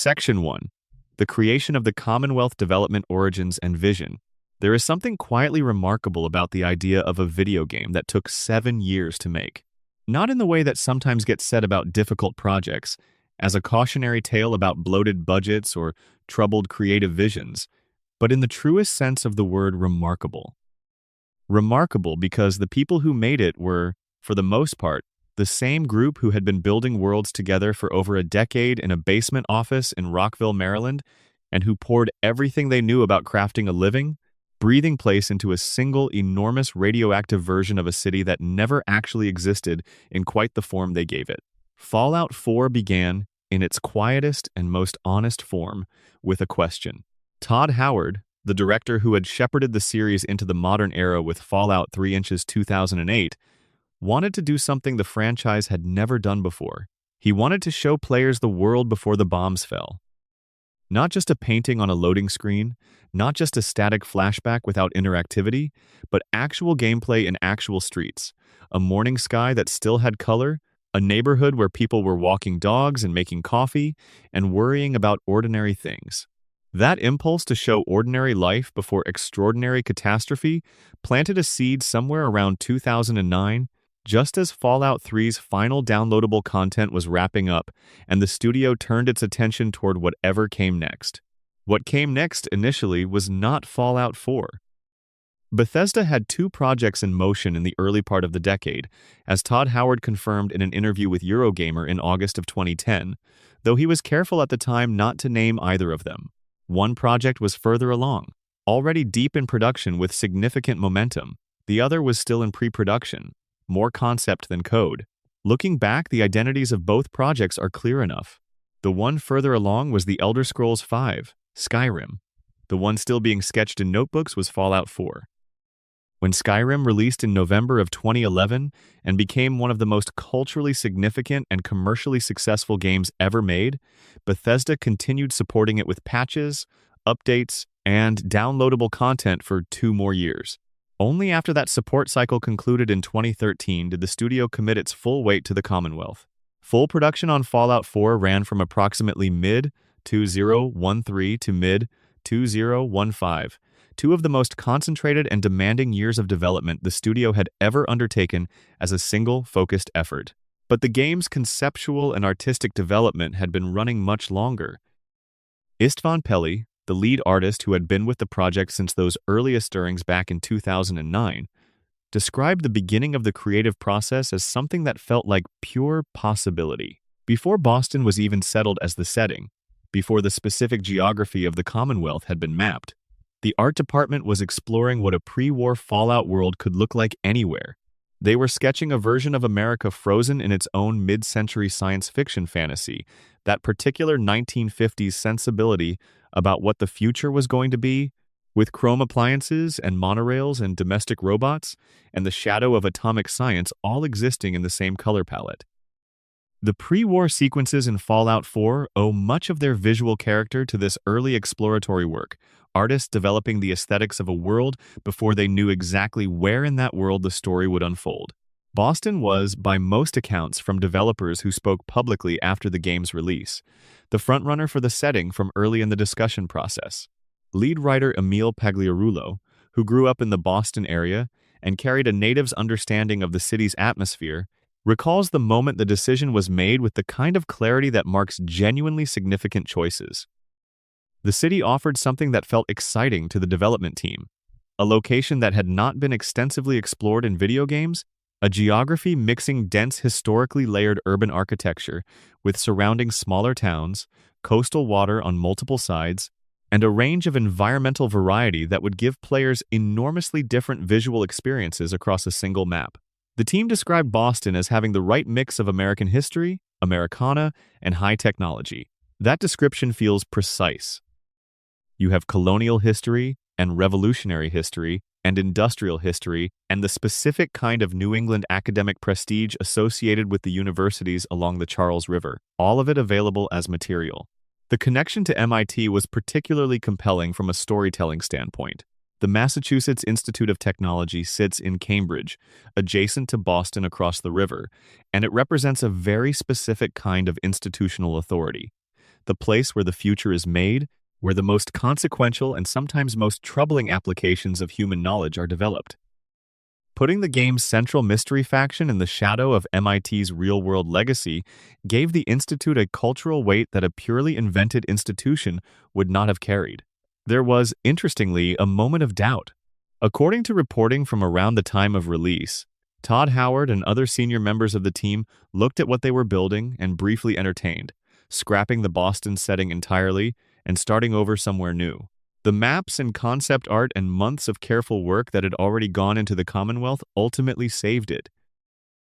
Section 1. The creation of the Commonwealth Development Origins and Vision. There is something quietly remarkable about the idea of a video game that took 7 years to make. Not in the way that sometimes gets said about difficult projects, as a cautionary tale about bloated budgets or troubled creative visions, but in the truest sense of the word remarkable. Remarkable because the people who made it were, for the most part, the same group who had been building worlds together for over a decade in a basement office in Rockville, Maryland, and who poured everything they knew about crafting a living, breathing place into a single enormous radioactive version of a city that never actually existed in quite the form they gave it. Fallout 4 began, in its quietest and most honest form, with a question. Todd Howard, the director who had shepherded the series into the modern era with Fallout 3 Inches 2008, wanted to do something the franchise had never done before. He wanted to show players the world before the bombs fell. Not just a painting on a loading screen, not just a static flashback without interactivity, but actual gameplay in actual streets, a morning sky that still had color, a neighborhood where people were walking dogs and making coffee and worrying about ordinary things. That impulse to show ordinary life before extraordinary catastrophe planted a seed somewhere around 2009, just as Fallout 3's final downloadable content was wrapping up and the studio turned its attention toward whatever came next. What came next initially was not Fallout 4. Bethesda had 2 projects in motion in the early part of the decade, as Todd Howard confirmed in an interview with Eurogamer in August of 2010, though he was careful at the time not to name either of them. One project was further along, already deep in production with significant momentum. The other was still in pre-production, more concept than code. Looking back, the identities of both projects are clear enough. The one further along was The Elder Scrolls V, Skyrim. The one still being sketched in notebooks was Fallout 4. When Skyrim released in November of 2011 and became one of the most culturally significant and commercially successful games ever made, Bethesda continued supporting it with patches, updates, and downloadable content for 2 more years. Only after that support cycle concluded in 2013 did the studio commit its full weight to the Commonwealth. Full production on Fallout 4 ran from approximately mid-2013 to mid-2015, 2 of the most concentrated and demanding years of development the studio had ever undertaken as a single, focused effort. But the game's conceptual and artistic development had been running much longer. Istvan Peli, the lead artist who had been with the project since those earliest stirrings back in 2009, described the beginning of the creative process as something that felt like pure possibility. Before Boston was even settled as the setting, before the specific geography of the Commonwealth had been mapped, the art department was exploring what a pre-war Fallout world could look like anywhere. They were sketching a version of America frozen in its own mid-century science fiction fantasy, that particular 1950s sensibility about what the future was going to be, with chrome appliances and monorails and domestic robots, and the shadow of atomic science all existing in the same color palette. The pre-war sequences in Fallout 4 owe much of their visual character to this early exploratory work, artists developing the aesthetics of a world before they knew exactly where in that world the story would unfold. Boston was, by most accounts from developers who spoke publicly after the game's release, the frontrunner for the setting from early in the discussion process. Lead writer Emil Pagliarulo, who grew up in the Boston area and carried a native's understanding of the city's atmosphere, recalls the moment the decision was made with the kind of clarity that marks genuinely significant choices. The city offered something that felt exciting to the development team, a location that had not been extensively explored in video games, a geography mixing dense historically layered urban architecture with surrounding smaller towns, coastal water on multiple sides, and a range of environmental variety that would give players enormously different visual experiences across a single map. The team described Boston as having the right mix of American history, Americana, and high technology. That description feels precise. You have colonial history and revolutionary history and industrial history and the specific kind of New England academic prestige associated with the universities along the Charles River, all of it available as material. The connection to MIT was particularly compelling from a storytelling standpoint. The Massachusetts Institute of Technology sits in Cambridge, adjacent to Boston across the river, and it represents a very specific kind of institutional authority. the place where the future is made, where the most consequential and sometimes most troubling applications of human knowledge are developed. Putting the game's central mystery faction in the shadow of MIT's real-world legacy gave the institute a cultural weight that a purely invented institution would not have carried. There was, interestingly, a moment of doubt. According to reporting from around the time of release, Todd Howard and other senior members of the team looked at what they were building and briefly entertained, scrapping the Boston setting entirely and starting over somewhere new. The maps and concept art and months of careful work that had already gone into the Commonwealth ultimately saved it.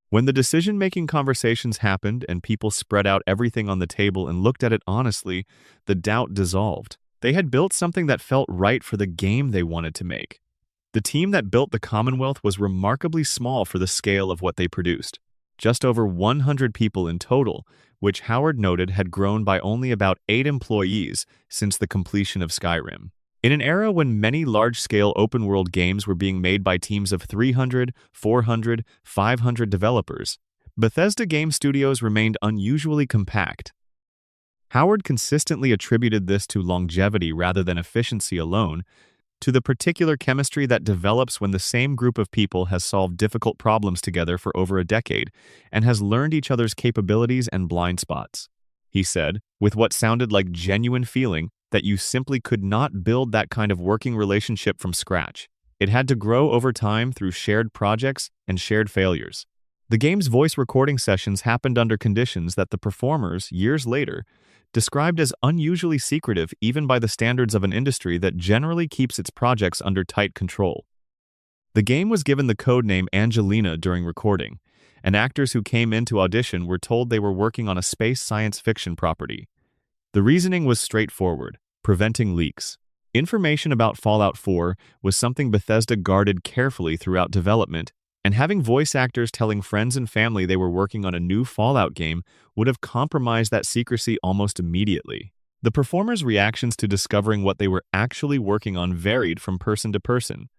When the decision-making conversations happened and people spread out everything on the table and looked at it honestly, the doubt dissolved. They had built something that felt right for the game they wanted to make. The team that built the Commonwealth was remarkably small for the scale of what they produced. Just over 100 people in total, which Howard noted had grown by only about 8 employees since the completion of Skyrim. In an era when many large-scale open-world games were being made by teams of 300, 400, 500 developers, Bethesda Game Studios remained unusually compact. Howard consistently attributed this to longevity rather than efficiency alone, to the particular chemistry that develops when the same group of people has solved difficult problems together for over a decade and has learned each other's capabilities and blind spots. He said, with what sounded like genuine feeling, that you simply could not build that kind of working relationship from scratch. It had to grow over time through shared projects and shared failures. The game's voice recording sessions happened under conditions that the performers, years later, described as unusually secretive even by the standards of an industry that generally keeps its projects under tight control. The game was given the codename Angelina during recording, and actors who came in to audition were told they were working on a space science fiction property. The reasoning was straightforward: preventing leaks. Information about Fallout 4 was something Bethesda guarded carefully throughout development, and having voice actors telling friends and family they were working on a new Fallout game would have compromised that secrecy almost immediately. The performers' reactions to discovering what they were actually working on varied from person to person.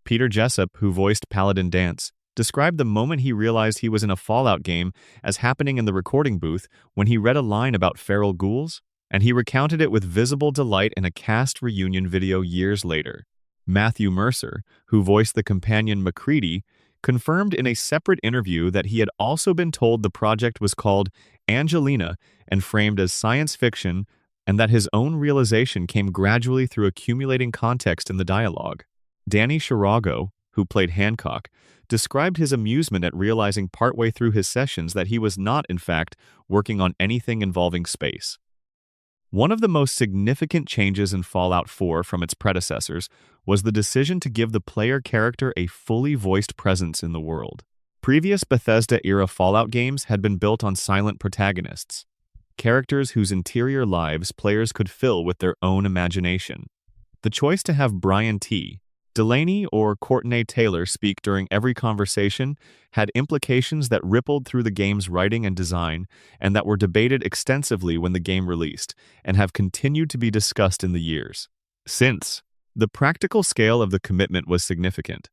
Peter Jessup, who voiced Paladin Danse, described the moment he realized he was in a Fallout game as happening in the recording booth when he read a line about feral ghouls, and he recounted it with visible delight in a cast reunion video years later. Matthew Mercer, who voiced the companion MacCready, confirmed in a separate interview that he had also been told the project was called Angelina and framed as science fiction, and that his own realization came gradually through accumulating context in the dialogue. Danny Chirago, who played Hancock, described his amusement at realizing partway through his sessions that he was not, in fact, working on anything involving space. One of the most significant changes in Fallout 4 from its predecessors was the decision to give the player character a fully voiced presence in the world. Previous Bethesda-era Fallout games had been built on silent protagonists, characters whose interior lives players could fill with their own imagination. The choice to have Brian T. Delaney or Courtney Taylor speak during every conversation had implications that rippled through the game's writing and design, and that were debated extensively when the game released, and have continued to be discussed in the years since. The practical scale of the commitment was significant.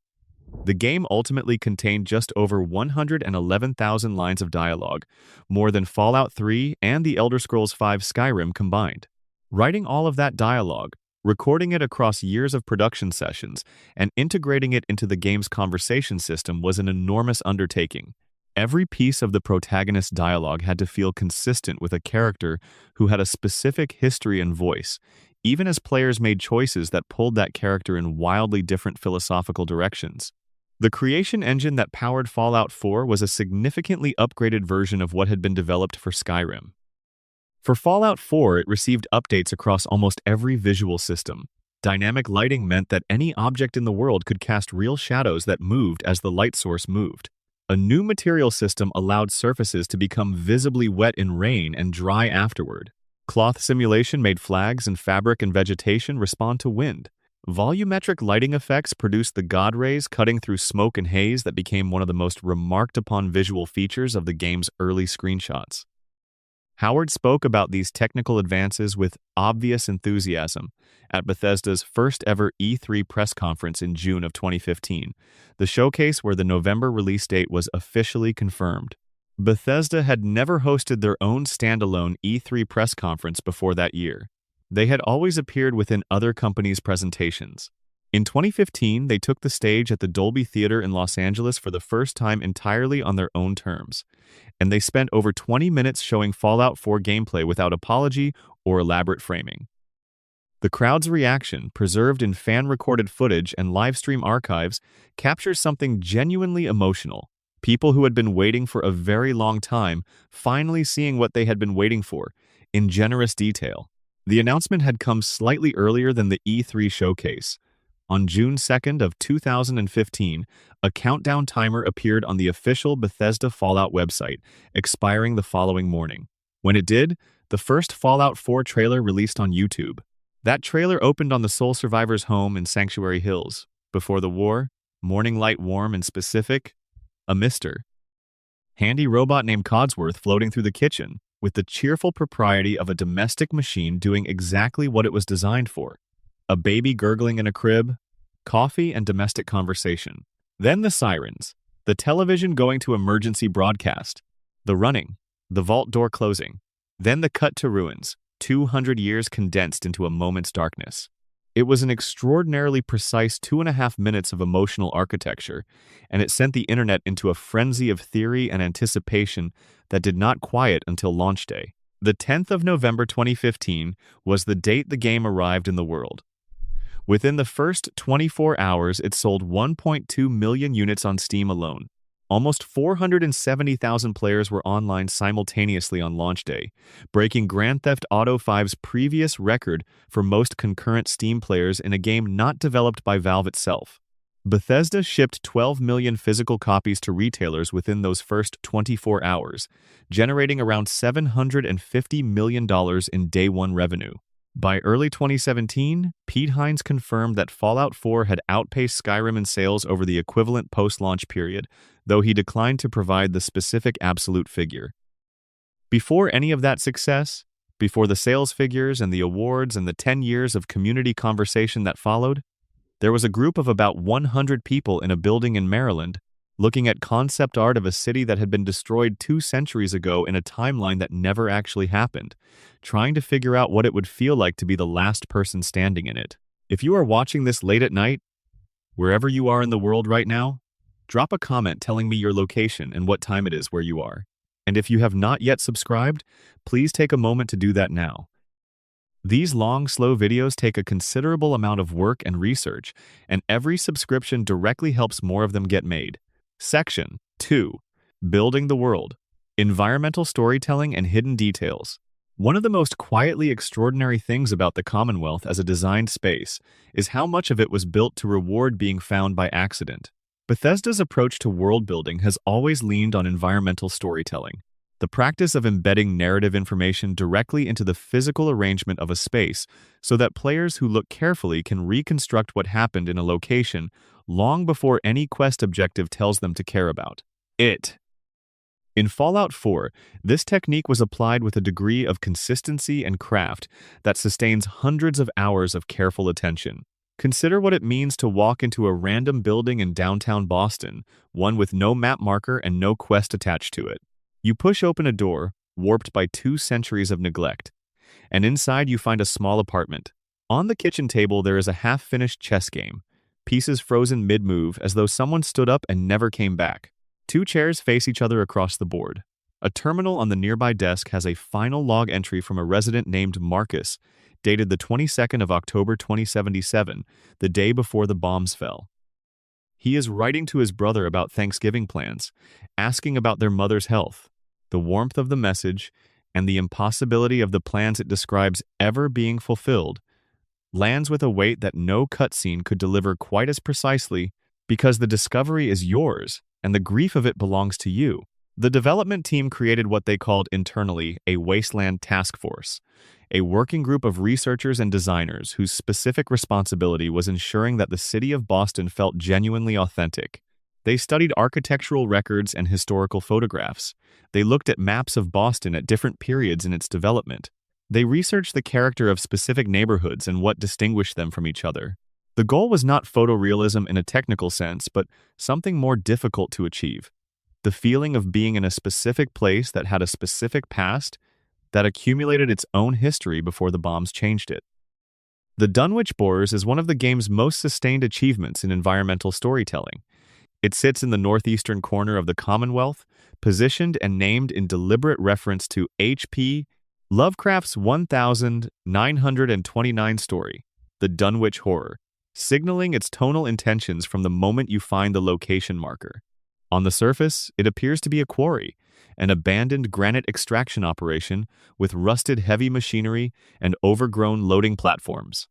The game ultimately contained just over 111,000 lines of dialogue, more than Fallout 3 and The Elder Scrolls V Skyrim combined. Writing all of that dialogue, recording it across years of production sessions, and integrating it into the game's conversation system was an enormous undertaking. Every piece of the protagonist's dialogue had to feel consistent with a character who had a specific history and voice, even as players made choices that pulled that character in wildly different philosophical directions. The creation engine that powered Fallout 4 was a significantly upgraded version of what had been developed for Skyrim. For Fallout 4, it received updates across almost every visual system. Dynamic lighting meant that any object in the world could cast real shadows that moved as the light source moved. A new material system allowed surfaces to become visibly wet in rain and dry afterward. Cloth simulation made flags and fabric and vegetation respond to wind. Volumetric lighting effects produced the God rays cutting through smoke and haze that became one of the most remarked-upon visual features of the game's early screenshots. Howard spoke about these technical advances with obvious enthusiasm at Bethesda's first-ever E3 press conference in June of 2015, the showcase where the November release date was officially confirmed. Bethesda had never hosted their own standalone E3 press conference before that year. They had always appeared within other companies' presentations. In 2015, they took the stage at the Dolby Theater in Los Angeles for the first time entirely on their own terms, and they spent over 20 minutes showing Fallout 4 gameplay without apology or elaborate framing. The crowd's reaction, preserved in fan-recorded footage and livestream archives, captures something genuinely emotional. People who had been waiting for a very long time, finally seeing what they had been waiting for, in generous detail. The announcement had come slightly earlier than the E3 showcase. On June 2nd of 2015, a countdown timer appeared on the official Bethesda Fallout website, expiring the following morning. When it did, the first Fallout 4 trailer released on YouTube. That trailer opened on the sole survivor's home in Sanctuary Hills. Before the war, morning light warm and specific, a Mr. Handy robot named Codsworth floating through the kitchen, with the cheerful propriety of a domestic machine doing exactly what it was designed for. A baby gurgling in a crib, coffee and domestic conversation. Then the sirens, the television going to emergency broadcast, the running, the vault door closing. Then the cut to ruins, 200 years condensed into a moment's darkness. It was an extraordinarily precise 2.5 minutes of emotional architecture, and it sent the internet into a frenzy of theory and anticipation that did not quiet until launch day. The 10th of November 2015 was the date the game arrived in the world. Within the first 24 hours, it sold 1.2 million units on Steam alone. Almost 470,000 players were online simultaneously on launch day, breaking Grand Theft Auto V's previous record for most concurrent Steam players in a game not developed by Valve itself. Bethesda shipped 12 million physical copies to retailers within those first 24 hours, generating around $750 million in day-one revenue. By early 2017, Pete Hines confirmed that Fallout 4 had outpaced Skyrim in sales over the equivalent post-launch period, though he declined to provide the specific absolute figure. Before any of that success, before the sales figures and the awards and the 10 years of community conversation that followed, there was a group of about 100 people in a building in Maryland looking at concept art of a city that had been destroyed 2 centuries ago in a timeline that never actually happened, trying to figure out what it would feel like to be the last person standing in it. If you are watching this late at night, wherever you are in the world right now, drop a comment telling me your location and what time it is where you are. And if you have not yet subscribed, please take a moment to do that now. These long, slow videos take a considerable amount of work and research, and every subscription directly helps more of them get made. Section 2. Building the World. Environmental Storytelling and Hidden Details. One of the most quietly extraordinary things about the Commonwealth as a designed space is how much of it was built to reward being found by accident. Bethesda's approach to world building has always leaned on environmental storytelling, the practice of embedding narrative information directly into the physical arrangement of a space so that players who look carefully can reconstruct what happened in a location long before any quest objective tells them to care about it. In Fallout 4, this technique was applied with a degree of consistency and craft that sustains hundreds of hours of careful attention. Consider what it means to walk into a random building in downtown Boston, one with no map marker and no quest attached to it. You push open a door, warped by 2 centuries of neglect, and inside you find a small apartment. On the kitchen table there is a half-finished chess game, pieces frozen mid-move as though someone stood up and never came back. 2 chairs face each other across the board. A terminal on the nearby desk has a final log entry from a resident named Marcus, dated the 22nd of October 2077, the day before the bombs fell. He is writing to his brother about Thanksgiving plans, asking about their mother's health. The warmth of the message, and the impossibility of the plans it describes ever being fulfilled, lands with a weight that no cutscene could deliver quite as precisely, because the discovery is yours, and the grief of it belongs to you. The development team created what they called internally a Wasteland Task Force, a working group of researchers and designers whose specific responsibility was ensuring that the city of Boston felt genuinely authentic. They studied architectural records and historical photographs. They looked at maps of Boston at different periods in its development. They researched the character of specific neighborhoods and what distinguished them from each other. The goal was not photorealism in a technical sense, but something more difficult to achieve: The feeling of being in a specific place that had a specific past that accumulated its own history before the bombs changed it. The Dunwich Borers is one of the game's most sustained achievements in environmental storytelling. It sits in the northeastern corner of the Commonwealth, positioned and named in deliberate reference to H.P. Lovecraft's 1929 story, The Dunwich Horror, signaling its tonal intentions from the moment you find the location marker. On the surface, it appears to be a quarry, an abandoned granite extraction operation with rusted heavy machinery and overgrown loading platforms.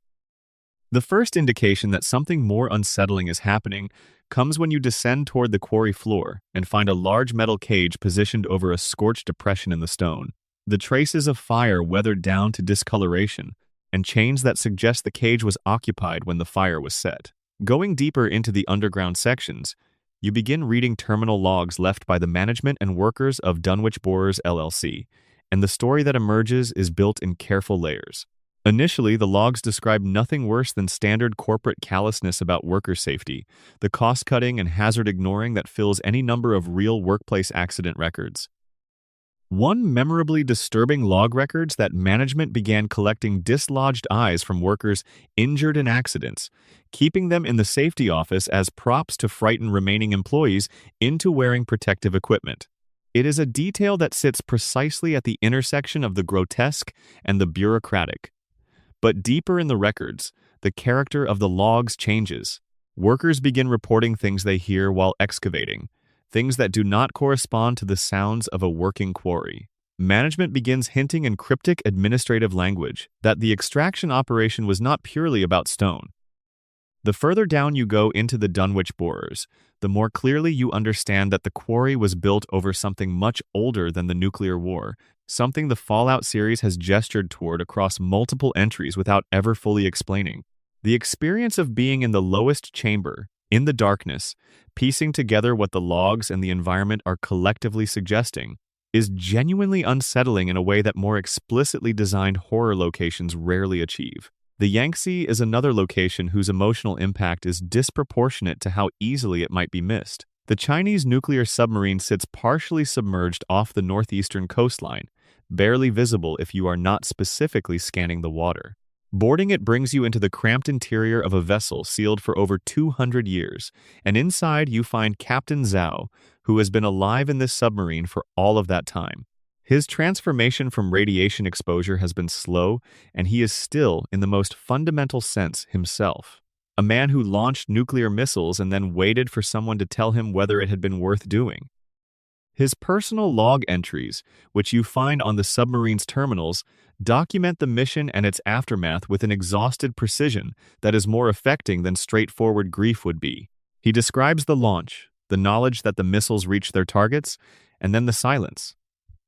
The first indication that something more unsettling is happening comes when you descend toward the quarry floor and find a large metal cage positioned over a scorched depression in the stone. The traces of fire weathered down to discoloration, and chains that suggest the cage was occupied when the fire was set. Going deeper into the underground sections, you begin reading terminal logs left by the management and workers of Dunwich Borers LLC, and the story that emerges is built in careful layers. Initially, the logs describe nothing worse than standard corporate callousness about worker safety, the cost-cutting and hazard ignoring that fills any number of real workplace accident records. One memorably disturbing log records that management began collecting dislodged eyes from workers injured in accidents, keeping them in the safety office as props to frighten remaining employees into wearing protective equipment. It is a detail that sits precisely at the intersection of the grotesque and the bureaucratic. But deeper in the records, the character of the logs changes. Workers begin reporting things they hear while excavating, things that do not correspond to the sounds of a working quarry. Management begins hinting in cryptic administrative language that the extraction operation was not purely about stone. The further down you go into the Dunwich Borers, the more clearly you understand that the quarry was built over something much older than the nuclear war, something the Fallout series has gestured toward across multiple entries without ever fully explaining. The experience of being in the lowest chamber, in the darkness, piecing together what the logs and the environment are collectively suggesting, is genuinely unsettling in a way that more explicitly designed horror locations rarely achieve. The Yangtze is another location whose emotional impact is disproportionate to how easily it might be missed. The Chinese nuclear submarine sits partially submerged off the northeastern coastline, barely visible if you are not specifically scanning the water. Boarding it brings you into the cramped interior of a vessel sealed for over 200 years, and inside you find Captain Zhao, who has been alive in this submarine for all of that time. His transformation from radiation exposure has been slow, and he is still, in the most fundamental sense, himself. A man who launched nuclear missiles and then waited for someone to tell him whether it had been worth doing. His personal log entries, which you find on the submarine's terminals, document the mission and its aftermath with an exhausted precision that is more affecting than straightforward grief would be. He describes the launch, the knowledge that the missiles reached their targets, and then the silence.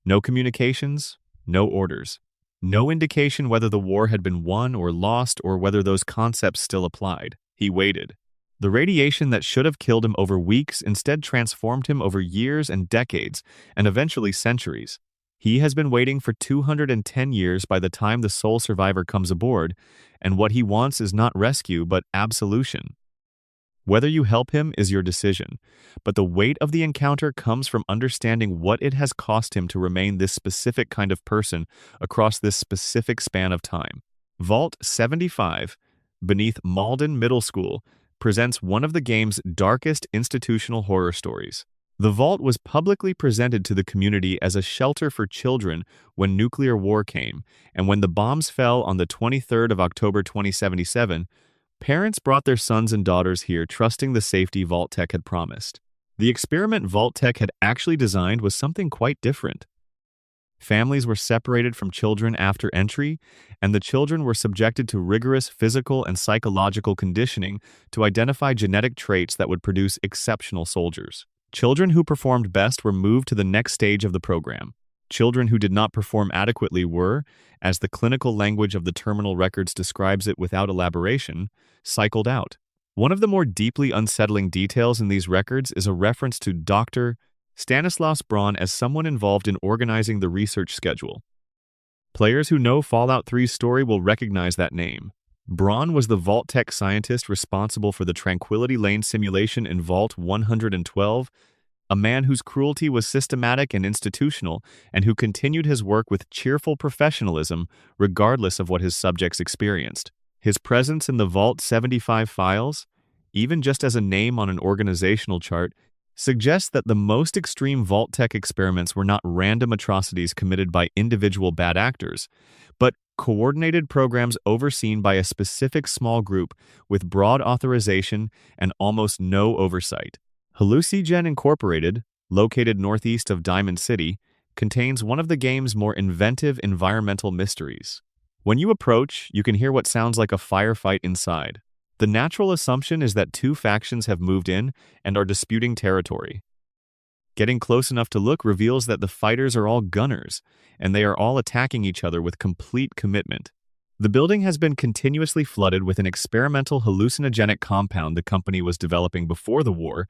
No communications, no orders. No indication whether the war had been won or lost or whether those concepts still applied. He waited. The radiation that should have killed him over weeks instead transformed him over years and decades, and eventually centuries. He has been waiting for 210 years by the time the sole survivor comes aboard, and what he wants is not rescue but absolution. Whether you help him is your decision, but the weight of the encounter comes from understanding what it has cost him to remain this specific kind of person across this specific span of time. Vault 75, beneath Malden Middle School, presents one of the game's darkest institutional horror stories. The vault was publicly presented to the community as a shelter for children when nuclear war came, and when the bombs fell on the 23rd of October 2077, parents brought their sons and daughters here trusting the safety Vault-Tec had promised. The experiment Vault-Tec had actually designed was something quite different. Families were separated from children after entry, and the children were subjected to rigorous physical and psychological conditioning to identify genetic traits that would produce exceptional soldiers. Children who performed best were moved to the next stage of the program. Children who did not perform adequately were, as the clinical language of the terminal records describes it without elaboration, cycled out. One of the more deeply unsettling details in these records is a reference to Dr. Stanislaus Braun as someone involved in organizing the research schedule. Players who know Fallout 3's story will recognize that name. Braun was the Vault-Tec scientist responsible for the Tranquility Lane simulation in Vault 112, a man whose cruelty was systematic and institutional, and who continued his work with cheerful professionalism regardless of what his subjects experienced. His presence in the Vault 75 files, even just as a name on an organizational chart, suggests that the most extreme Vault-Tec experiments were not random atrocities committed by individual bad actors, but coordinated programs overseen by a specific small group with broad authorization and almost no oversight. Hallucigen Incorporated, located northeast of Diamond City, contains one of the game's more inventive environmental mysteries. When you approach, you can hear what sounds like a firefight inside. The natural assumption is that two factions have moved in and are disputing territory. Getting close enough to look reveals that the fighters are all gunners, and they are all attacking each other with complete commitment. The building has been continuously flooded with an experimental hallucinogenic compound the company was developing before the war,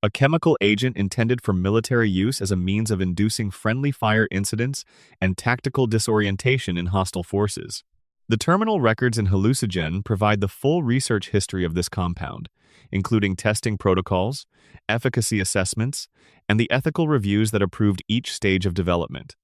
a chemical agent intended for military use as a means of inducing friendly fire incidents and tactical disorientation in hostile forces. The terminal records in Hallucigen provide the full research history of this compound, including testing protocols, efficacy assessments, and the ethical reviews that approved each stage of development.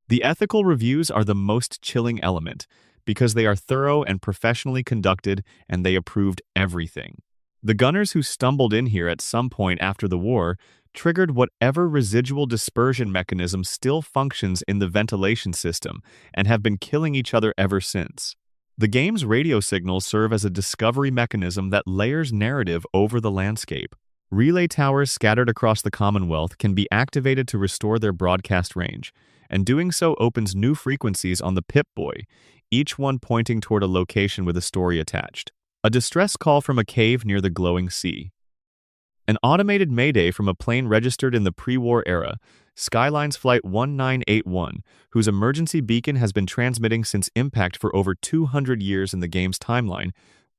The ethical reviews are the most chilling element because they are thorough and professionally conducted, and they approved everything. The gunners who stumbled in here at some point after the war triggered whatever residual dispersion mechanism still functions in the ventilation system and have been killing each other ever since. The game's radio signals serve as a discovery mechanism that layers narrative over the landscape. Relay towers scattered across the Commonwealth can be activated to restore their broadcast range, and doing so opens new frequencies on the Pip-Boy, each one pointing toward a location with a story attached. A distress call from a cave near the glowing sea. An automated mayday from a plane registered in the pre-war era, Skyline's Flight 1981, whose emergency beacon has been transmitting since impact for over 200 years in the game's timeline,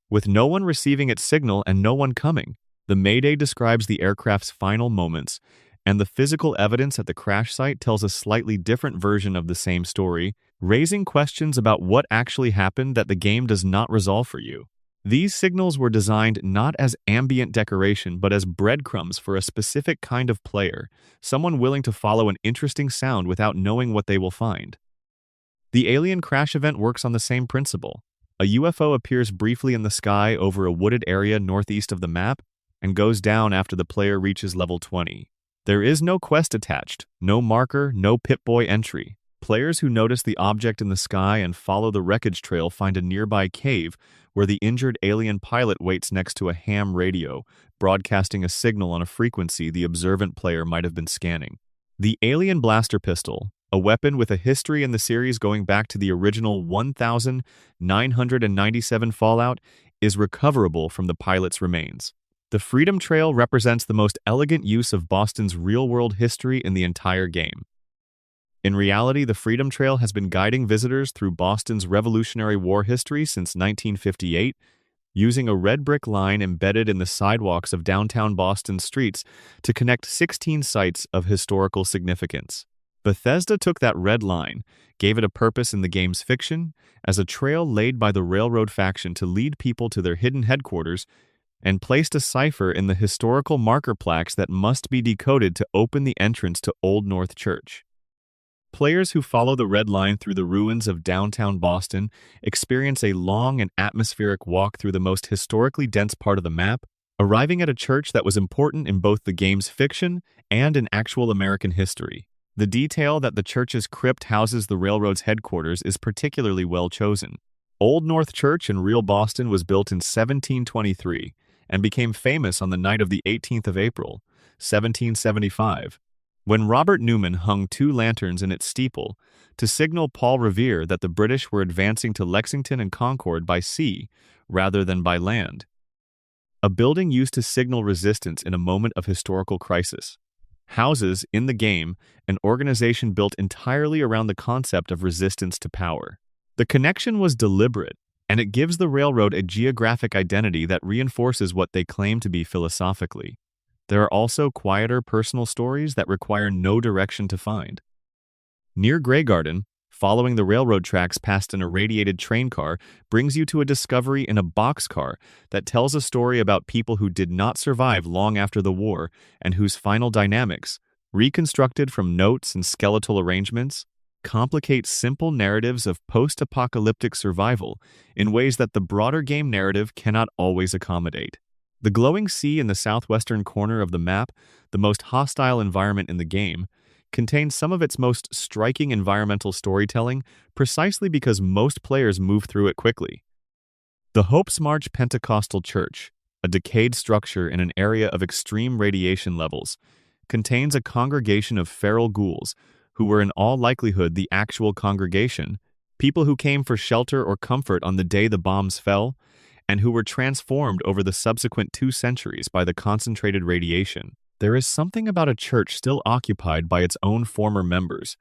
with no one receiving its signal and no one coming. The mayday describes the aircraft's final moments, and the physical evidence at the crash site tells a slightly different version of the same story, raising questions about what actually happened that the game does not resolve for you. These signals were designed not as ambient decoration but as breadcrumbs for a specific kind of player, someone willing to follow an interesting sound without knowing what they will find. The alien crash event works on the same principle. A UFO appears briefly in the sky over a wooded area northeast of the map and goes down after the player reaches level 20. There is no quest attached, no marker, no Pip-Boy entry. Players who notice the object in the sky and follow the wreckage trail find a nearby cave where the injured alien pilot waits next to a ham radio, broadcasting a signal on a frequency the observant player might have been scanning. The Alien Blaster Pistol, a weapon with a history in the series going back to the original 1997 Fallout, is recoverable from the pilot's remains. The Freedom Trail represents the most elegant use of Boston's real-world history in the entire game. In reality, the Freedom Trail has been guiding visitors through Boston's Revolutionary War history since 1958, using a red brick line embedded in the sidewalks of downtown Boston streets to connect 16 sites of historical significance. Bethesda took that red line, gave it a purpose in the game's fiction, as a trail laid by the railroad faction to lead people to their hidden headquarters, and placed a cipher in the historical marker plaques that must be decoded to open the entrance to Old North Church. Players who follow the red line through the ruins of downtown Boston experience a long and atmospheric walk through the most historically dense part of the map, arriving at a church that was important in both the game's fiction and in actual American history. The detail that the church's crypt houses the railroad's headquarters is particularly well chosen. Old North Church in real Boston was built in 1723 and became famous on the night of the 18th of April, 1775. When Robert Newman hung 2 lanterns in its steeple to signal Paul Revere that the British were advancing to Lexington and Concord by sea rather than by land. A building used to signal resistance in a moment of historical crisis. Houses, in the game, an organization built entirely around the concept of resistance to power. The connection was deliberate, and it gives the railroad a geographic identity that reinforces what they claim to be philosophically. There are also quieter personal stories that require no direction to find. Near Grey Garden, Following the railroad tracks past an irradiated train car brings you to a discovery in a boxcar that tells a story about people who did not survive long after the war and whose final dynamics, reconstructed from notes and skeletal arrangements, complicate simple narratives of post-apocalyptic survival in ways that the broader game narrative cannot always accommodate. The glowing sea in the southwestern corner of the map, the most hostile environment in the game, contains some of its most striking environmental storytelling precisely because most players move through it quickly. The Hope's March Pentecostal Church, a decayed structure in an area of extreme radiation levels, contains a congregation of feral ghouls who were in all likelihood the actual congregation, people who came for shelter or comfort on the day the bombs fell, and who were transformed over the subsequent 2 centuries by the concentrated radiation. There is something about a church still occupied by its own former members,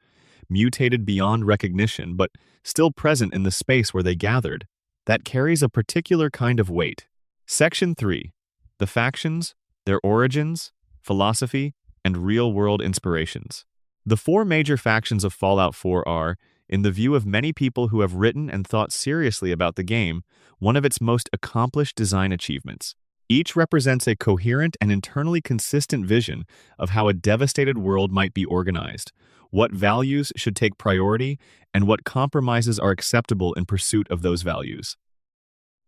mutated beyond recognition but still present in the space where they gathered, that carries a particular kind of weight. Section 3. The factions, their origins, philosophy, and real-world inspirations. The 4 major factions of Fallout 4 are, in the view of many people who have written and thought seriously about the game, one of its most accomplished design achievements. Each represents a coherent and internally consistent vision of how a devastated world might be organized, what values should take priority, and what compromises are acceptable in pursuit of those values.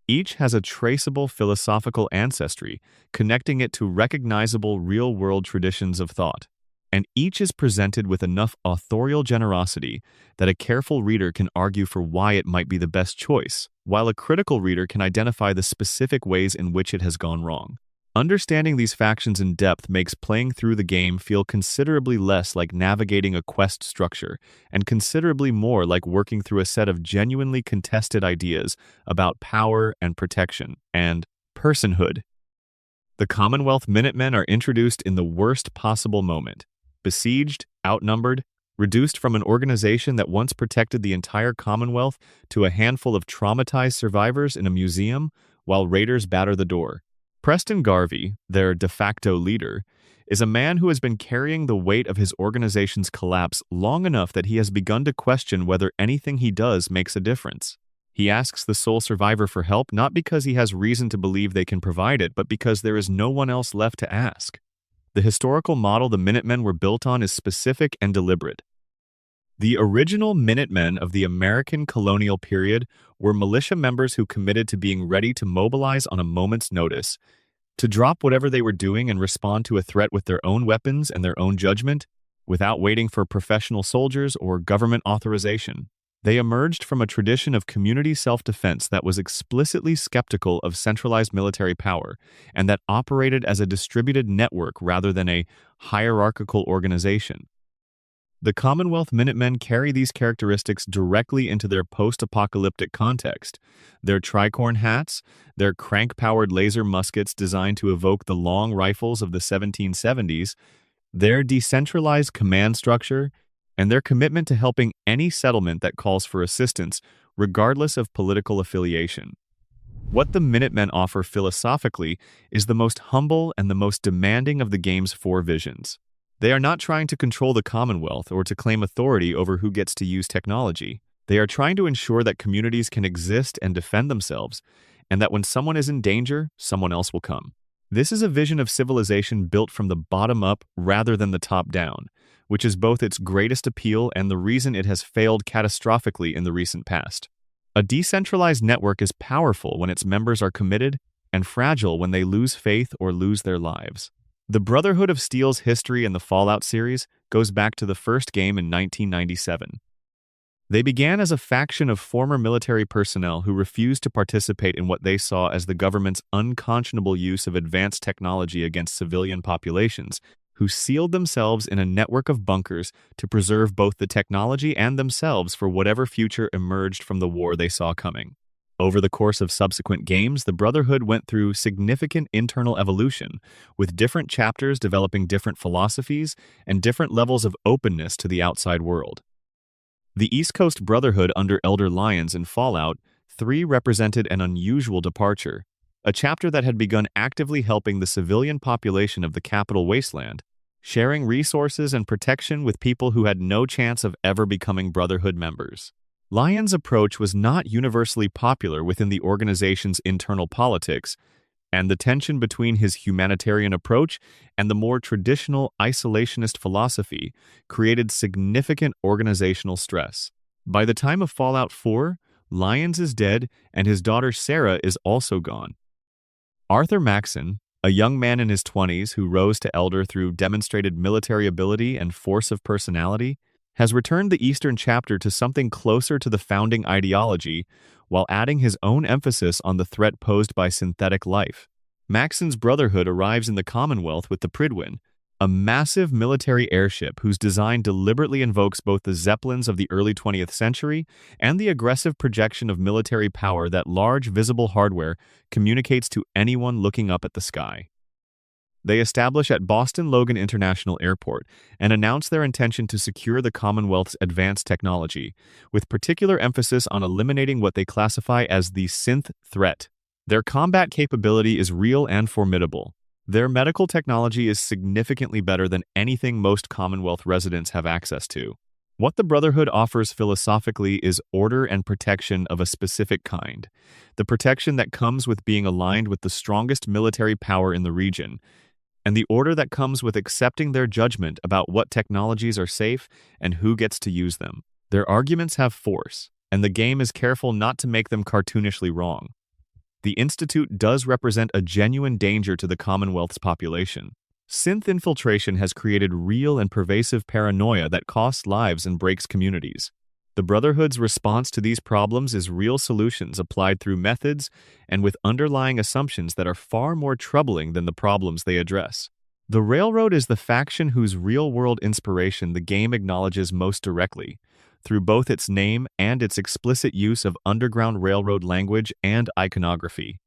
Each has a traceable philosophical ancestry, connecting it to recognizable real-world traditions of thought. And each is presented with enough authorial generosity that a careful reader can argue for why it might be the best choice, while a critical reader can identify the specific ways in which it has gone wrong. Understanding these factions in depth makes playing through the game feel considerably less like navigating a quest structure, and considerably more like working through a set of genuinely contested ideas about power and protection, and personhood. The Commonwealth Minutemen are introduced in the worst possible moment. Besieged, outnumbered, reduced from an organization that once protected the entire Commonwealth to a handful of traumatized survivors in a museum while raiders batter the door. Preston Garvey, their de facto leader, is a man who has been carrying the weight of his organization's collapse long enough that he has begun to question whether anything he does makes a difference. He asks the sole survivor for help not because he has reason to believe they can provide it, but because there is no one else left to ask. The historical model the Minutemen were built on is specific and deliberate. The original Minutemen of the American colonial period were militia members who committed to being ready to mobilize on a moment's notice, to drop whatever they were doing and respond to a threat with their own weapons and their own judgment, without waiting for professional soldiers or government authorization. They emerged from a tradition of community self-defense that was explicitly skeptical of centralized military power and that operated as a distributed network rather than a hierarchical organization. The Commonwealth Minutemen carry these characteristics directly into their post-apocalyptic context. Their tricorn hats, their crank-powered laser muskets designed to evoke the long rifles of the 1770s, their decentralized command structure, and their commitment to helping any settlement that calls for assistance, regardless of political affiliation. What the Minutemen offer philosophically is the most humble and the most demanding of the game's 4 visions. They are not trying to control the Commonwealth or to claim authority over who gets to use technology. They are trying to ensure that communities can exist and defend themselves, and that when someone is in danger, someone else will come. This is a vision of civilization built from the bottom up rather than the top down, which is both its greatest appeal and the reason it has failed catastrophically in the recent past. A decentralized network is powerful when its members are committed and fragile when they lose faith or lose their lives. The Brotherhood of Steel's history in the Fallout series goes back to the first game in 1997. They began as a faction of former military personnel who refused to participate in what they saw as the government's unconscionable use of advanced technology against civilian populations, who sealed themselves in a network of bunkers to preserve both the technology and themselves for whatever future emerged from the war they saw coming. Over the course of subsequent games, the Brotherhood went through significant internal evolution, with different chapters developing different philosophies and different levels of openness to the outside world. The East Coast Brotherhood under Elder Lyons in Fallout 3 represented an unusual departure, a chapter that had begun actively helping the civilian population of the Capital Wasteland, sharing resources and protection with people who had no chance of ever becoming Brotherhood members. Lyon's approach was not universally popular within the organization's internal politics, and the tension between his humanitarian approach and the more traditional isolationist philosophy created significant organizational stress. By the time of Fallout 4, Lyons is dead and his daughter Sarah is also gone. Arthur Maxson, a young man in his 20s who rose to elder through demonstrated military ability and force of personality, has returned the Eastern chapter to something closer to the founding ideology while adding his own emphasis on the threat posed by synthetic life. Maxson's Brotherhood arrives in the Commonwealth with the Prydwen, a massive military airship whose design deliberately invokes both the Zeppelins of the early 20th century and the aggressive projection of military power that large visible hardware communicates to anyone looking up at the sky. They establish at Boston Logan International Airport and announce their intention to secure the Commonwealth's advanced technology, with particular emphasis on eliminating what they classify as the synth threat. Their combat capability is real and formidable. Their medical technology is significantly better than anything most Commonwealth residents have access to. What the Brotherhood offers philosophically is order and protection of a specific kind, the protection that comes with being aligned with the strongest military power in the region, and the order that comes with accepting their judgment about what technologies are safe and who gets to use them. Their arguments have force, and the game is careful not to make them cartoonishly wrong. The Institute does represent a genuine danger to the Commonwealth's population. Synth infiltration has created real and pervasive paranoia that costs lives and breaks communities. The Brotherhood's response to these problems is real solutions applied through methods and with underlying assumptions that are far more troubling than the problems they address. The Railroad is the faction whose real-world inspiration the game acknowledges most directly, through both its name and its explicit use of Underground Railroad language and iconography.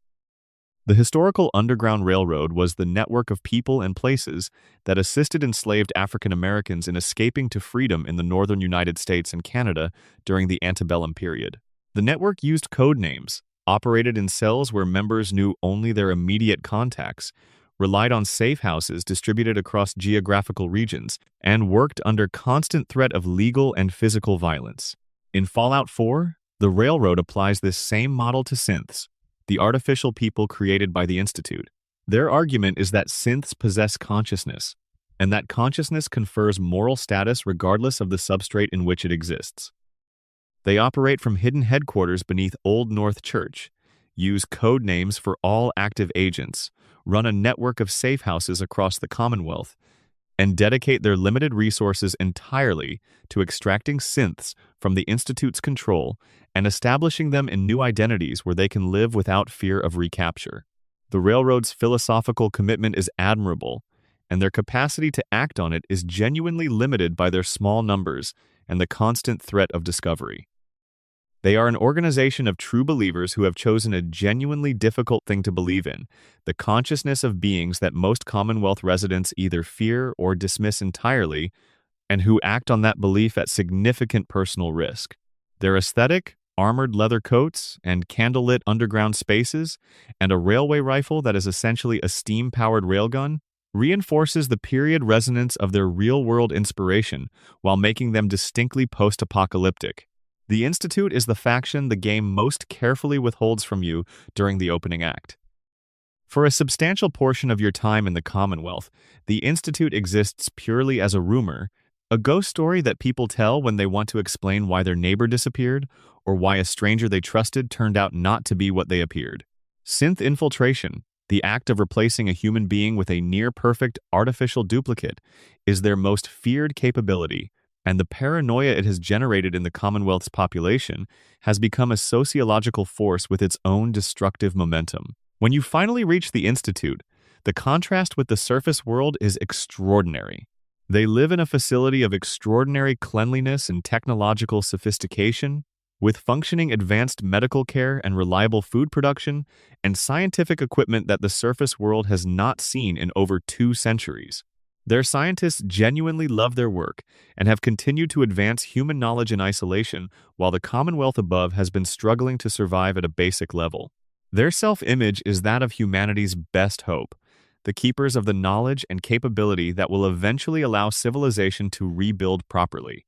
The historical Underground Railroad was the network of people and places that assisted enslaved African Americans in escaping to freedom in the northern United States and Canada during the antebellum period. The network used code names, operated in cells where members knew only their immediate contacts, relied on safe houses distributed across geographical regions, and worked under constant threat of legal and physical violence. In Fallout 4, the Railroad applies this same model to synths, the artificial people created by the Institute. Their argument is that synths possess consciousness, and that consciousness confers moral status regardless of the substrate in which it exists. They operate from hidden headquarters beneath Old North Church, use code names for all active agents, run a network of safe houses across the Commonwealth, and dedicate their limited resources entirely to extracting synths from the Institute's control and establishing them in new identities where they can live without fear of recapture. The Railroad's philosophical commitment is admirable, and their capacity to act on it is genuinely limited by their small numbers and the constant threat of discovery. They are an organization of true believers who have chosen a genuinely difficult thing to believe in, the consciousness of beings that most Commonwealth residents either fear or dismiss entirely, and who act on that belief at significant personal risk. Their aesthetic, armored leather coats, and candlelit underground spaces, and a railway rifle that is essentially a steam-powered railgun, reinforces the period resonance of their real-world inspiration while making them distinctly post-apocalyptic. The Institute is the faction the game most carefully withholds from you during the opening act. For a substantial portion of your time in the Commonwealth, the Institute exists purely as a rumor, a ghost story that people tell when they want to explain why their neighbor disappeared or why a stranger they trusted turned out not to be what they appeared. Synth infiltration, the act of replacing a human being with a near-perfect artificial duplicate, is their most feared capability, and the paranoia it has generated in the Commonwealth's population has become a sociological force with its own destructive momentum. When you finally reach the Institute, the contrast with the surface world is extraordinary. They live in a facility of extraordinary cleanliness and technological sophistication, with functioning advanced medical care and reliable food production, and scientific equipment that the surface world has not seen in over 2 centuries. Their scientists genuinely love their work and have continued to advance human knowledge in isolation while the Commonwealth above has been struggling to survive at a basic level. Their self-image is that of humanity's best hope, the keepers of the knowledge and capability that will eventually allow civilization to rebuild properly.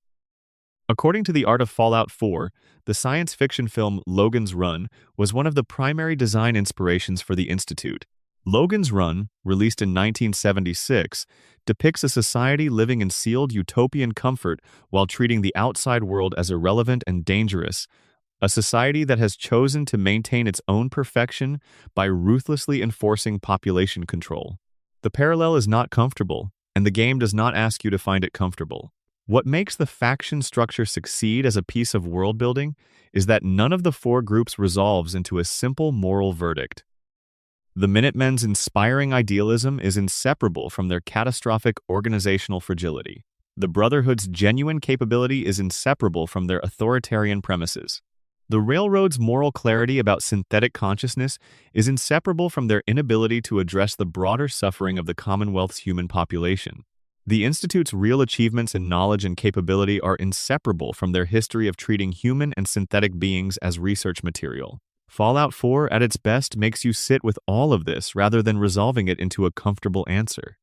According to The Art of Fallout 4, the science fiction film Logan's Run was one of the primary design inspirations for the Institute. Logan's Run, released in 1976, depicts a society living in sealed utopian comfort while treating the outside world as irrelevant and dangerous, a society that has chosen to maintain its own perfection by ruthlessly enforcing population control. The parallel is not comfortable, and the game does not ask you to find it comfortable. What makes the faction structure succeed as a piece of world building is that none of the four groups resolves into a simple moral verdict. The Minutemen's inspiring idealism is inseparable from their catastrophic organizational fragility. The Brotherhood's genuine capability is inseparable from their authoritarian premises. The Railroad's moral clarity about synthetic consciousness is inseparable from their inability to address the broader suffering of the Commonwealth's human population. The Institute's real achievements in knowledge and capability are inseparable from their history of treating human and synthetic beings as research material. Fallout 4, at its best, makes you sit with all of this rather than resolving it into a comfortable answer.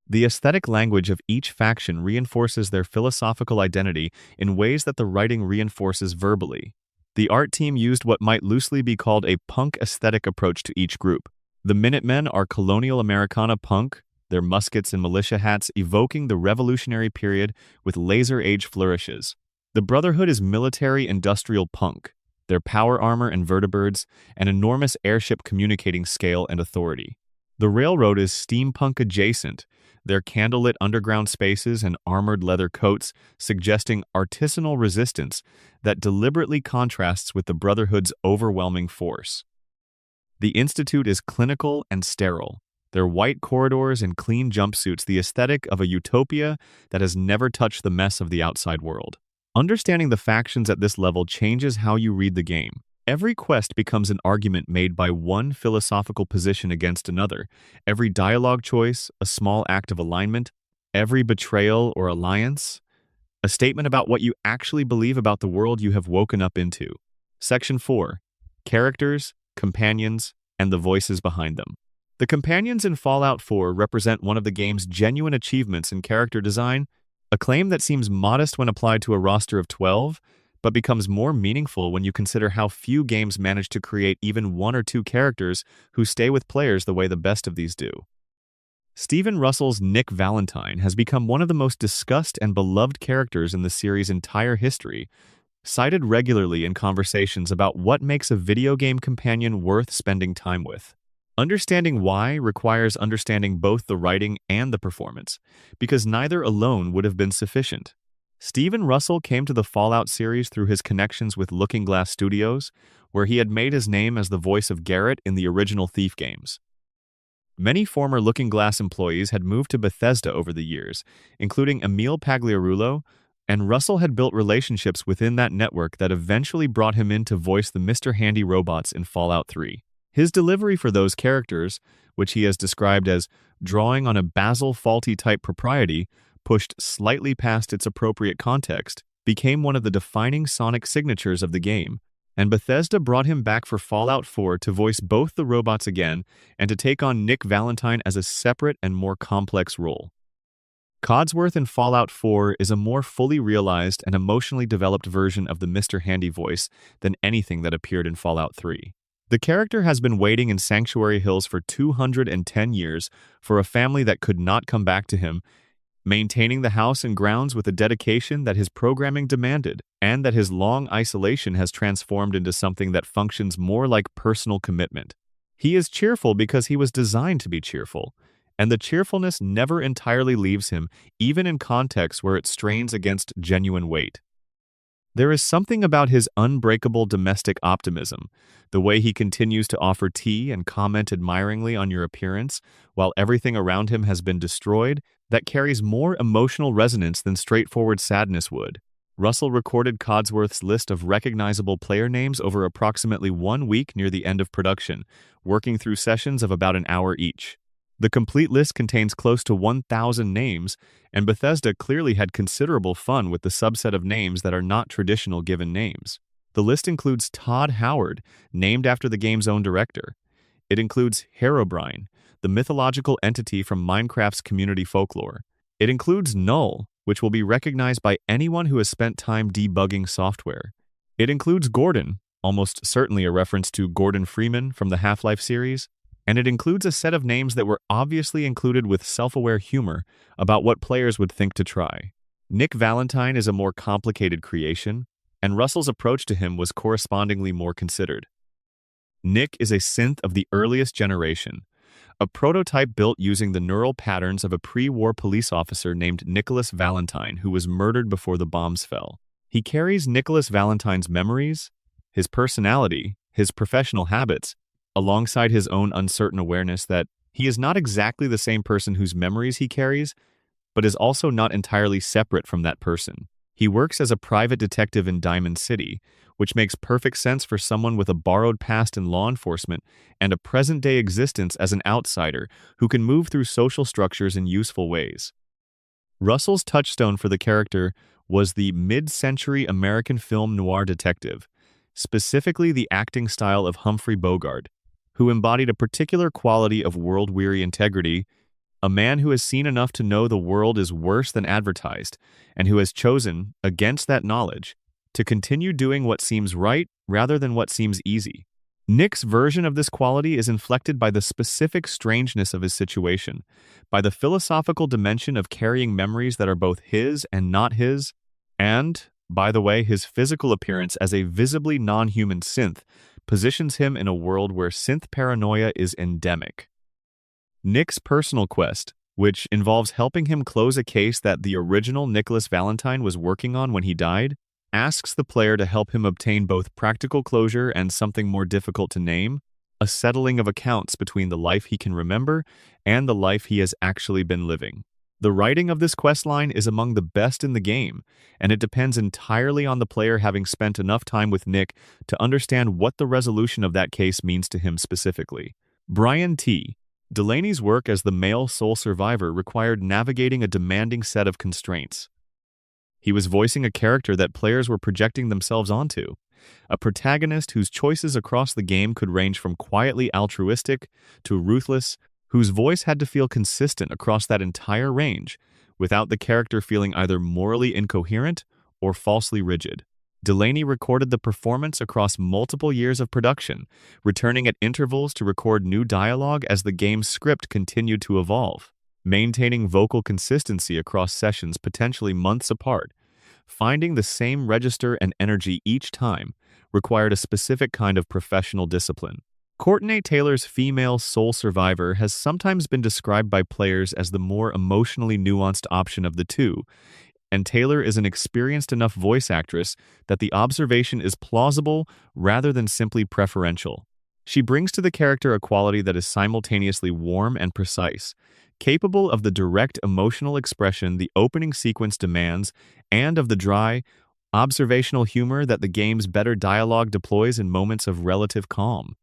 The aesthetic language of each faction reinforces their philosophical identity in ways that the writing reinforces verbally. The art team used what might loosely be called a punk aesthetic approach to each group. The Minutemen are colonial Americana punk, their muskets and militia hats evoking the Revolutionary period with laser age flourishes. The Brotherhood is military industrial punk, their power armor and vertibirds, an enormous airship communicating scale and authority. The Railroad is steampunk adjacent, their candlelit underground spaces and armored leather coats suggesting artisanal resistance that deliberately contrasts with the Brotherhood's overwhelming force. The Institute is clinical and sterile, their white corridors and clean jumpsuits the aesthetic of a utopia that has never touched the mess of the outside world. Understanding the factions at this level changes how you read the game. Every quest becomes an argument made by one philosophical position against another. Every dialogue choice, a small act of alignment. Every betrayal or alliance, a statement about what you actually believe about the world you have woken up into. Section 4. Characters, companions, and the voices behind them. The companions in Fallout 4 represent one of the game's genuine achievements in character design, a claim that seems modest when applied to a roster of 12, but becomes more meaningful when you consider how few games manage to create even one or two characters who stay with players the way the best of these do. Stephen Russell's Nick Valentine has become one of the most discussed and beloved characters in the series' entire history, cited regularly in conversations about what makes a video game companion worth spending time with. Understanding why requires understanding both the writing and the performance, because neither alone would have been sufficient. Stephen Russell came to the Fallout series through his connections with Looking Glass Studios, where he had made his name as the voice of Garrett in the original Thief games. Many former Looking Glass employees had moved to Bethesda over the years, including Emil Pagliarulo, and Russell had built relationships within that network that eventually brought him in to voice the Mr. Handy robots in Fallout 3. His delivery for those characters, which he has described as drawing on a Basil Fawlty-type propriety, pushed slightly past its appropriate context, became one of the defining sonic signatures of the game, and Bethesda brought him back for Fallout 4 to voice both the robots again and to take on Nick Valentine as a separate and more complex role. Codsworth in Fallout 4 is a more fully realized and emotionally developed version of the Mr. Handy voice than anything that appeared in Fallout 3. The character has been waiting in Sanctuary Hills for 210 years for a family that could not come back to him, maintaining the house and grounds with a dedication that his programming demanded, and that his long isolation has transformed into something that functions more like personal commitment. He is cheerful because he was designed to be cheerful, and the cheerfulness never entirely leaves him, even in contexts where it strains against genuine weight. There is something about his unbreakable domestic optimism, the way he continues to offer tea and comment admiringly on your appearance while everything around him has been destroyed, that carries more emotional resonance than straightforward sadness would. Russell recorded Codsworth's list of recognizable player names over approximately 1 week near the end of production, working through sessions of about an hour each. The complete list contains close to 1,000 names, and Bethesda clearly had considerable fun with the subset of names that are not traditional given names. The list includes Todd Howard, named after the game's own director. It includes Herobrine, the mythological entity from Minecraft's community folklore. It includes Null, which will be recognized by anyone who has spent time debugging software. It includes Gordon, almost certainly a reference to Gordon Freeman from the Half-Life series, and it includes a set of names that were obviously included with self-aware humor about what players would think to try. Nick Valentine is a more complicated creation, and Russell's approach to him was correspondingly more considered. Nick is a synth of the earliest generation, a prototype built using the neural patterns of a pre-war police officer named Nicholas Valentine who was murdered before the bombs fell. He carries Nicholas Valentine's memories, his personality, his professional habits, alongside his own uncertain awareness that he is not exactly the same person whose memories he carries, but is also not entirely separate from that person. He works as a private detective in Diamond City, which makes perfect sense for someone with a borrowed past in law enforcement and a present-day existence as an outsider who can move through social structures in useful ways. Russell's touchstone for the character was the mid-century American film noir detective, specifically the acting style of Humphrey Bogart, who embodied a particular quality of world-weary integrity, a man who has seen enough to know the world is worse than advertised, and who has chosen, against that knowledge, to continue doing what seems right rather than what seems easy. Nick's version of this quality is inflected by the specific strangeness of his situation, by the philosophical dimension of carrying memories that are both his and not his, and, by the way, his physical appearance as a visibly non-human synth positions him in a world where synth paranoia is endemic. Nick's personal quest, which involves helping him close a case that the original Nicholas Valentine was working on when he died, asks the player to help him obtain both practical closure and something more difficult to name, a settling of accounts between the life he can remember and the life he has actually been living. The writing of this questline is among the best in the game, and it depends entirely on the player having spent enough time with Nick to understand what the resolution of that case means to him specifically. Brian T. Delaney's work as the male sole survivor required navigating a demanding set of constraints. He was voicing a character that players were projecting themselves onto, a protagonist whose choices across the game could range from quietly altruistic to ruthless, whose voice had to feel consistent across that entire range, without the character feeling either morally incoherent or falsely rigid. Delaney recorded the performance across multiple years of production, returning at intervals to record new dialogue as the game's script continued to evolve. Maintaining vocal consistency across sessions potentially months apart, finding the same register and energy each time required a specific kind of professional discipline. Courtney Taylor's female sole survivor has sometimes been described by players as the more emotionally nuanced option of the two, and Taylor is an experienced enough voice actress that the observation is plausible rather than simply preferential. She brings to the character a quality that is simultaneously warm and precise, capable of the direct emotional expression the opening sequence demands and of the dry, observational humor that the game's better dialogue deploys in moments of relative calm.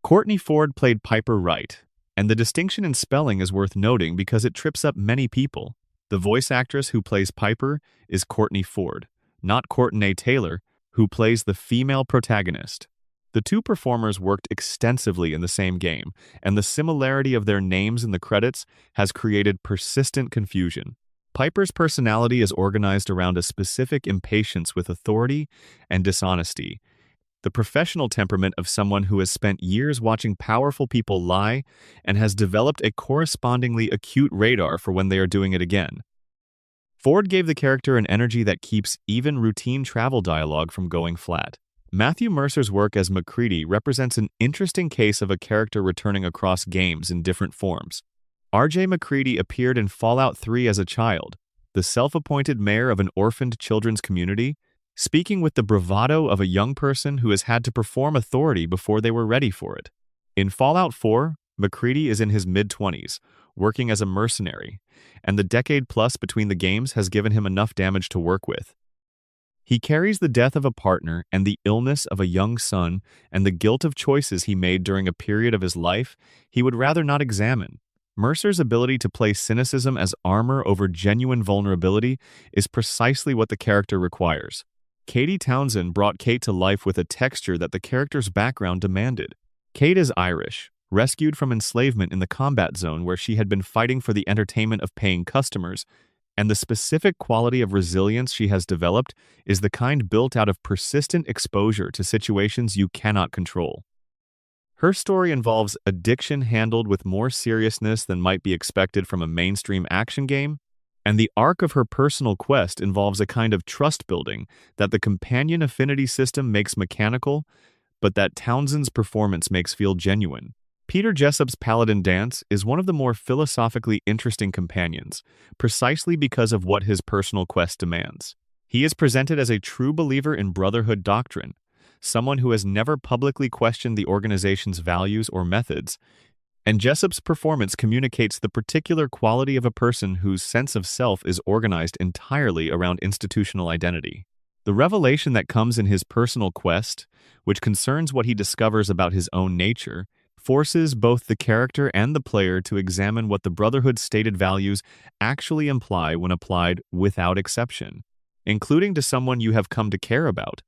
Courtney Ford played Piper Wright, and the distinction in spelling is worth noting because it trips up many people. The voice actress who plays Piper is Courtney Ford, not Courtney Taylor, who plays the female protagonist. The two performers worked extensively in the same game, and the similarity of their names in the credits has created persistent confusion. Piper's personality is organized around a specific impatience with authority and dishonesty, the professional temperament of someone who has spent years watching powerful people lie and has developed a correspondingly acute radar for when they are doing it again. Ford gave the character an energy that keeps even routine travel dialogue from going flat. Matthew Mercer's work as MacCready represents an interesting case of a character returning across games in different forms. R.J. MacCready appeared in Fallout 3 as a child, the self-appointed mayor of an orphaned children's community, speaking with the bravado of a young person who has had to perform authority before they were ready for it. In Fallout 4, MacCready is in his mid-20s, working as a mercenary, and the decade-plus between the games has given him enough damage to work with. He carries the death of a partner and the illness of a young son and the guilt of choices he made during a period of his life he would rather not examine. Mercer's ability to play cynicism as armor over genuine vulnerability is precisely what the character requires. Katie Townsend brought Kate to life with a texture that the character's background demanded. Kate is Irish, rescued from enslavement in the combat zone where she had been fighting for the entertainment of paying customers, and the specific quality of resilience she has developed is the kind built out of persistent exposure to situations you cannot control. Her story involves addiction handled with more seriousness than might be expected from a mainstream action game, and the arc of her personal quest involves a kind of trust building that the companion affinity system makes mechanical, but that Townsend's performance makes feel genuine. Peter Jessup's Paladin Danse is one of the more philosophically interesting companions, precisely because of what his personal quest demands. He is presented as a true believer in Brotherhood doctrine, someone who has never publicly questioned the organization's values or methods, and Jessup's performance communicates the particular quality of a person whose sense of self is organized entirely around institutional identity. The revelation that comes in his personal quest, which concerns what he discovers about his own nature, forces both the character and the player to examine what the Brotherhood's stated values actually imply when applied without exception, including to someone you have come to care about.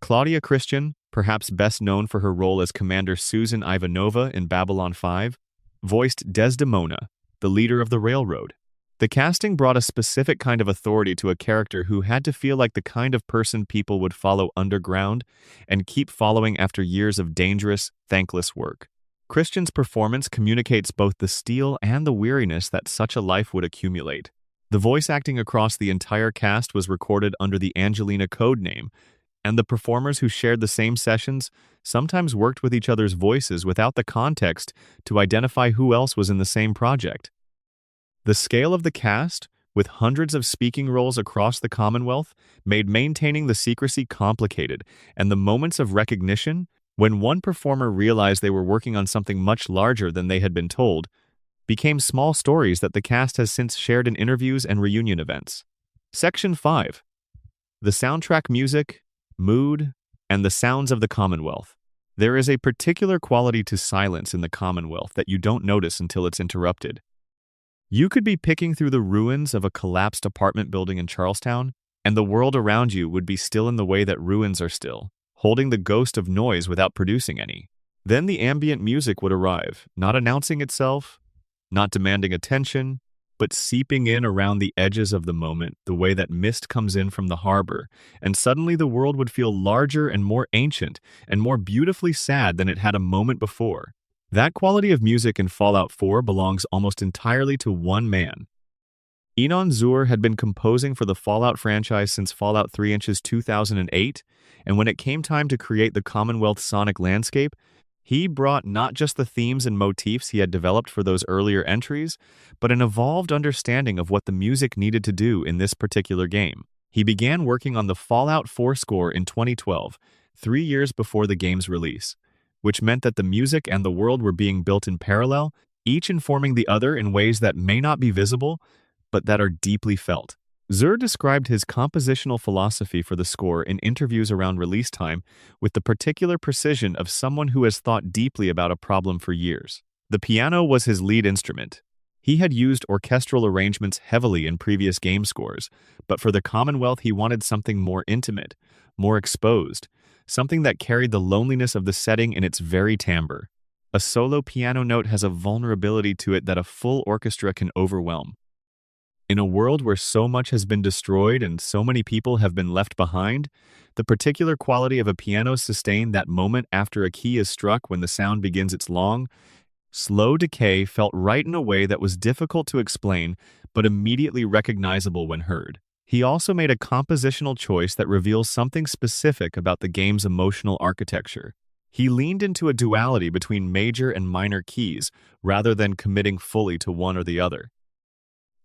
Claudia Christian, perhaps best known for her role as Commander Susan Ivanova in Babylon 5, voiced Desdemona, the leader of the railroad. The casting brought a specific kind of authority to a character who had to feel like the kind of person people would follow underground and keep following after years of dangerous, thankless work. Christian's performance communicates both the steel and the weariness that such a life would accumulate. The voice acting across the entire cast was recorded under the Angelina code name, and the performers who shared the same sessions sometimes worked with each other's voices without the context to identify who else was in the same project. The scale of the cast, with hundreds of speaking roles across the Commonwealth, made maintaining the secrecy complicated, and the moments of recognition, when one performer realized they were working on something much larger than they had been told, became small stories that the cast has since shared in interviews and reunion events. Section 5. The soundtrack music, mood, and the sounds of the Commonwealth. There is a particular quality to silence in the Commonwealth that you don't notice until it's interrupted. You could be picking through the ruins of a collapsed apartment building in Charlestown, and the world around you would be still in the way that ruins are still, holding the ghost of noise without producing any. Then the ambient music would arrive, not announcing itself, not demanding attention, but seeping in around the edges of the moment the way that mist comes in from the harbor, and suddenly the world would feel larger and more ancient and more beautifully sad than it had a moment before. That quality of music in Fallout 4 belongs almost entirely to one man. Enon Zur had been composing for the Fallout franchise since Fallout 3's 2008, and when it came time to create the Commonwealth sonic landscape, he brought not just the themes and motifs he had developed for those earlier entries, but an evolved understanding of what the music needed to do in this particular game. He began working on the Fallout 4 score in 2012, 3 years before the game's release, which meant that the music and the world were being built in parallel, each informing the other in ways that may not be visible, but that are deeply felt. Zur described his compositional philosophy for the score in interviews around release time with the particular precision of someone who has thought deeply about a problem for years. The piano was his lead instrument. He had used orchestral arrangements heavily in previous game scores, but for the Commonwealth he wanted something more intimate, more exposed, something that carried the loneliness of the setting in its very timbre. A solo piano note has a vulnerability to it that a full orchestra can overwhelm. In a world where so much has been destroyed and so many people have been left behind, the particular quality of a piano's sustain that moment after a key is struck when the sound begins its long, slow decay felt right in a way that was difficult to explain but immediately recognizable when heard. He also made a compositional choice that reveals something specific about the game's emotional architecture. He leaned into a duality between major and minor keys rather than committing fully to one or the other.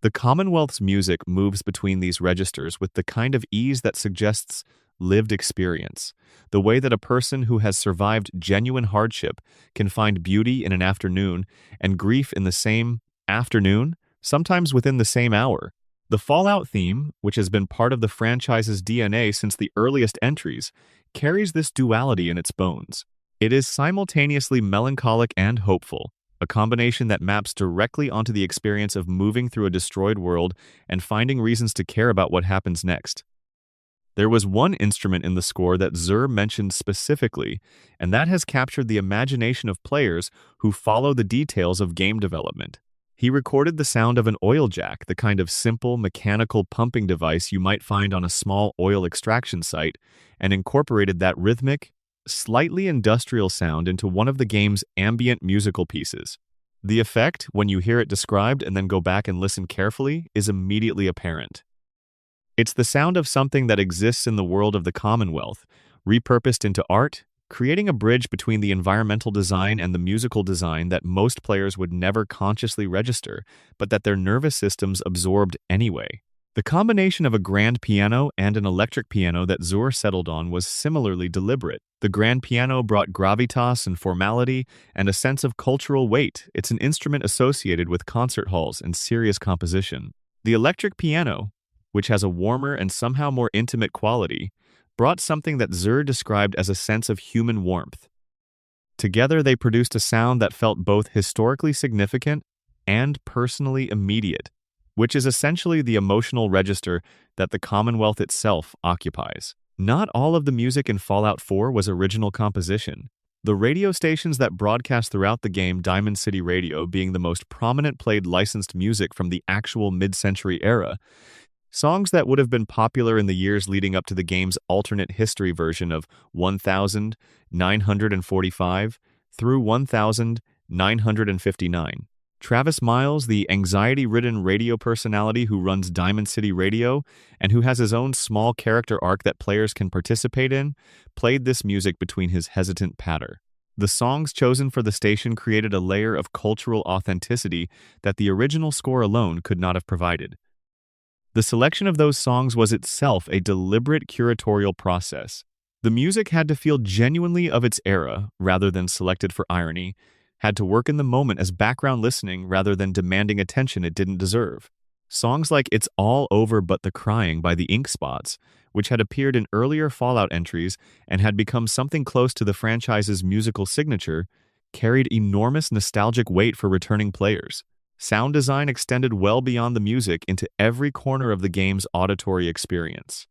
The Commonwealth's music moves between these registers with the kind of ease that suggests lived experience, the way that a person who has survived genuine hardship can find beauty in an afternoon and grief in the same afternoon, sometimes within the same hour. The Fallout theme, which has been part of the franchise's DNA since the earliest entries, carries this duality in its bones. It is simultaneously melancholic and hopeful, a combination that maps directly onto the experience of moving through a destroyed world and finding reasons to care about what happens next. There was one instrument in the score that Zur mentioned specifically, and that has captured the imagination of players who follow the details of game development. He recorded the sound of an oil jack, the kind of simple mechanical pumping device you might find on a small oil extraction site, and incorporated that rhythmic, slightly industrial sound into one of the game's ambient musical pieces. The effect, when you hear it described and then go back and listen carefully, is immediately apparent. It's the sound of something that exists in the world of the Commonwealth, repurposed into art, creating a bridge between the environmental design and the musical design that most players would never consciously register, but that their nervous systems absorbed anyway. The combination of a grand piano and an electric piano that Zur settled on was similarly deliberate. The grand piano brought gravitas and formality and a sense of cultural weight. It's an instrument associated with concert halls and serious composition. The electric piano, which has a warmer and somehow more intimate quality, brought something that Zur described as a sense of human warmth. Together, they produced a sound that felt both historically significant and personally immediate, which is essentially the emotional register that the Commonwealth itself occupies. Not all of the music in Fallout 4 was original composition. The radio stations that broadcast throughout the game, Diamond City Radio being the most prominent played licensed music from the actual mid-century era, songs that would have been popular in the years leading up to the game's alternate history version of 1945 through 1959. Travis Miles, the anxiety-ridden radio personality who runs Diamond City Radio and who has his own small character arc that players can participate in, played this music between his hesitant patter. The songs chosen for the station created a layer of cultural authenticity that the original score alone could not have provided. The selection of those songs was itself a deliberate curatorial process. The music had to feel genuinely of its era rather than selected for irony, had to work in the moment as background listening rather than demanding attention it didn't deserve. Songs like It's All Over But the Crying by the Ink Spots, which had appeared in earlier Fallout entries and had become something close to the franchise's musical signature, carried enormous nostalgic weight for returning players. Sound design extended well beyond the music into every corner of the game's auditory experience.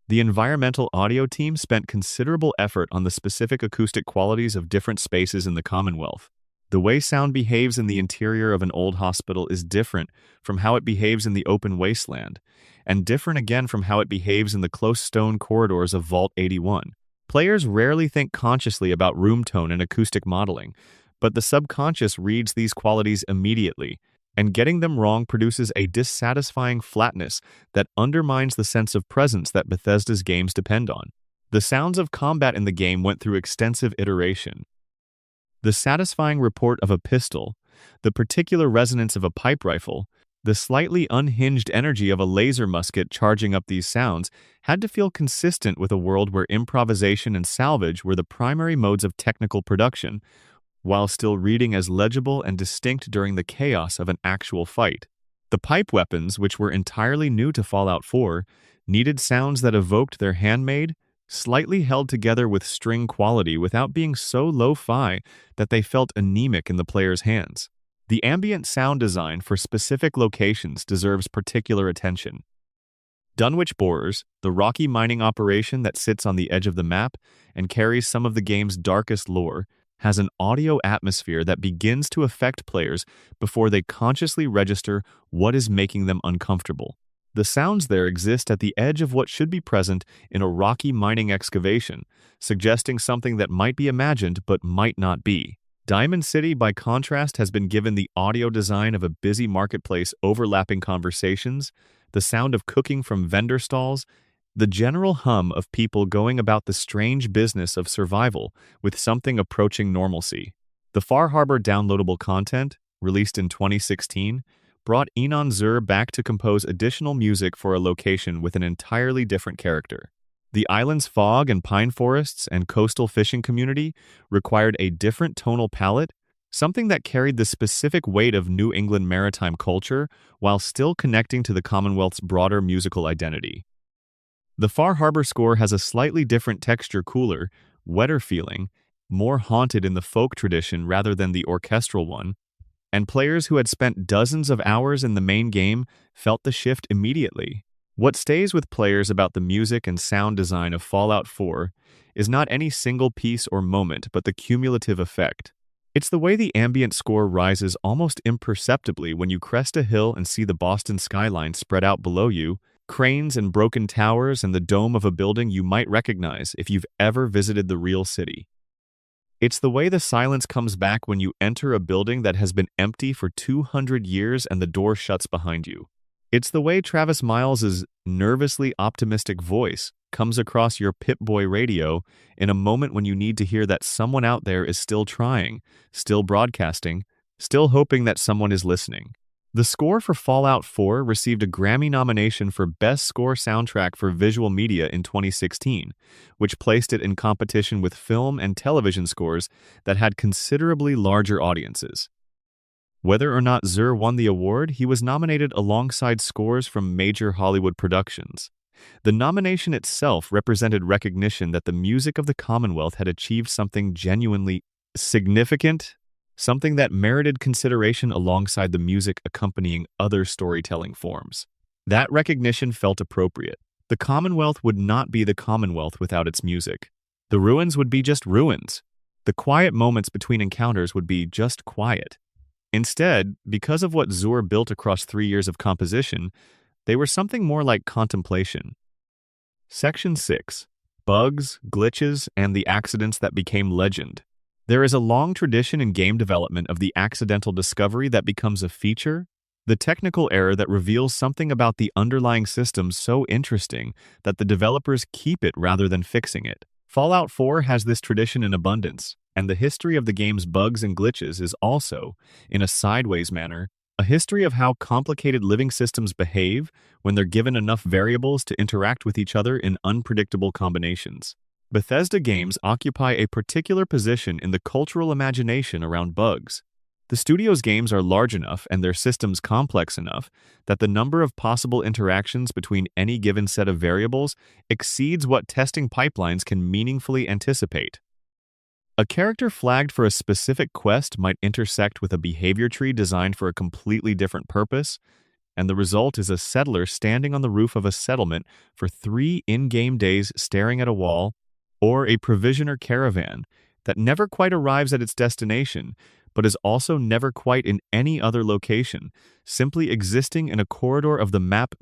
The environmental audio team spent considerable effort on the specific acoustic qualities of different spaces in the Commonwealth. The way sound behaves in the interior of an old hospital is different from how it behaves in the open wasteland, and different again from how it behaves in the close stone corridors of Vault 81. Players rarely think consciously about room tone and acoustic modeling, but the subconscious reads these qualities immediately, and getting them wrong produces a dissatisfying flatness that undermines the sense of presence that Bethesda's games depend on. The sounds of combat in the game went through extensive iteration. The satisfying report of a pistol, the particular resonance of a pipe rifle, the slightly unhinged energy of a laser musket charging up these sounds had to feel consistent with a world where improvisation and salvage were the primary modes of technical production, while still reading as legible and distinct during the chaos of an actual fight. The pipe weapons, which were entirely new to Fallout 4, needed sounds that evoked their handmade, slightly held together with string quality without being so lo-fi that they felt anemic in the player's hands. The ambient sound design for specific locations deserves particular attention. Dunwich Borers, the rocky mining operation that sits on the edge of the map and carries some of the game's darkest lore, has an audio atmosphere that begins to affect players before they consciously register what is making them uncomfortable. The sounds there exist at the edge of what should be present in a rocky mining excavation, suggesting something that might be imagined but might not be. Diamond City, by contrast, has been given the audio design of a busy marketplace overlapping conversations, the sound of cooking from vendor stalls, the general hum of people going about the strange business of survival with something approaching normalcy. The Far Harbor downloadable content, released in 2016, brought Enon Zur back to compose additional music for a location with an entirely different character. The island's fog and pine forests and coastal fishing community required a different tonal palette, something that carried the specific weight of New England maritime culture while still connecting to the Commonwealth's broader musical identity. The Far Harbor score has a slightly different texture, cooler, wetter feeling, more haunted in the folk tradition rather than the orchestral one, and players who had spent dozens of hours in the main game felt the shift immediately. What stays with players about the music and sound design of Fallout 4 is not any single piece or moment, but the cumulative effect. It's the way the ambient score rises almost imperceptibly when you crest a hill and see the Boston skyline spread out below you, cranes and broken towers and the dome of a building you might recognize if you've ever visited the real city. It's the way the silence comes back when you enter a building that has been empty for 200 years and the door shuts behind you. It's the way Travis Miles's nervously optimistic voice comes across your Pip-Boy radio in a moment when you need to hear that someone out there is still trying, still broadcasting, still hoping that someone is listening. The score for Fallout 4 received a Grammy nomination for Best Score Soundtrack for Visual Media in 2016, which placed it in competition with film and television scores that had considerably larger audiences. Whether or not Zur won the award, he was nominated alongside scores from major Hollywood productions. The nomination itself represented recognition that the music of the Commonwealth had achieved something genuinely significant, something that merited consideration alongside the music accompanying other storytelling forms. That recognition felt appropriate. The Commonwealth would not be the Commonwealth without its music. The ruins would be just ruins. The quiet moments between encounters would be just quiet. Instead, because of what Zur built across 3 years of composition, they were something more like contemplation. Section 6. Bugs, glitches, and the accidents that became legend. There is a long tradition in game development of the accidental discovery that becomes a feature, the technical error that reveals something about the underlying system so interesting that the developers keep it rather than fixing it. Fallout 4 has this tradition in abundance, and the history of the game's bugs and glitches is also, in a sideways manner, a history of how complicated living systems behave when they're given enough variables to interact with each other in unpredictable combinations. Bethesda games occupy a particular position in the cultural imagination around bugs. The studio's games are large enough and their systems complex enough that the number of possible interactions between any given set of variables exceeds what testing pipelines can meaningfully anticipate. A character flagged for a specific quest might intersect with a behavior tree designed for a completely different purpose, and the result is a settler standing on the roof of a settlement for 3 in-game days staring at a wall, or a provisioner caravan that never quite arrives at its destination, but is also never quite in any other location, simply existing in a corridor of the map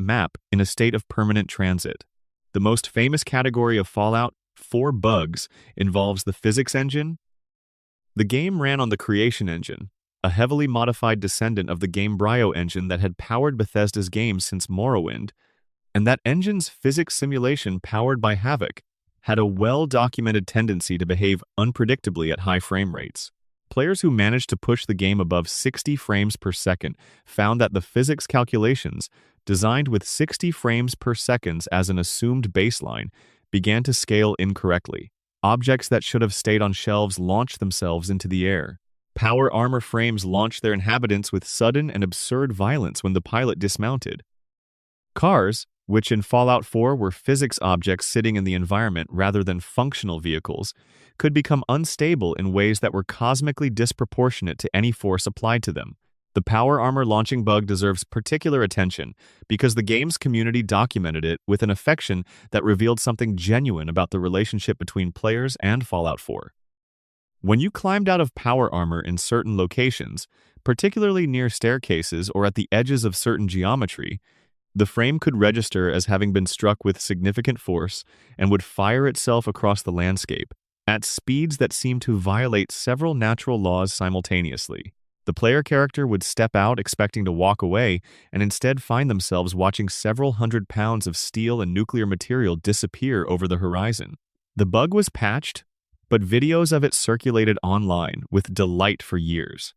in a state of permanent transit. The most famous category of Fallout 4 bugs involves the physics engine. The game ran on the Creation Engine, a heavily modified descendant of the Gamebryo engine that had powered Bethesda's games since Morrowind, and that engine's physics simulation powered by Havok had a well-documented tendency to behave unpredictably at high frame rates. Players who managed to push the game above 60 frames per second found that the physics calculations, designed with 60 frames per second as an assumed baseline, began to scale incorrectly. Objects that should have stayed on shelves launched themselves into the air. Power armor frames launched their inhabitants with sudden and absurd violence when the pilot dismounted. Cars, which in Fallout 4 were physics objects sitting in the environment rather than functional vehicles, could become unstable in ways that were cosmically disproportionate to any force applied to them. The power armor launching bug deserves particular attention because the game's community documented it with an affection that revealed something genuine about the relationship between players and Fallout 4. When you climbed out of power armor in certain locations, particularly near staircases or at the edges of certain geometry, the frame could register as having been struck with significant force and would fire itself across the landscape at speeds that seemed to violate several natural laws simultaneously. The player character would step out expecting to walk away and instead find themselves watching several hundred pounds of steel and nuclear material disappear over the horizon. The bug was patched, but videos of it circulated online with delight for years.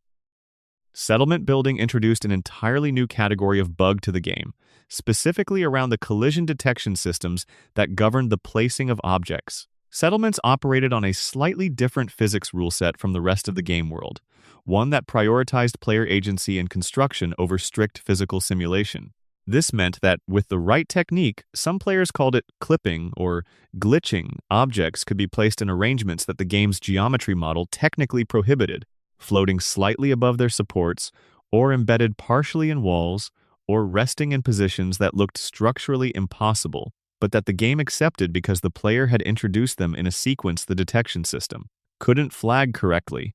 Settlement building introduced an entirely new category of bug to the game, specifically around the collision detection systems that governed the placing of objects. Settlements operated on a slightly different physics rule set from the rest of the game world, one that prioritized player agency and construction over strict physical simulation. This meant that, with the right technique, some players called it clipping or glitching, objects could be placed in arrangements that the game's geometry model technically prohibited, floating slightly above their supports, or embedded partially in walls, or resting in positions that looked structurally impossible, but that the game accepted because the player had introduced them in a sequence the detection system couldn't flag correctly.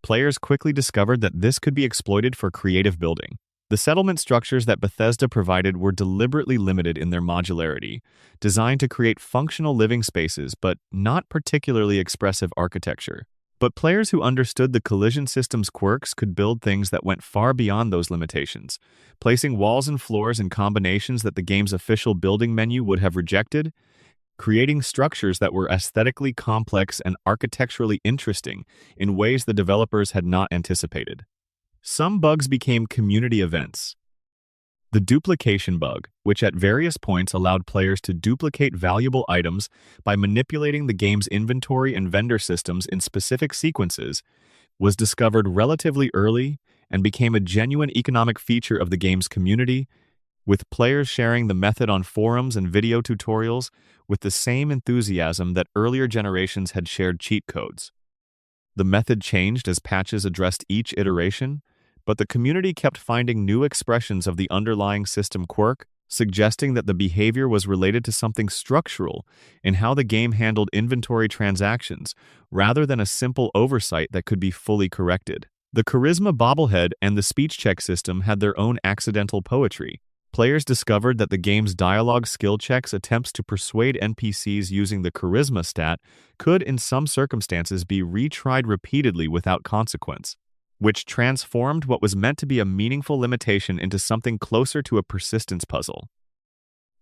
Players quickly discovered that this could be exploited for creative building. The settlement structures that Bethesda provided were deliberately limited in their modularity, designed to create functional living spaces but not particularly expressive architecture. But players who understood the collision system's quirks could build things that went far beyond those limitations, placing walls and floors in combinations that the game's official building menu would have rejected, creating structures that were aesthetically complex and architecturally interesting in ways the developers had not anticipated. Some bugs became community events. The duplication bug, which at various points allowed players to duplicate valuable items by manipulating the game's inventory and vendor systems in specific sequences, was discovered relatively early and became a genuine economic feature of the game's community, with players sharing the method on forums and video tutorials with the same enthusiasm that earlier generations had shared cheat codes. The method changed as patches addressed each iteration, but the community kept finding new expressions of the underlying system quirk, suggesting that the behavior was related to something structural in how the game handled inventory transactions, rather than a simple oversight that could be fully corrected. The Charisma bobblehead and the speech check system had their own accidental poetry. Players discovered that the game's dialogue skill checks attempts to persuade NPCs using the Charisma stat could, in some circumstances, be retried repeatedly without consequence, which transformed what was meant to be a meaningful limitation into something closer to a persistence puzzle.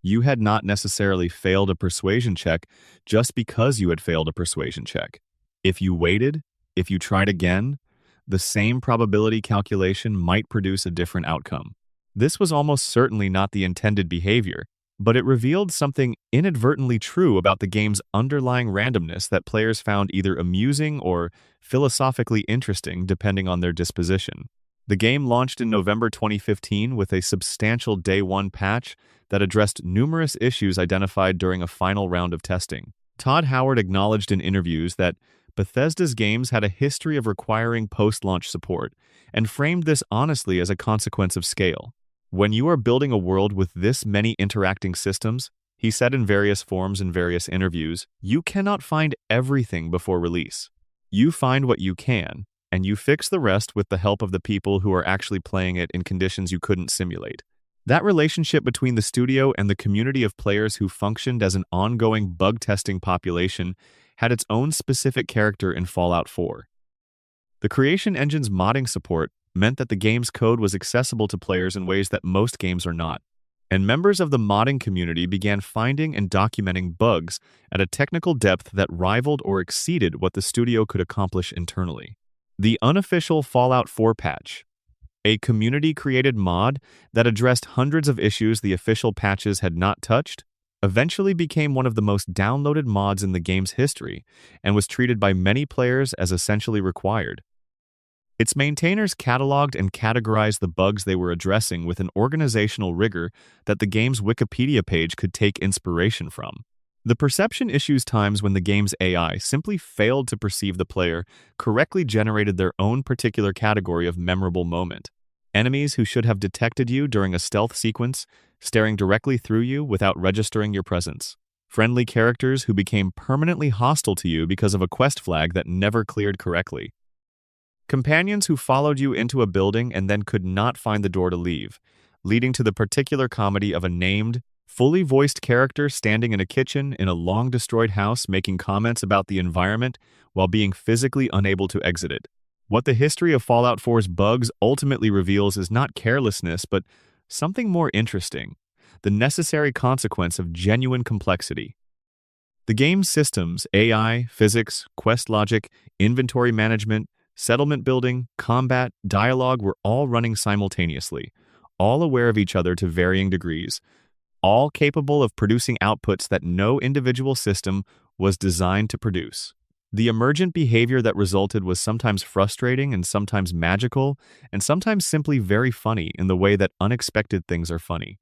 You had not necessarily failed a persuasion check just because you had failed a persuasion check. If you waited, if you tried again, the same probability calculation might produce a different outcome. This was almost certainly not the intended behavior, but it revealed something inadvertently true about the game's underlying randomness that players found either amusing or philosophically interesting depending on their disposition. The game launched in November 2015 with a substantial Day 1 patch that addressed numerous issues identified during a final round of testing. Todd Howard acknowledged in interviews that Bethesda's games had a history of requiring post-launch support, and framed this honestly as a consequence of scale. When you are building a world with this many interacting systems, he said in various forums and various interviews, you cannot find everything before release. You find what you can, and you fix the rest with the help of the people who are actually playing it in conditions you couldn't simulate. That relationship between the studio and the community of players who functioned as an ongoing bug-testing population had its own specific character in Fallout 4. The Creation Engine's modding support meant that the game's code was accessible to players in ways that most games are not, and members of the modding community began finding and documenting bugs at a technical depth that rivaled or exceeded what the studio could accomplish internally. The unofficial Fallout 4 patch, a community-created mod that addressed hundreds of issues the official patches had not touched, eventually became one of the most downloaded mods in the game's history and was treated by many players as essentially required. Its maintainers cataloged and categorized the bugs they were addressing with an organizational rigor that the game's Wikipedia page could take inspiration from. The perception issues times when the game's AI simply failed to perceive the player correctly generated their own particular category of memorable moment. Enemies who should have detected you during a stealth sequence, staring directly through you without registering your presence. Friendly characters who became permanently hostile to you because of a quest flag that never cleared correctly. Companions who followed you into a building and then could not find the door to leave, leading to the particular comedy of a named, fully voiced character standing in a kitchen in a long-destroyed house making comments about the environment while being physically unable to exit it. What the history of Fallout 4's bugs ultimately reveals is not carelessness, but something more interesting: the necessary consequence of genuine complexity. The game's systems, AI, physics, quest logic, inventory management, settlement building, combat, dialogue were all running simultaneously, all aware of each other to varying degrees, all capable of producing outputs that no individual system was designed to produce. The emergent behavior that resulted was sometimes frustrating and sometimes magical, and sometimes simply very funny in the way that unexpected things are funny.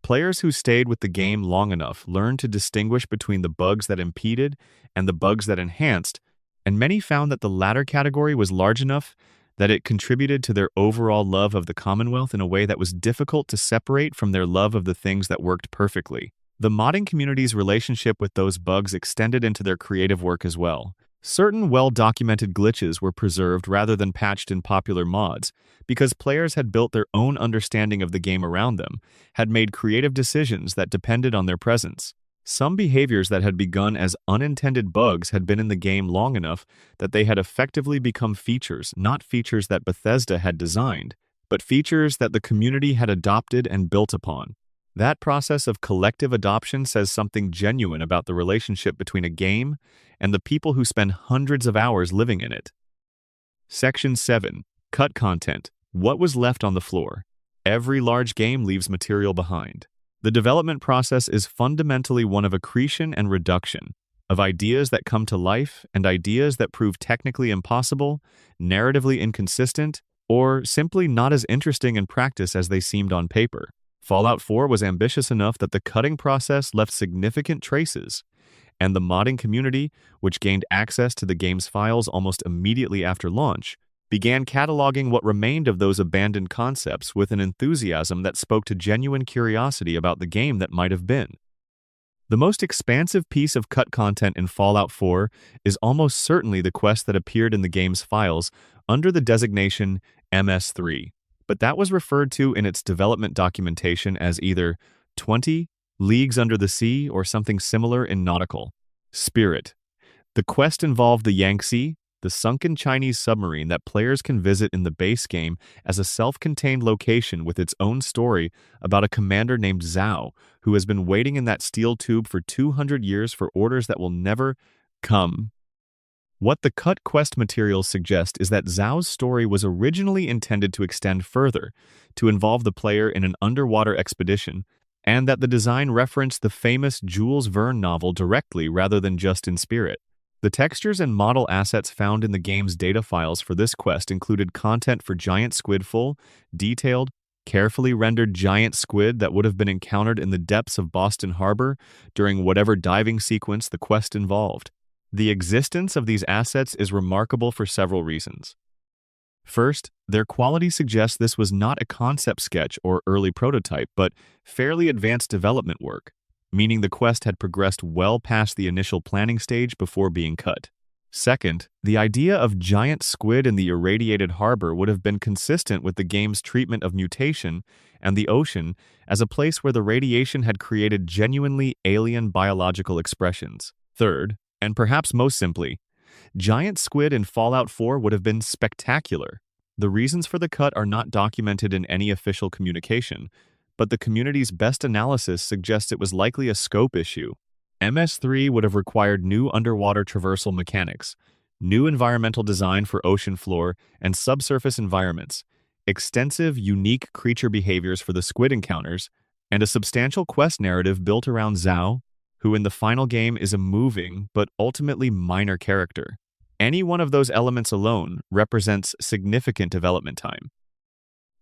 Players who stayed with the game long enough learned to distinguish between the bugs that impeded and the bugs that enhanced, and many found that the latter category was large enough that it contributed to their overall love of the Commonwealth in a way that was difficult to separate from their love of the things that worked perfectly. The modding community's relationship with those bugs extended into their creative work as well. Certain well-documented glitches were preserved rather than patched in popular mods, because players had built their own understanding of the game around them, had made creative decisions that depended on their presence. Some behaviors that had begun as unintended bugs had been in the game long enough that they had effectively become features, not features that Bethesda had designed, but features that the community had adopted and built upon. That process of collective adoption says something genuine about the relationship between a game and the people who spend hundreds of hours living in it. Section 7. Cut content. What was left on the floor? Every large game leaves material behind. The development process is fundamentally one of accretion and reduction, of ideas that come to life and ideas that prove technically impossible, narratively inconsistent, or simply not as interesting in practice as they seemed on paper. Fallout 4 was ambitious enough that the cutting process left significant traces, and the modding community, which gained access to the game's files almost immediately after launch, began cataloging what remained of those abandoned concepts with an enthusiasm that spoke to genuine curiosity about the game that might have been. The most expansive piece of cut content in Fallout 4 is almost certainly the quest that appeared in the game's files under the designation MS3, but that was referred to in its development documentation as either 20 Leagues Under the Sea or something similar in nautical. Spirit. The quest involved the Yangtze, the sunken Chinese submarine that players can visit in the base game as a self-contained location with its own story about a commander named Zhao, who has been waiting in that steel tube for 200 years for orders that will never come. What the cut quest materials suggest is that Zhao's story was originally intended to extend further, to involve the player in an underwater expedition, and that the design referenced the famous Jules Verne novel directly rather than just in spirit. The textures and model assets found in the game's data files for this quest included content for giant squid, full, detailed, carefully rendered giant squid that would have been encountered in the depths of Boston Harbor during whatever diving sequence the quest involved. The existence of these assets is remarkable for several reasons. First, their quality suggests this was not a concept sketch or early prototype, but fairly advanced development work, meaning the quest had progressed well past the initial planning stage before being cut. Second, the idea of giant squid in the irradiated harbor would have been consistent with the game's treatment of mutation and the ocean as a place where the radiation had created genuinely alien biological expressions. Third, and perhaps most simply, giant squid in Fallout 4 would have been spectacular. The reasons for the cut are not documented in any official communication, but the community's best analysis suggests it was likely a scope issue. MS3 would have required new underwater traversal mechanics, new environmental design for ocean floor and subsurface environments, extensive, unique creature behaviors for the squid encounters, and a substantial quest narrative built around Zhao, who in the final game is a moving but ultimately minor character. Any one of those elements alone represents significant development time.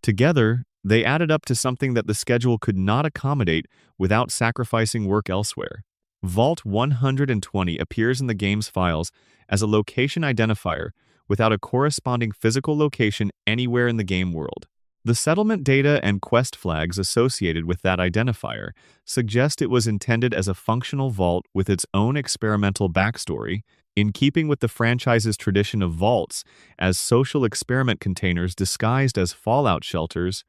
Together, they added up to something that the schedule could not accommodate without sacrificing work elsewhere. Vault 120 appears in the game's files as a location identifier without a corresponding physical location anywhere in the game world. The settlement data and quest flags associated with that identifier suggest it was intended as a functional vault with its own experimental backstory, in keeping with the franchise's tradition of vaults as social experiment containers disguised as fallout shelters.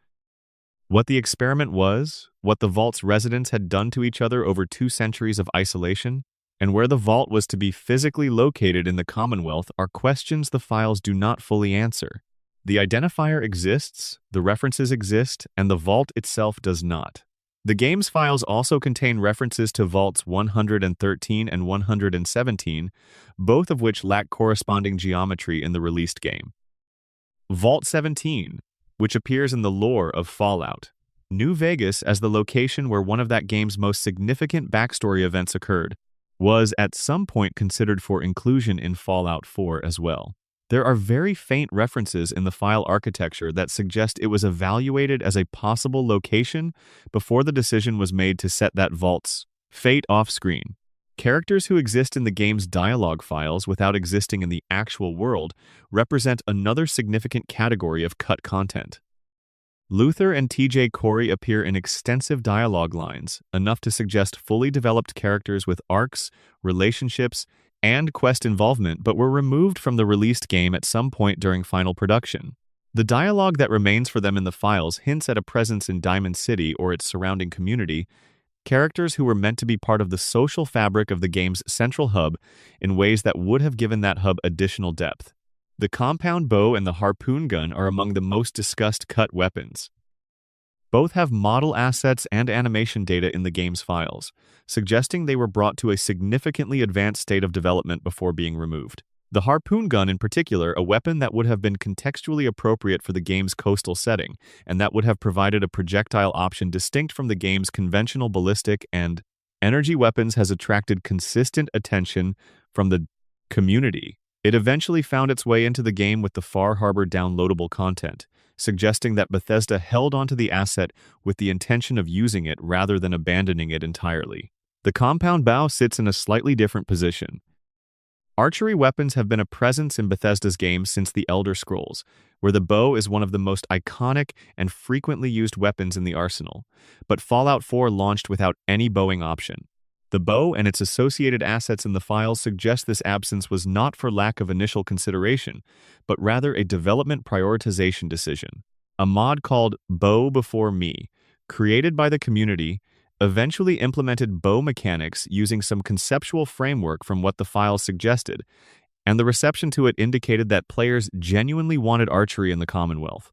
What the experiment was, what the vault's residents had done to each other over 2 centuries of isolation, and where the vault was to be physically located in the Commonwealth are questions the files do not fully answer. The identifier exists, the references exist, and the vault itself does not. The game's files also contain references to Vaults 113 and 117, both of which lack corresponding geometry in the released game. Vault 17, which appears in the lore of Fallout, New Vegas as the location where one of that game's most significant backstory events occurred, was at some point considered for inclusion in Fallout 4 as well. There are very faint references in the file architecture that suggest it was evaluated as a possible location before the decision was made to set that vault's fate off-screen. Characters who exist in the game's dialogue files without existing in the actual world represent another significant category of cut content. Luther and TJ Corey appear in extensive dialogue lines, enough to suggest fully developed characters with arcs, relationships, and quest involvement, but were removed from the released game at some point during final production. The dialogue that remains for them in the files hints at a presence in Diamond City or its surrounding community, characters who were meant to be part of the social fabric of the game's central hub in ways that would have given that hub additional depth. The compound bow and the harpoon gun are among the most discussed cut weapons. Both have model assets and animation data in the game's files, suggesting they were brought to a significantly advanced state of development before being removed. The harpoon gun in particular, a weapon that would have been contextually appropriate for the game's coastal setting, and that would have provided a projectile option distinct from the game's conventional ballistic and energy weapons, has attracted consistent attention from the community. It eventually found its way into the game with the Far Harbor downloadable content, suggesting that Bethesda held onto the asset with the intention of using it rather than abandoning it entirely. The compound bow sits in a slightly different position. Archery weapons have been a presence in Bethesda's games since The Elder Scrolls, where the bow is one of the most iconic and frequently used weapons in the arsenal, but Fallout 4 launched without any bowing option. The bow and its associated assets in the files suggest this absence was not for lack of initial consideration, but rather a development prioritization decision. A mod called Bow Before Me, created by the community, eventually implemented bow mechanics using some conceptual framework from what the files suggested, and the reception to it indicated that players genuinely wanted archery in the Commonwealth.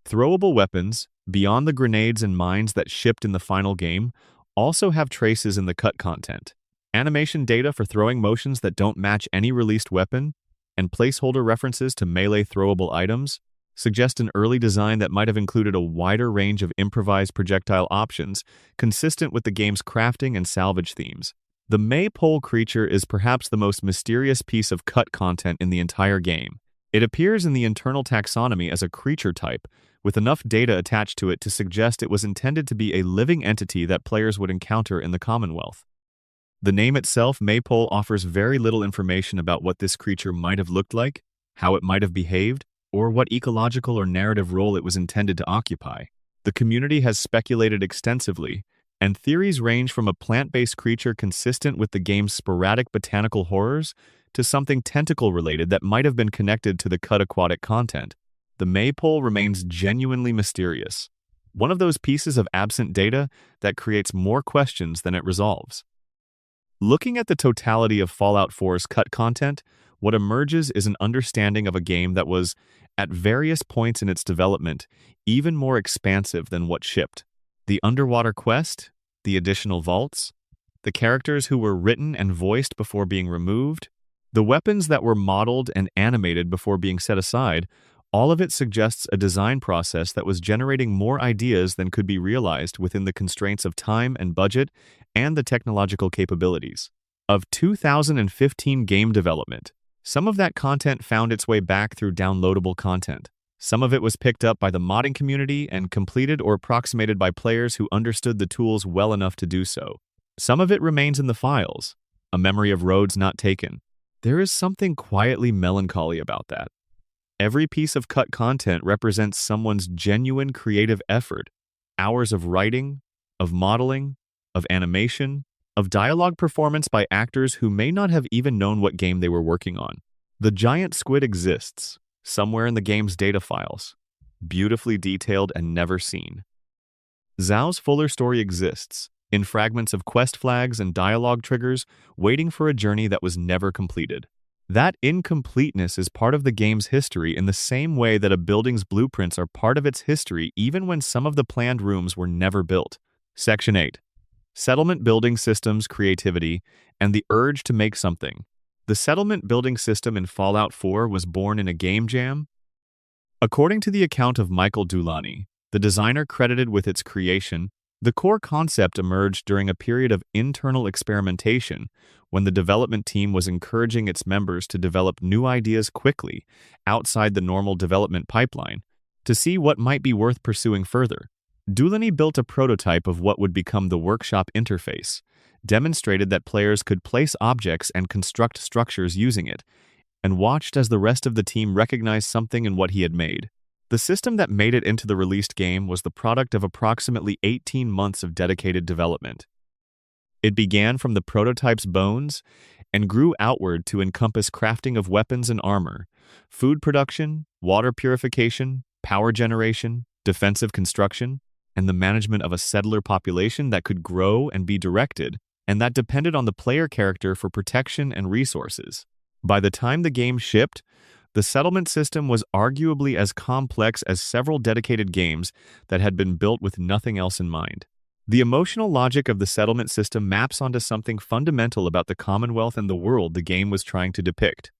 Throwable weapons, beyond the grenades and mines that shipped in the final game, also have traces in the cut content. Animation data for throwing motions that don't match any released weapon, and placeholder references to melee throwable items suggest an early design that might have included a wider range of improvised projectile options consistent with the game's crafting and salvage themes. The maypole creature is perhaps the most mysterious piece of cut content in the entire game. It appears in the internal taxonomy as a creature type, with enough data attached to it to suggest it was intended to be a living entity that players would encounter in the Commonwealth. The name itself, Maypole, offers very little information about what this creature might have looked like, how it might have behaved, or what ecological or narrative role it was intended to occupy. The community has speculated extensively, and theories range from a plant-based creature consistent with the game's sporadic botanical horrors to something tentacle-related that might have been connected to the cut aquatic content. The maypole remains genuinely mysterious, one of those pieces of absent data that creates more questions than it resolves. Looking at the totality of Fallout 4's cut content, what emerges is an understanding of a game that was, at various points in its development, even more expansive than what shipped. The underwater quest, the additional vaults, the characters who were written and voiced before being removed, the weapons that were modeled and animated before being set aside, all of it suggests a design process that was generating more ideas than could be realized within the constraints of time and budget and the technological capabilities. Of 2015 game development, some of that content found its way back through downloadable content. Some of it was picked up by the modding community and completed or approximated by players who understood the tools well enough to do so. Some of it remains in the files, a memory of roads not taken. There is something quietly melancholy about that. Every piece of cut content represents someone's genuine creative effort, hours of writing, of modeling, of animation, of dialogue performance by actors who may not have even known what game they were working on. The giant squid exists, somewhere in the game's data files, beautifully detailed and never seen. Zhao's fuller story exists, in fragments of quest flags and dialogue triggers, waiting for a journey that was never completed. That incompleteness is part of the game's history in the same way that a building's blueprints are part of its history even when some of the planned rooms were never built. Section 8. Settlement building systems, creativity, and the urge to make something. The settlement building system in Fallout 4 was born in a game jam. According to the account of Michael Dulani, the designer credited with its creation, the core concept emerged during a period of internal experimentation when the development team was encouraging its members to develop new ideas quickly outside the normal development pipeline to see what might be worth pursuing further. Dulany built a prototype of what would become the workshop interface, demonstrated that players could place objects and construct structures using it, and watched as the rest of the team recognized something in what he had made. The system that made it into the released game was the product of approximately 18 months of dedicated development. It began from the prototype's bones and grew outward to encompass crafting of weapons and armor, food production, water purification, power generation, defensive construction, and the management of a settler population that could grow and be directed, and that depended on the player character for protection and resources. By the time the game shipped, the settlement system was arguably as complex as several dedicated games that had been built with nothing else in mind. The emotional logic of the settlement system maps onto something fundamental about the Commonwealth and the world the game was trying to depict.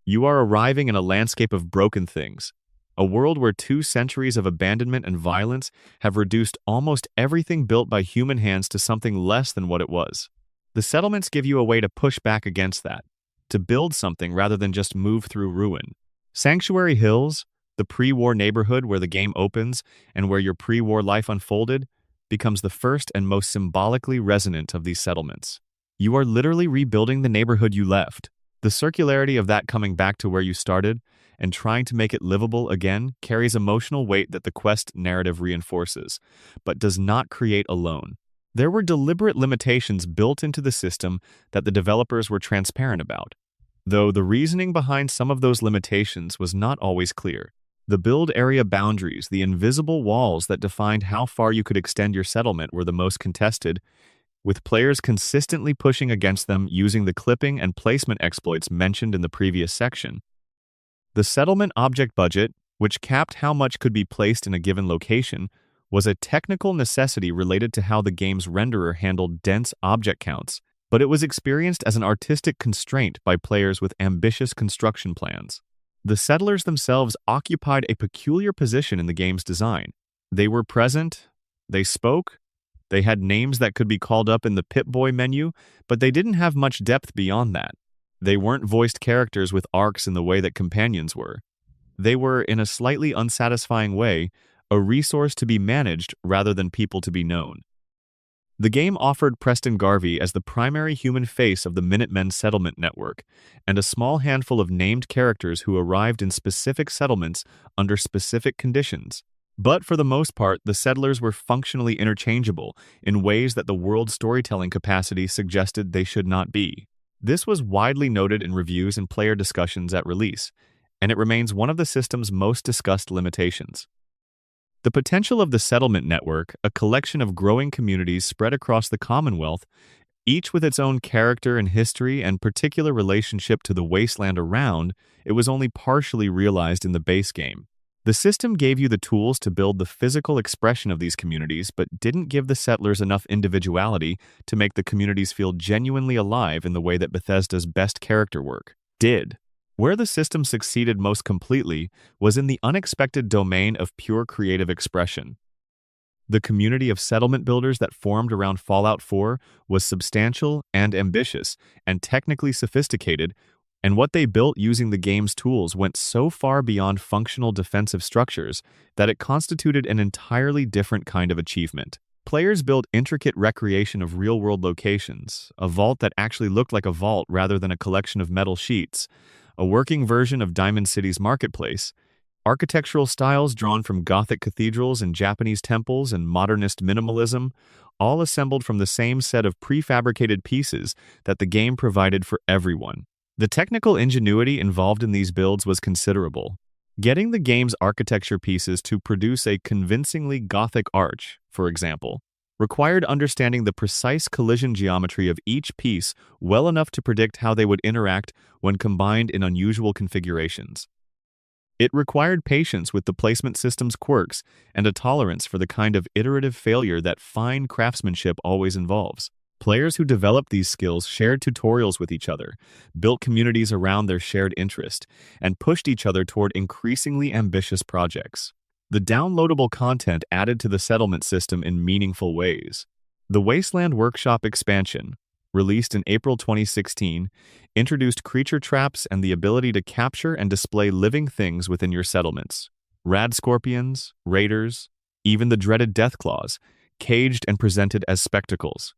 You are arriving in a landscape of broken things, a world where 2 centuries of abandonment and violence have reduced almost everything built by human hands to something less than what it was. The settlements give you a way to push back against that, to build something rather than just move through ruin. Sanctuary Hills, the pre-war neighborhood where the game opens and where your pre-war life unfolded, becomes the first and most symbolically resonant of these settlements. You are literally rebuilding the neighborhood you left. The circularity of that coming back to where you started and trying to make it livable again carries emotional weight that the quest narrative reinforces, but does not create alone. There were deliberate limitations built into the system that the developers were transparent about, though the reasoning behind some of those limitations was not always clear. The build area boundaries, the invisible walls that defined how far you could extend your settlement, were the most contested, with players consistently pushing against them using the clipping and placement exploits mentioned in the previous section. The settlement object budget, which capped how much could be placed in a given location, was a technical necessity related to how the game's renderer handled dense object counts, but it was experienced as an artistic constraint by players with ambitious construction plans. The settlers themselves occupied a peculiar position in the game's design. They were present, they spoke, they had names that could be called up in the Pip-Boy menu, but they didn't have much depth beyond that. They weren't voiced characters with arcs in the way that companions were. They were, in a slightly unsatisfying way, a resource to be managed rather than people to be known. The game offered Preston Garvey as the primary human face of the Minutemen settlement network, and a small handful of named characters who arrived in specific settlements under specific conditions. But for the most part, the settlers were functionally interchangeable in ways that the world's storytelling capacity suggested they should not be. This was widely noted in reviews and player discussions at release, and it remains one of the system's most discussed limitations. The potential of the settlement network, a collection of growing communities spread across the Commonwealth, each with its own character and history and particular relationship to the wasteland around, it was only partially realized in the base game. The system gave you the tools to build the physical expression of these communities, but didn't give the settlers enough individuality to make the communities feel genuinely alive in the way that Bethesda's best character work did. Where the system succeeded most completely was in the unexpected domain of pure creative expression. The community of settlement builders that formed around Fallout 4 was substantial and ambitious and technically sophisticated, and what they built using the game's tools went so far beyond functional defensive structures that it constituted an entirely different kind of achievement. Players built intricate recreation of real-world locations, a vault that actually looked like a vault rather than a collection of metal sheets, a working version of Diamond City's marketplace, architectural styles drawn from Gothic cathedrals and Japanese temples and modernist minimalism, all assembled from the same set of prefabricated pieces that the game provided for everyone. The technical ingenuity involved in these builds was considerable. Getting the game's architecture pieces to produce a convincingly Gothic arch, for example, required understanding the precise collision geometry of each piece well enough to predict how they would interact when combined in unusual configurations. It required patience with the placement system's quirks and a tolerance for the kind of iterative failure that fine craftsmanship always involves. Players who developed these skills shared tutorials with each other, built communities around their shared interest, and pushed each other toward increasingly ambitious projects. The downloadable content added to the settlement system in meaningful ways. The Wasteland Workshop expansion, released in April 2016, introduced creature traps and the ability to capture and display living things within your settlements. Rad scorpions, raiders, even the dreaded death claws, caged and presented as spectacles.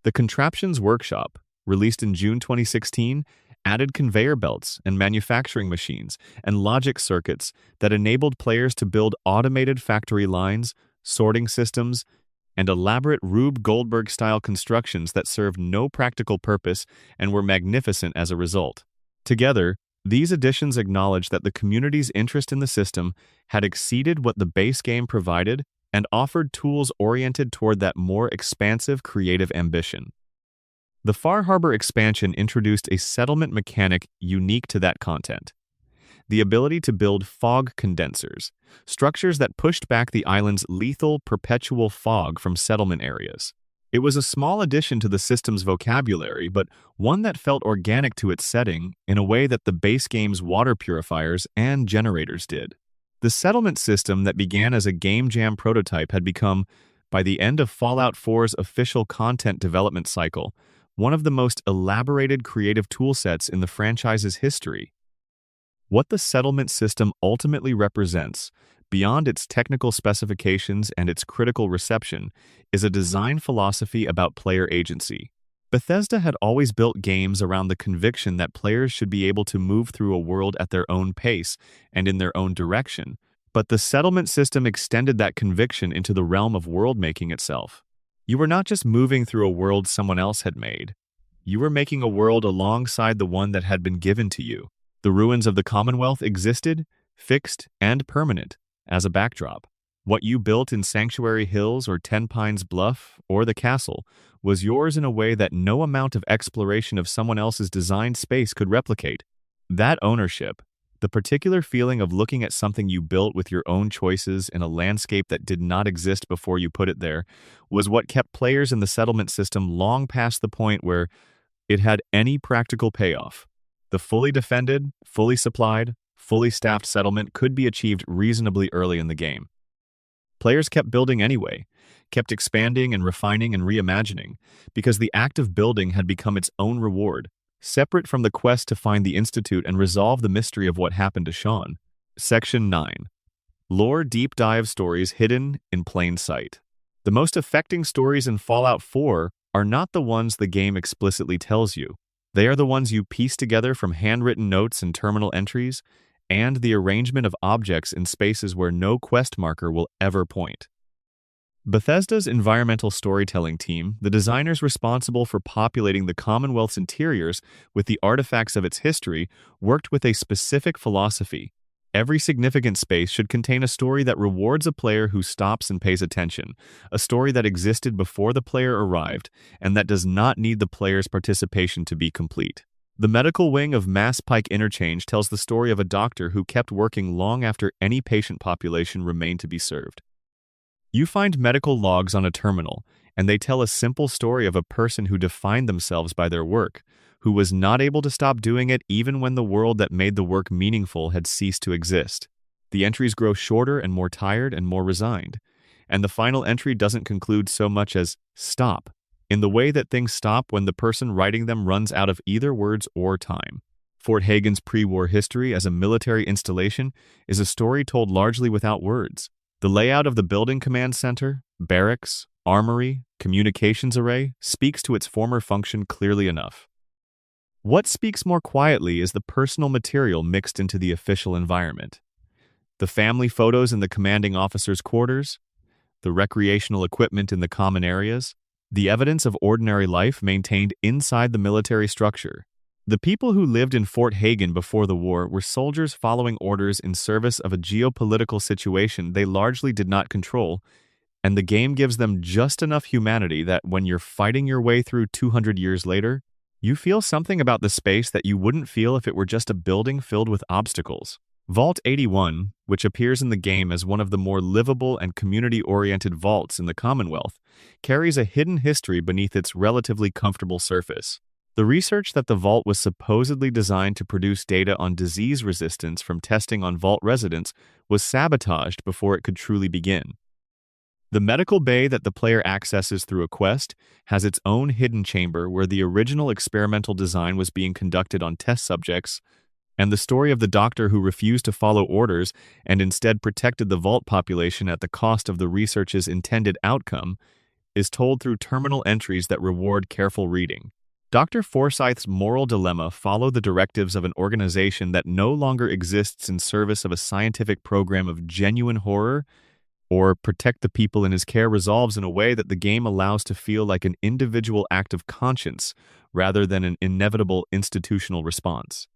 The Contraptions Workshop, released in June 2016, added conveyor belts and manufacturing machines and logic circuits that enabled players to build automated factory lines, sorting systems, and elaborate Rube Goldberg-style constructions that served no practical purpose and were magnificent as a result. Together, these additions acknowledge that the community's interest in the system had exceeded what the base game provided and offered tools oriented toward that more expansive creative ambition. The Far Harbor expansion introduced a settlement mechanic unique to that content: the ability to build fog condensers, structures that pushed back the island's lethal perpetual fog from settlement areas. It was a small addition to the system's vocabulary, but one that felt organic to its setting in a way that the base game's water purifiers and generators did. The settlement system that began as a Game Jam prototype had become, by the end of Fallout 4's official content development cycle, one of the most elaborated creative toolsets in the franchise's history. What the settlement system ultimately represents, beyond its technical specifications and its critical reception, is a design philosophy about player agency. Bethesda had always built games around the conviction that players should be able to move through a world at their own pace and in their own direction, but the settlement system extended that conviction into the realm of world-making itself. You were not just moving through a world someone else had made. You were making a world alongside the one that had been given to you. The ruins of the Commonwealth existed, fixed and permanent, as a backdrop. What you built in Sanctuary Hills or Ten Pines Bluff or the castle was yours in a way that no amount of exploration of someone else's designed space could replicate. That ownership, the particular feeling of looking at something you built with your own choices in a landscape that did not exist before you put it there, was what kept players in the settlement system long past the point where it had any practical payoff. The fully defended, fully supplied, fully staffed settlement could be achieved reasonably early in the game. Players kept building anyway, kept expanding and refining and reimagining, because the act of building had become its own reward, separate from the quest to find the Institute and resolve the mystery of what happened to Sean. Section 9. Lore Deep Dive Stories Hidden in Plain Sight. The most affecting stories in Fallout 4 are not the ones the game explicitly tells you. They are the ones you piece together from handwritten notes and terminal entries, and the arrangement of objects in spaces where no quest marker will ever point. Bethesda's environmental storytelling team, the designers responsible for populating the Commonwealth's interiors with the artifacts of its history, worked with a specific philosophy. Every significant space should contain a story that rewards a player who stops and pays attention, a story that existed before the player arrived, and that does not need the player's participation to be complete. The medical wing of Mass Pike Interchange tells the story of a doctor who kept working long after any patient population remained to be served. You find medical logs on a terminal, and they tell a simple story of a person who defined themselves by their work, who was not able to stop doing it even when the world that made the work meaningful had ceased to exist. The entries grow shorter and more tired and more resigned, and the final entry doesn't conclude so much as "stop," in the way that things stop when the person writing them runs out of either words or time. Fort Hagen's pre-war history as a military installation is a story told largely without words. The layout of the building command center, barracks, armory, communications array speaks to its former function clearly enough. What speaks more quietly is the personal material mixed into the official environment. The family photos in the commanding officer's quarters, the recreational equipment in the common areas, the evidence of ordinary life maintained inside the military structure. The people who lived in Fort Hagen before the war were soldiers following orders in service of a geopolitical situation they largely did not control, and the game gives them just enough humanity that when you're fighting your way through 200 years later, you feel something about the space that you wouldn't feel if it were just a building filled with obstacles. Vault 81, which appears in the game as one of the more livable and community-oriented vaults in the Commonwealth, carries a hidden history beneath its relatively comfortable surface. The research that the vault was supposedly designed to produce data on disease resistance from testing on vault residents was sabotaged before it could truly begin. The medical bay that the player accesses through a quest has its own hidden chamber where the original experimental design was being conducted on test subjects And the story of the doctor who refused to follow orders and instead protected the vault population at the cost of the research's intended outcome is told through terminal entries that reward careful reading. Dr. Forsyth's moral dilemma follow the directives of an organization that no longer exists in service of a scientific program of genuine horror, or protect the people in his care resolves in a way that the game allows to feel like an individual act of conscience rather than an inevitable institutional response.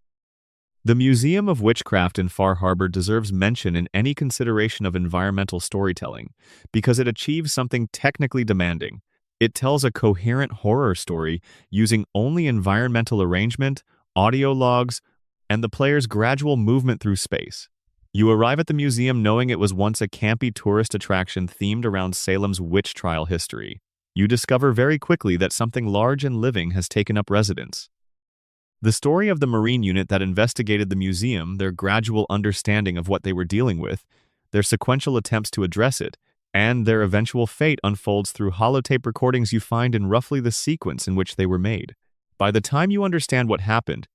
The Museum of Witchcraft in Far Harbor deserves mention in any consideration of environmental storytelling because it achieves something technically demanding. It tells a coherent horror story using only environmental arrangement, audio logs, and the player's gradual movement through space. You arrive at the museum knowing it was once a campy tourist attraction themed around Salem's witch trial history. You discover very quickly that something large and living has taken up residence. The story of the Marine unit that investigated the museum, their gradual understanding of what they were dealing with, their sequential attempts to address it, and their eventual fate unfolds through holotape recordings you find in roughly the sequence in which they were made. By the time you understand what happened,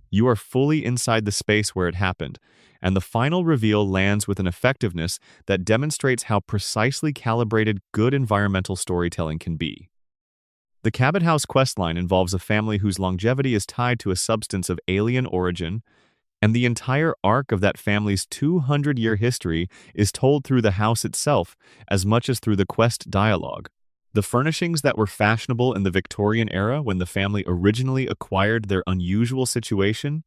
you are fully inside the space where it happened, and the final reveal lands with an effectiveness that demonstrates how precisely calibrated good environmental storytelling can be. The Cabot House questline involves a family whose longevity is tied to a substance of alien origin, and the entire arc of that family's 200-year history is told through the house itself as much as through the quest dialogue. The furnishings that were fashionable in the Victorian era when the family originally acquired their unusual situation,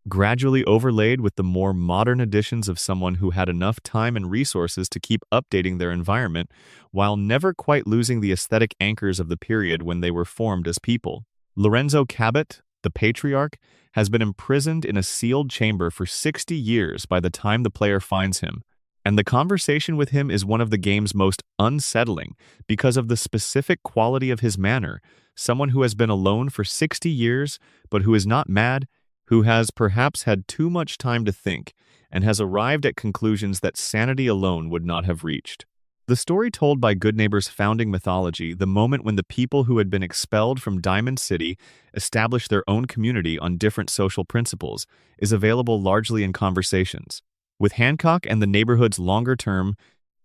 gradually overlaid with the more modern additions of someone who had enough time and resources to keep updating their environment while never quite losing the aesthetic anchors of the period when they were formed as people. Lorenzo Cabot, the patriarch, has been imprisoned in a sealed chamber for 60 years by the time the player finds him, and the conversation with him is one of the game's most unsettling because of the specific quality of his manner, someone who has been alone for 60 years but who is not mad, who has perhaps had too much time to think and has arrived at conclusions that sanity alone would not have reached. The story told by Goodneighbor's founding mythology, the moment when the people who had been expelled from Diamond City established their own community on different social principles, is available largely in conversations, with Hancock and the neighborhood's longer-term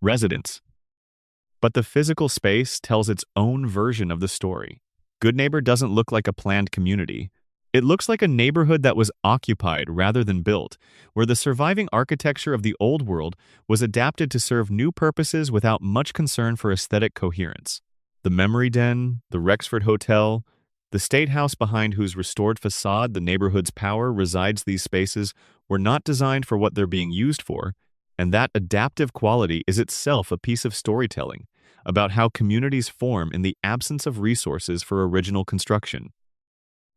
residents. But the physical space tells its own version of the story. Goodneighbor doesn't look like a planned community. It looks like a neighborhood that was occupied rather than built, where the surviving architecture of the old world was adapted to serve new purposes without much concern for aesthetic coherence. The Memory Den, the Rexford Hotel, the State House behind whose restored facade the neighborhood's power resides, these spaces were not designed for what they're being used for, and that adaptive quality is itself a piece of storytelling about how communities form in the absence of resources for original construction.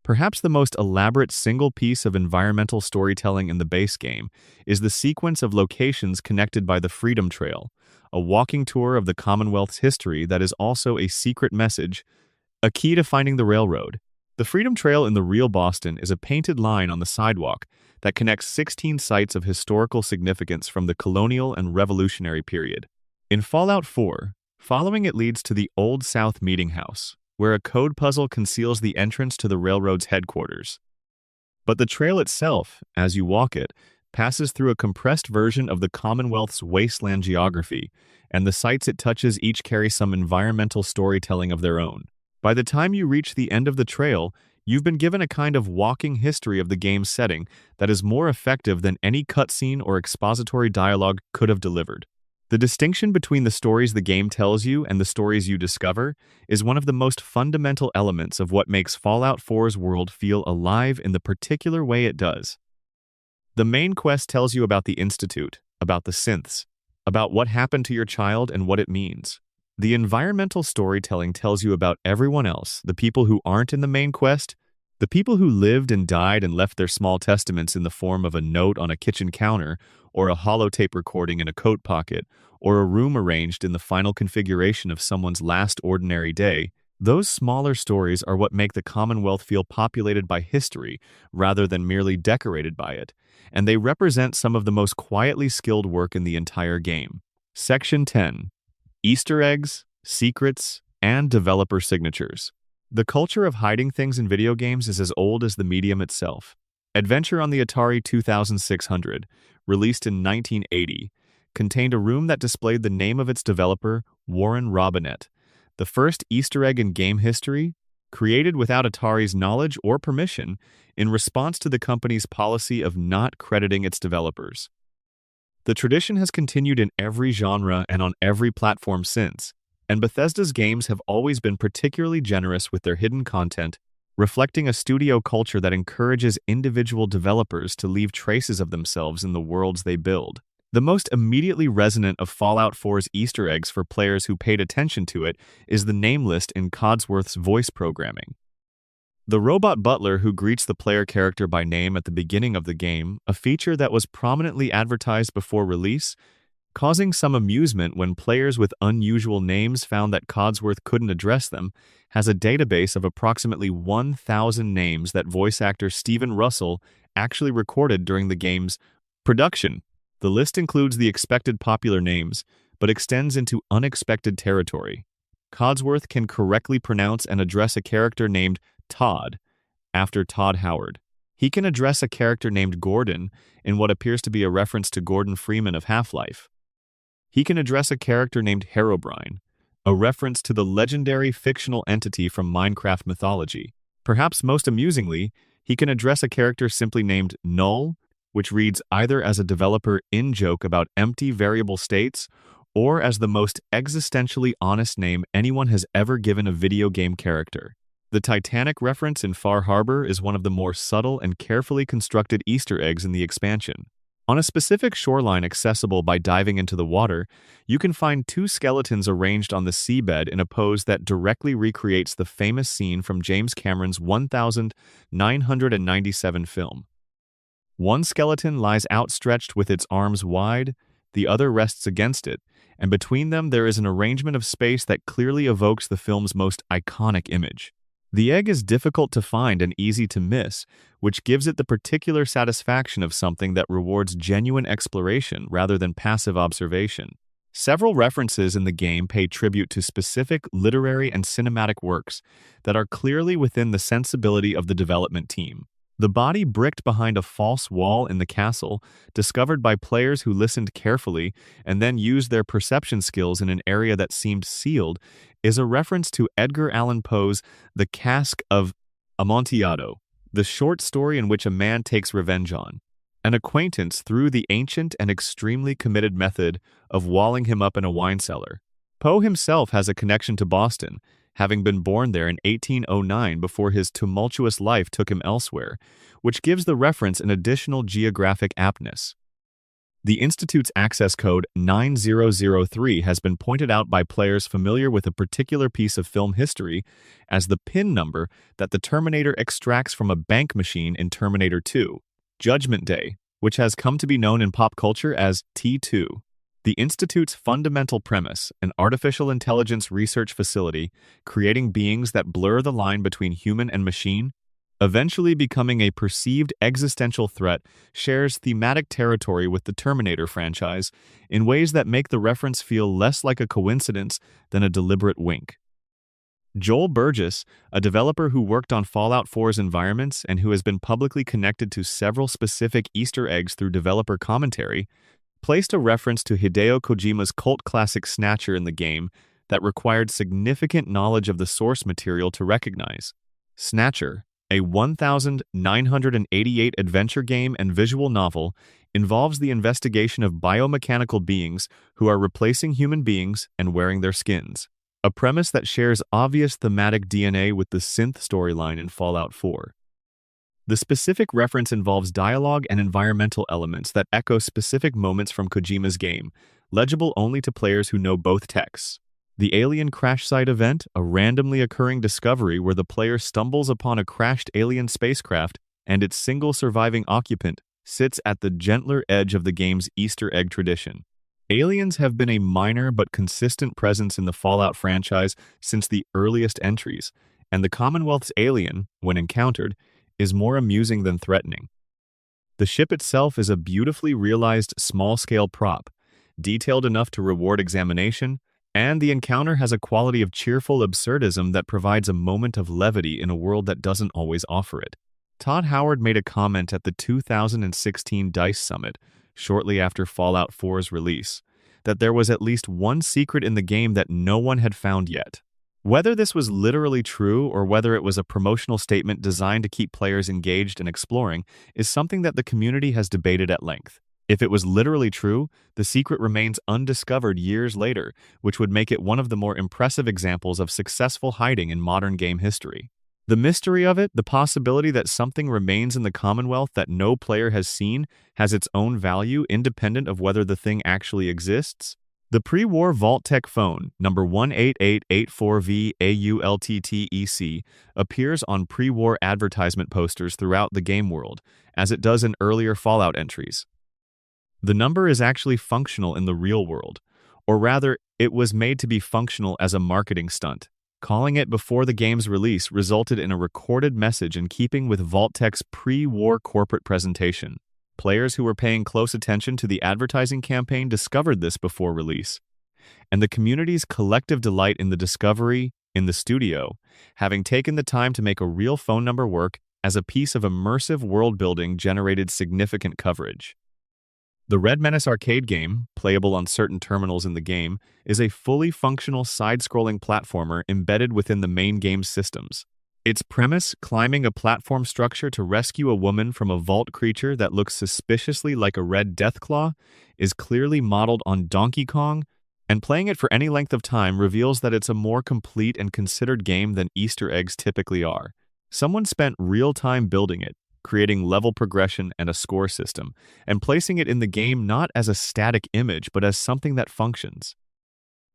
Perhaps the most elaborate single piece of environmental storytelling in the base game is the sequence of locations connected by the Freedom Trail, a walking tour of the Commonwealth's history that is also a secret message, a key to finding the railroad. The Freedom Trail in the real Boston is a painted line on the sidewalk that connects 16 sites of historical significance from the colonial and revolutionary period. In Fallout 4, following it leads to the Old South Meeting House, where a code puzzle conceals the entrance to the railroad's headquarters. But the trail itself, as you walk it, passes through a compressed version of the Commonwealth's wasteland geography, and the sites it touches each carry some environmental storytelling of their own. By the time you reach the end of the trail, you've been given a kind of walking history of the game's setting that is more effective than any cutscene or expository dialogue could have delivered. The distinction between the stories the game tells you and the stories you discover is one of the most fundamental elements of what makes Fallout 4's world feel alive in the particular way it does. The main quest tells you about the Institute, about the synths, about what happened to your child and what it means. The environmental storytelling tells you about everyone else, the people who aren't in the main quest, the people who lived and died and left their small testaments in the form of a note on a kitchen counter, or a holotape recording in a coat pocket, or a room arranged in the final configuration of someone's last ordinary day. Those smaller stories are what make the Commonwealth feel populated by history rather than merely decorated by it, and they represent some of the most quietly skilled work in the entire game. Section 10. Easter eggs, secrets, and developer signatures. The culture of hiding things in video games is as old as the medium itself. Adventure on the Atari 2600, released in 1980, contained a room that displayed the name of its developer, Warren Robinett, the first Easter egg in game history, created without Atari's knowledge or permission in response to the company's policy of not crediting its developers. The tradition has continued in every genre and on every platform since, and Bethesda's games have always been particularly generous with their hidden content, reflecting a studio culture that encourages individual developers to leave traces of themselves in the worlds they build. The most immediately resonant of Fallout 4's Easter eggs for players who paid attention to it is the name list in Codsworth's voice programming. The robot butler who greets the player character by name at the beginning of the game, a feature that was prominently advertised before release, causing some amusement when players with unusual names found that Codsworth couldn't address them, has a database of approximately 1,000 names that voice actor Steven Russell actually recorded during the game's production. The list includes the expected popular names, but extends into unexpected territory. Codsworth can correctly pronounce and address a character named Todd, after Todd Howard. He can address a character named Gordon in what appears to be a reference to Gordon Freeman of Half-Life. He can address a character named Herobrine, a reference to the legendary fictional entity from Minecraft mythology. Perhaps most amusingly, he can address a character simply named Null, which reads either as a developer in-joke about empty variable states or as the most existentially honest name anyone has ever given a video game character. The Titanic reference in Far Harbor is one of the more subtle and carefully constructed Easter eggs in the expansion. On a specific shoreline accessible by diving into the water, you can find two skeletons arranged on the seabed in a pose that directly recreates the famous scene from James Cameron's 1997 film. One skeleton lies outstretched with its arms wide, the other rests against it, and between them there is an arrangement of space that clearly evokes the film's most iconic image. The egg is difficult to find and easy to miss, which gives it the particular satisfaction of something that rewards genuine exploration rather than passive observation. Several references in the game pay tribute to specific literary and cinematic works that are clearly within the sensibility of the development team. The body bricked behind a false wall in the castle, discovered by players who listened carefully and then used their perception skills in an area that seemed sealed, is a reference to Edgar Allan Poe's The Cask of Amontillado, the short story in which a man takes revenge on an acquaintance through the ancient and extremely committed method of walling him up in a wine cellar. Poe himself has a connection to Boston, having been born there in 1809 before his tumultuous life took him elsewhere, which gives the reference an additional geographic aptness. The Institute's access code 9003 has been pointed out by players familiar with a particular piece of film history as the PIN number that the Terminator extracts from a bank machine in Terminator 2, Judgment Day, which has come to be known in pop culture as T2. The Institute's fundamental premise, an artificial intelligence research facility creating beings that blur the line between human and machine, eventually becoming a perceived existential threat, shares thematic territory with the Terminator franchise in ways that make the reference feel less like a coincidence than a deliberate wink. Joel Burgess, a developer who worked on Fallout 4's environments and who has been publicly connected to several specific Easter eggs through developer commentary, placed a reference to Hideo Kojima's cult classic Snatcher in the game that required significant knowledge of the source material to recognize. Snatcher, a 1988 adventure game and visual novel, involves the investigation of biomechanical beings who are replacing human beings and wearing their skins, a premise that shares obvious thematic DNA with the synth storyline in Fallout 4. The specific reference involves dialogue and environmental elements that echo specific moments from Kojima's game, legible only to players who know both texts. The Alien Crash Site event, a randomly occurring discovery where the player stumbles upon a crashed alien spacecraft and its single surviving occupant, sits at the gentler edge of the game's Easter egg tradition. Aliens have been a minor but consistent presence in the Fallout franchise since the earliest entries, and the Commonwealth's alien, when encountered, is more amusing than threatening. The ship itself is a beautifully realized small-scale prop, detailed enough to reward examination, and the encounter has a quality of cheerful absurdism that provides a moment of levity in a world that doesn't always offer it. Todd Howard made a comment at the 2016 DICE Summit, shortly after Fallout 4's release, that there was at least one secret in the game that no one had found yet. Whether this was literally true or whether it was a promotional statement designed to keep players engaged and exploring is something that the community has debated at length. If it was literally true, the secret remains undiscovered years later, which would make it one of the more impressive examples of successful hiding in modern game history. The mystery of it, the possibility that something remains in the Commonwealth that no player has seen, has its own value independent of whether the thing actually exists. The pre-war Vault-Tec phone, number 18884V-AULTTEC, appears on pre-war advertisement posters throughout the game world, as it does in earlier Fallout entries. The number is actually functional in the real world, or rather, it was made to be functional as a marketing stunt. Calling it before the game's release resulted in a recorded message in keeping with Vault-Tec's pre-war corporate presentation. Players who were paying close attention to the advertising campaign discovered this before release, and the community's collective delight in the discovery in the studio, having taken the time to make a real phone number work as a piece of immersive world-building, generated significant coverage. The Red Menace arcade game, playable on certain terminals in the game, is a fully functional side-scrolling platformer embedded within the main game's systems. Its premise, climbing a platform structure to rescue a woman from a vault creature that looks suspiciously like a red Deathclaw, is clearly modeled on Donkey Kong, and playing it for any length of time reveals that it's a more complete and considered game than Easter eggs typically are. Someone spent real time building it, creating level progression and a score system, and placing it in the game not as a static image but as something that functions.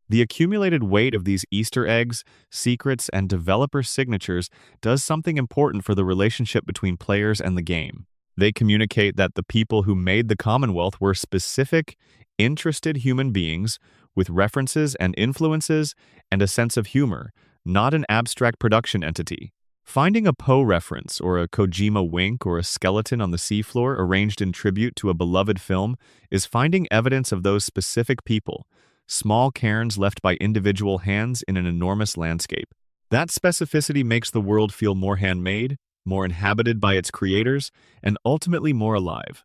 The accumulated weight of these Easter eggs, secrets, and developer signatures does something important for the relationship between players and the game. They communicate that the people who made the Commonwealth were specific, interested human beings with references and influences and a sense of humor, not an abstract production entity. Finding a Poe reference or a Kojima wink or a skeleton on the seafloor arranged in tribute to a beloved film is finding evidence of those specific people, small cairns left by individual hands in an enormous landscape. That specificity makes the world feel more handmade, more inhabited by its creators, and ultimately more alive.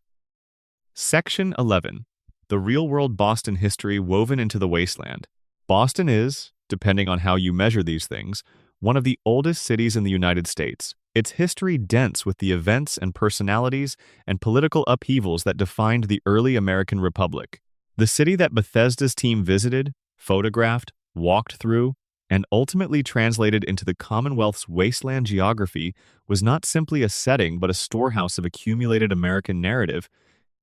Section 11. The real-world Boston history woven into the wasteland. Boston is, depending on how you measure these things, one of the oldest cities in the United States. Its history dense with the events and personalities and political upheavals that defined the early American Republic. The city that Bethesda's team visited, photographed, walked through, and ultimately translated into the Commonwealth's wasteland geography was not simply a setting but a storehouse of accumulated American narrative,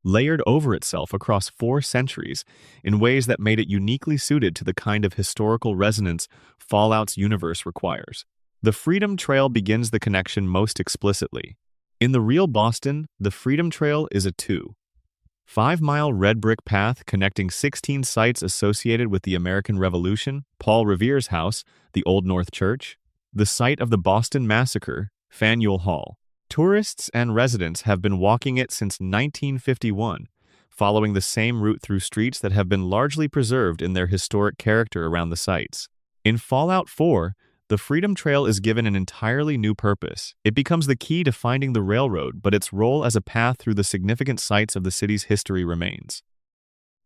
layered over itself across 4 centuries in ways that made it uniquely suited to the kind of historical resonance Fallout's universe requires. The Freedom Trail begins the connection most explicitly. In the real Boston, the Freedom Trail is a 2.5-mile red brick path connecting 16 sites associated with the American Revolution, Paul Revere's house, the Old North Church, the site of the Boston Massacre, Faneuil Hall. Tourists and residents have been walking it since 1951, following the same route through streets that have been largely preserved in their historic character around the sites. In Fallout 4, the Freedom Trail is given an entirely new purpose. It becomes the key to finding the railroad, but its role as a path through the significant sites of the city's history remains.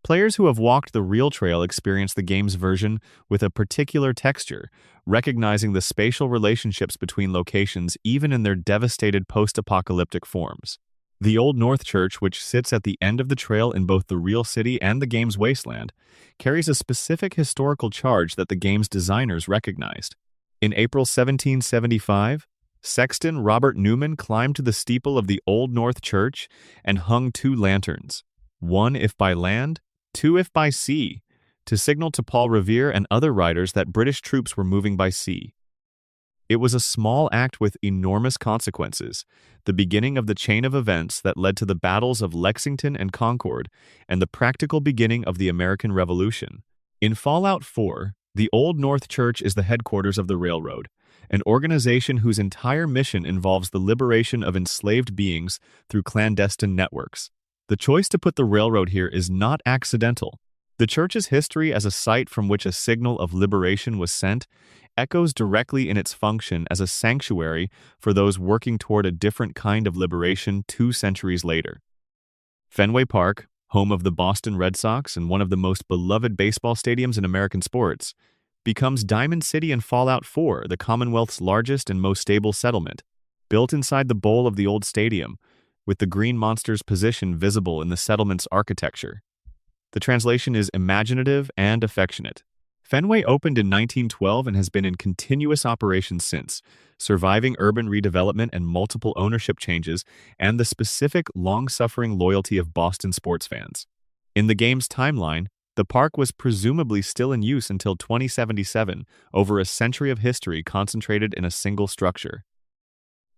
Players who have walked the real trail experience the game's version with a particular texture, recognizing the spatial relationships between locations even in their devastated post-apocalyptic forms. The Old North Church, which sits at the end of the trail in both the real city and the game's wasteland, carries a specific historical charge that the game's designers recognized. In April 1775, Sexton Robert Newman climbed to the steeple of the Old North Church and hung 2 lanterns, one if by land, 2 if by sea, to signal to Paul Revere and other riders that British troops were moving by sea. It was a small act with enormous consequences, the beginning of the chain of events that led to the battles of Lexington and Concord, and the practical beginning of the American Revolution. In Fallout 4, the Old North Church is the headquarters of the Railroad, an organization whose entire mission involves the liberation of enslaved beings through clandestine networks. The choice to put the railroad here is not accidental. The church's history as a site from which a signal of liberation was sent echoes directly in its function as a sanctuary for those working toward a different kind of liberation 2 centuries later. Fenway Park, home of the Boston Red Sox and one of the most beloved baseball stadiums in American sports, becomes Diamond City in Fallout 4, the Commonwealth's largest and most stable settlement, built inside the bowl of the old stadium, with the green monster's position visible in the settlement's architecture. The translation is imaginative and affectionate. Fenway opened in 1912 and has been in continuous operation since, surviving urban redevelopment and multiple ownership changes and the specific, long-suffering loyalty of Boston sports fans. In the game's timeline, the park was presumably still in use until 2077, over a century of history concentrated in a single structure.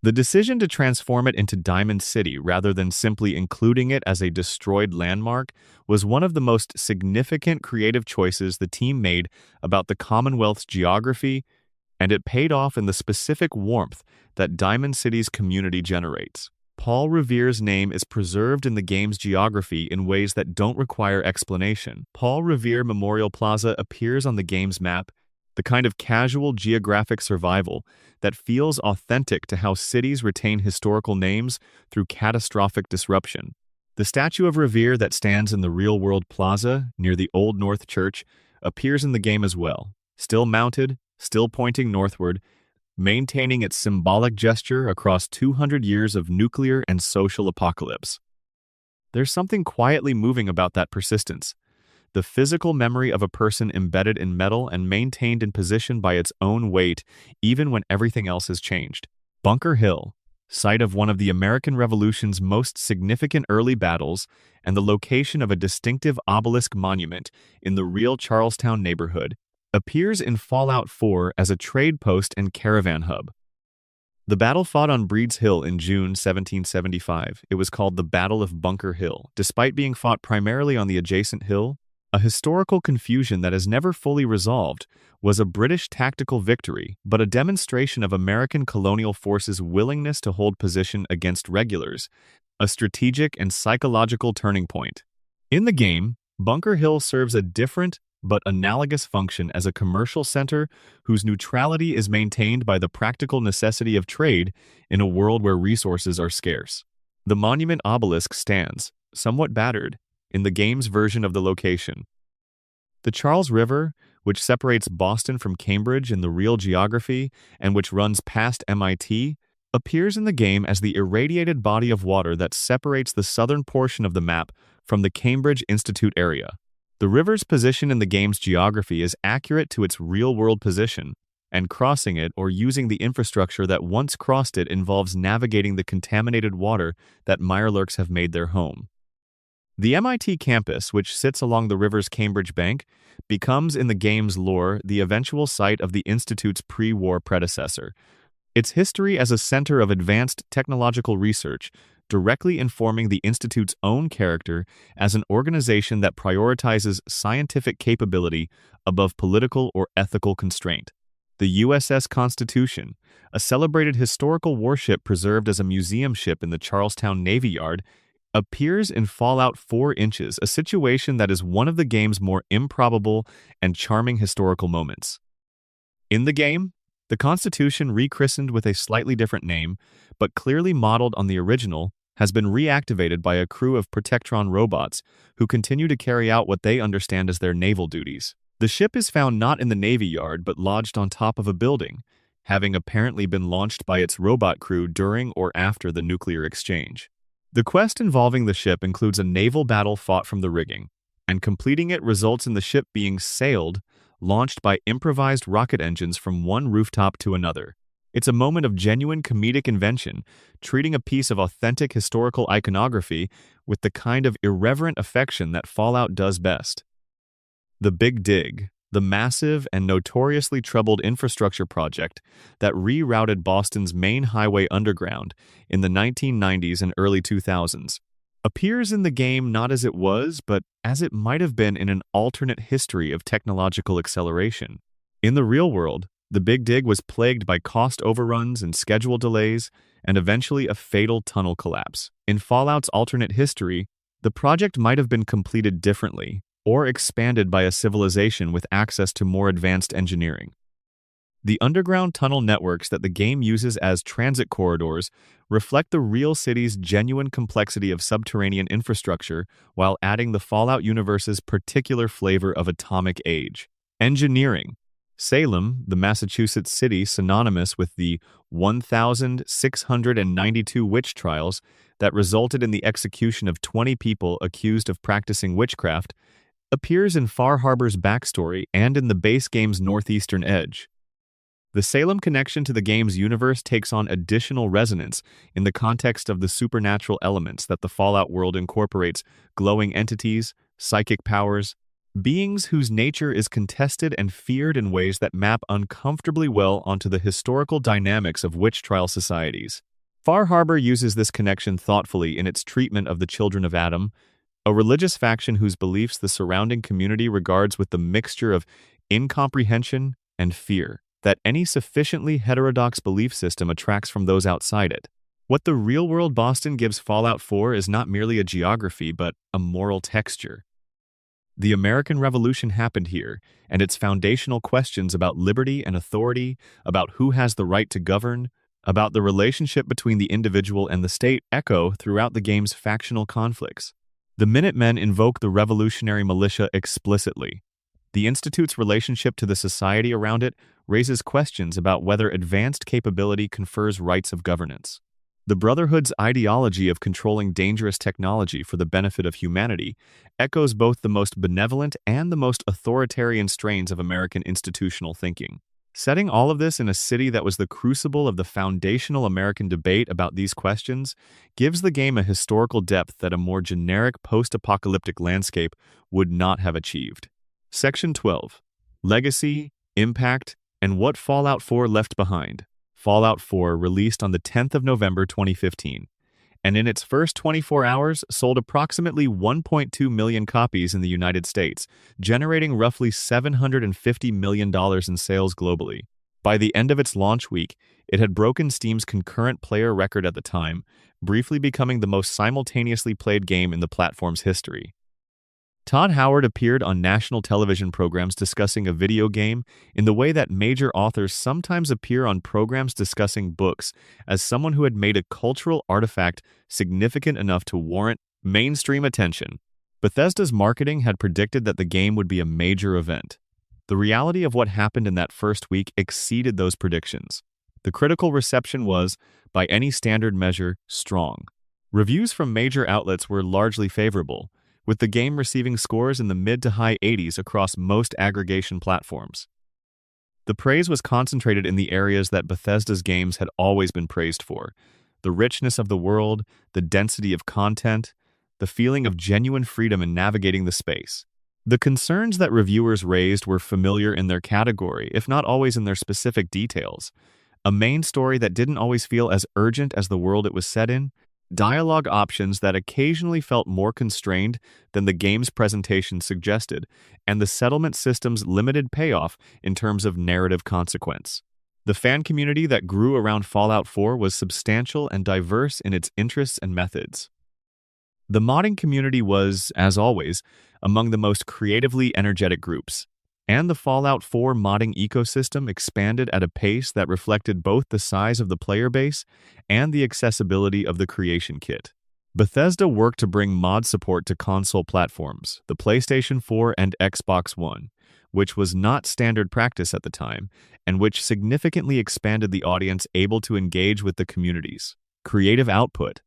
The decision to transform it into Diamond City rather than simply including it as a destroyed landmark was one of the most significant creative choices the team made about the Commonwealth's geography, and it paid off in the specific warmth that Diamond City's community generates. Paul Revere's name is preserved in the game's geography in ways that don't require explanation. Paul Revere Memorial Plaza appears on the game's map, the kind of casual geographic survival that feels authentic to how cities retain historical names through catastrophic disruption. The statue of Revere that stands in the real-world plaza near the Old North Church appears in the game as well, still mounted, still pointing northward, maintaining its symbolic gesture across 200 years of nuclear and social apocalypse. There's something quietly moving about that persistence. The physical memory of a person embedded in metal and maintained in position by its own weight, even when everything else has changed. Bunker Hill, site of one of the American Revolution's most significant early battles, and the location of a distinctive obelisk monument in the real Charlestown neighborhood, appears in Fallout 4 as a trade post and caravan hub. The battle fought on Breed's Hill in June 1775. It was called the Battle of Bunker Hill, despite being fought primarily on the adjacent hill. A historical confusion that is never fully resolved was a British tactical victory, but a demonstration of American colonial forces' willingness to hold position against regulars, a strategic and psychological turning point. In the game, Bunker Hill serves a different but analogous function as a commercial center whose neutrality is maintained by the practical necessity of trade in a world where resources are scarce. The monument obelisk stands, somewhat battered, in the game's version of the location. The Charles River, which separates Boston from Cambridge in the real geography and which runs past MIT, appears in the game as the irradiated body of water that separates the southern portion of the map from the Cambridge Institute area. The river's position in the game's geography is accurate to its real-world position, and crossing it or using the infrastructure that once crossed it involves navigating the contaminated water that Mirelurks have made their home. The MIT campus, which sits along the river's Cambridge bank, becomes in the game's lore the eventual site of the Institute's pre-war predecessor. Its history as a center of advanced technological research, directly informing the Institute's own character as an organization that prioritizes scientific capability above political or ethical constraint. The USS Constitution, a celebrated historical warship preserved as a museum ship in the Charlestown Navy Yard, appears in Fallout 4 Inches, a situation that is one of the game's more improbable and charming historical moments. In the game, the Constitution, rechristened with a slightly different name, but clearly modeled on the original, has been reactivated by a crew of Protectron robots who continue to carry out what they understand as their naval duties. The ship is found not in the Navy Yard but lodged on top of a building, having apparently been launched by its robot crew during or after the nuclear exchange. The quest involving the ship includes a naval battle fought from the rigging, and completing it results in the ship being sailed, launched by improvised rocket engines from one rooftop to another. It's a moment of genuine comedic invention, treating a piece of authentic historical iconography with the kind of irreverent affection that Fallout does best. The Big Dig, the massive and notoriously troubled infrastructure project that rerouted Boston's main highway underground in the 1990s and early 2000s, appears in the game not as it was, but as it might have been in an alternate history of technological acceleration. In the real world, the Big Dig was plagued by cost overruns and schedule delays, and eventually a fatal tunnel collapse. In Fallout's alternate history, the project might have been completed differently, or expanded by a civilization with access to more advanced engineering. The underground tunnel networks that the game uses as transit corridors reflect the real city's genuine complexity of subterranean infrastructure while adding the Fallout universe's particular flavor of atomic age. Engineering. Salem, the Massachusetts city synonymous with the 1,692 witch trials that resulted in the execution of 20 people accused of practicing witchcraft, appears in Far Harbor's backstory and in the base game's northeastern edge. The Salem connection to the game's universe takes on additional resonance in the context of the supernatural elements that the Fallout world incorporates: glowing entities, psychic powers, beings whose nature is contested and feared in ways that map uncomfortably well onto the historical dynamics of witch trial societies. Far Harbor uses this connection thoughtfully in its treatment of the Children of Adam, a religious faction whose beliefs the surrounding community regards with the mixture of incomprehension and fear that any sufficiently heterodox belief system attracts from those outside it. What the real-world Boston gives Fallout 4 is not merely a geography, but a moral texture. The American Revolution happened here, and its foundational questions about liberty and authority, about who has the right to govern, about the relationship between the individual and the state echo throughout the game's factional conflicts. The Minutemen invoke the revolutionary militia explicitly. The Institute's relationship to the society around it raises questions about whether advanced capability confers rights of governance. The Brotherhood's ideology of controlling dangerous technology for the benefit of humanity echoes both the most benevolent and the most authoritarian strains of American institutional thinking. Setting all of this in a city that was the crucible of the foundational American debate about these questions gives the game a historical depth that a more generic post-apocalyptic landscape would not have achieved. Section 12. Legacy, Impact, and what Fallout 4 left behind. Fallout 4 released on the 10th of November 2015, and in its first 24 hours sold approximately 1.2 million copies in the United States, generating roughly $750 million in sales globally. By the end of its launch week, it had broken Steam's concurrent player record at the time, briefly becoming the most simultaneously played game in the platform's history. Todd Howard appeared on national television programs discussing a video game in the way that major authors sometimes appear on programs discussing books, as someone who had made a cultural artifact significant enough to warrant mainstream attention. Bethesda's marketing had predicted that the game would be a major event. The reality of what happened in that first week exceeded those predictions. The critical reception was, by any standard measure, strong. Reviews from major outlets were largely favorable, with the game receiving scores in the mid to high 80s across most aggregation platforms. The praise was concentrated in the areas that Bethesda's games had always been praised for: the richness of the world, the density of content, the feeling of genuine freedom in navigating the space. The concerns that reviewers raised were familiar in their category, if not always in their specific details. A main story that didn't always feel as urgent as the world it was set in, dialogue options that occasionally felt more constrained than the game's presentation suggested, and the settlement system's limited payoff in terms of narrative consequence. The fan community that grew around Fallout 4 was substantial and diverse in its interests and methods. The modding community was, as always, among the most creatively energetic groups, and the Fallout 4 modding ecosystem expanded at a pace that reflected both the size of the player base and the accessibility of the creation kit. Bethesda worked to bring mod support to console platforms, the PlayStation 4 and Xbox One, which was not standard practice at the time, and which significantly expanded the audience able to engage with the community's creative output.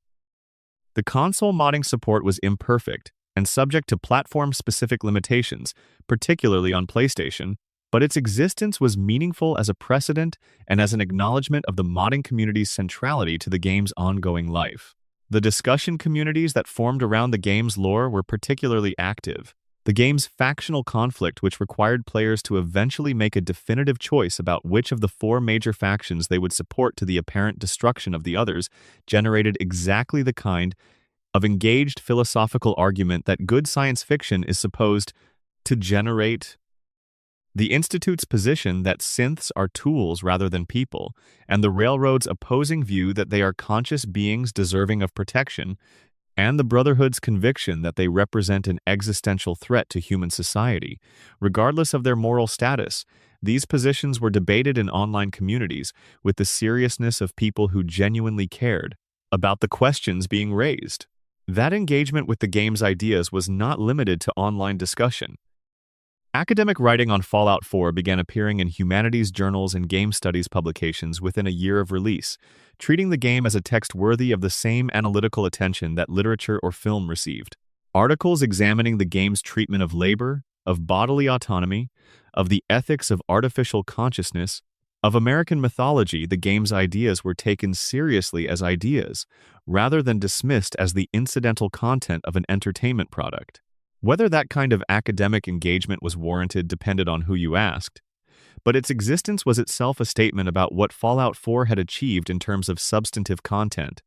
The console modding support was imperfect and subject to platform-specific limitations, particularly on PlayStation, but its existence was meaningful as a precedent and as an acknowledgement of the modding community's centrality to the game's ongoing life. The discussion communities that formed around the game's lore were particularly active. The game's factional conflict, which required players to eventually make a definitive choice about which of the four major factions they would support to the apparent destruction of the others, generated exactly the kind of engaged philosophical argument that good science fiction is supposed to generate. The Institute's position that synths are tools rather than people, and the Railroad's opposing view that they are conscious beings deserving of protection, and the Brotherhood's conviction that they represent an existential threat to human society. Regardless of their moral status, these positions were debated in online communities with the seriousness of people who genuinely cared about the questions being raised. That engagement with the game's ideas was not limited to online discussion. Academic writing on Fallout 4 began appearing in humanities journals and game studies publications within a year of release, treating the game as a text worthy of the same analytical attention that literature or film received. Articles examining the game's treatment of labor, of bodily autonomy, of the ethics of artificial consciousness, of American mythology, the game's ideas were taken seriously as ideas, rather than dismissed as the incidental content of an entertainment product. Whether that kind of academic engagement was warranted depended on who you asked, but its existence was itself a statement about what Fallout 4 had achieved in terms of substantive content.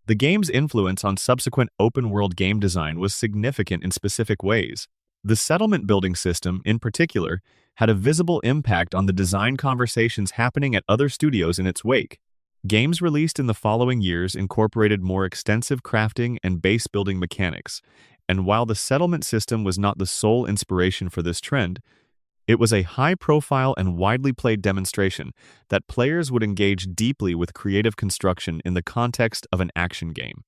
The game's influence on subsequent open-world game design was significant in specific ways. The settlement building system, in particular, had a visible impact on the design conversations happening at other studios in its wake. Games released in the following years incorporated more extensive crafting and base-building mechanics, and while the settlement system was not the sole inspiration for this trend, it was a high-profile and widely played demonstration that players would engage deeply with creative construction in the context of an action game.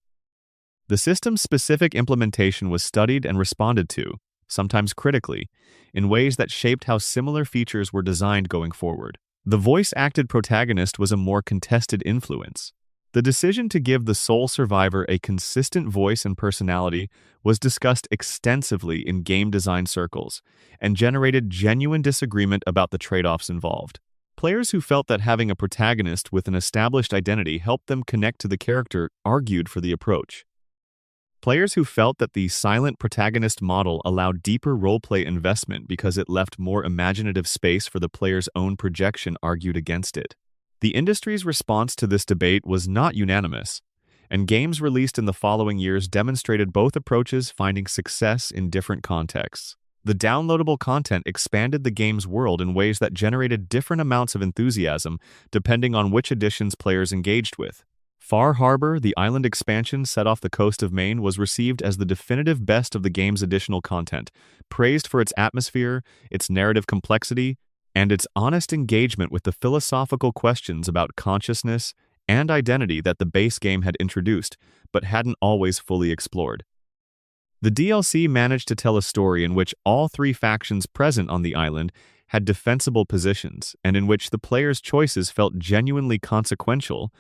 The system's specific implementation was studied and responded to, sometimes critically, in ways that shaped how similar features were designed going forward. The voice-acted protagonist was a more contested influence. The decision to give the sole survivor a consistent voice and personality was discussed extensively in game design circles and generated genuine disagreement about the trade-offs involved. Players who felt that having a protagonist with an established identity helped them connect to the character argued for the approach. Players who felt that the silent protagonist model allowed deeper roleplay investment because it left more imaginative space for the player's own projection argued against it. The industry's response to this debate was not unanimous, and games released in the following years demonstrated both approaches finding success in different contexts. The downloadable content expanded the game's world in ways that generated different amounts of enthusiasm depending on which editions players engaged with. Far Harbor, the island expansion set off the coast of Maine, was received as the definitive best of the game's additional content, praised for its atmosphere, its narrative complexity, and its honest engagement with the philosophical questions about consciousness and identity that the base game had introduced, but hadn't always fully explored. The DLC managed to tell a story in which all three factions present on the island had defensible positions, and in which the player's choices felt genuinely consequential,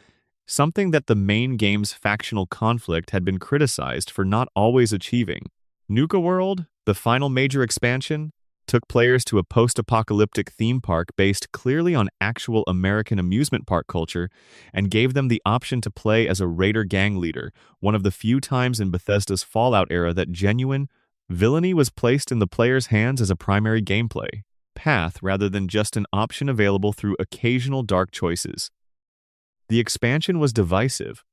something that the main game's factional conflict had been criticized for not always achieving. Nuka World, the final major expansion, took players to a post-apocalyptic theme park based clearly on actual American amusement park culture and gave them the option to play as a raider gang leader, one of the few times in Bethesda's Fallout era that genuine villainy was placed in the player's hands as a primary gameplay path rather than just an option available through occasional dark choices. The expansion was divisive,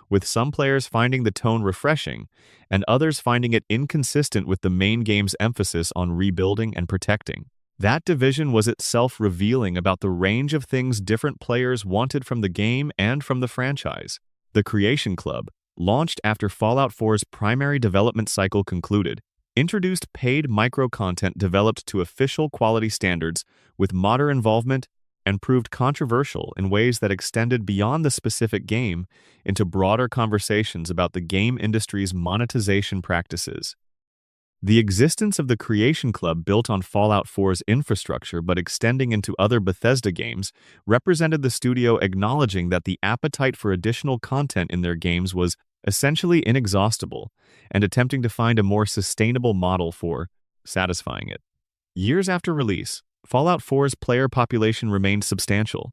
with some players finding the tone refreshing and others finding it inconsistent with the main game's emphasis on rebuilding and protecting. That division was itself revealing about the range of things different players wanted from the game and from the franchise. The Creation Club, launched after Fallout 4's primary development cycle concluded, introduced paid micro-content developed to official quality standards with modder involvement and proved controversial in ways that extended beyond the specific game into broader conversations about the game industry's monetization practices. The existence of the Creation Club built on Fallout 4's infrastructure but extending into other Bethesda games represented the studio acknowledging that the appetite for additional content in their games was essentially inexhaustible and attempting to find a more sustainable model for satisfying it. Years after release, Fallout 4's player population remained substantial.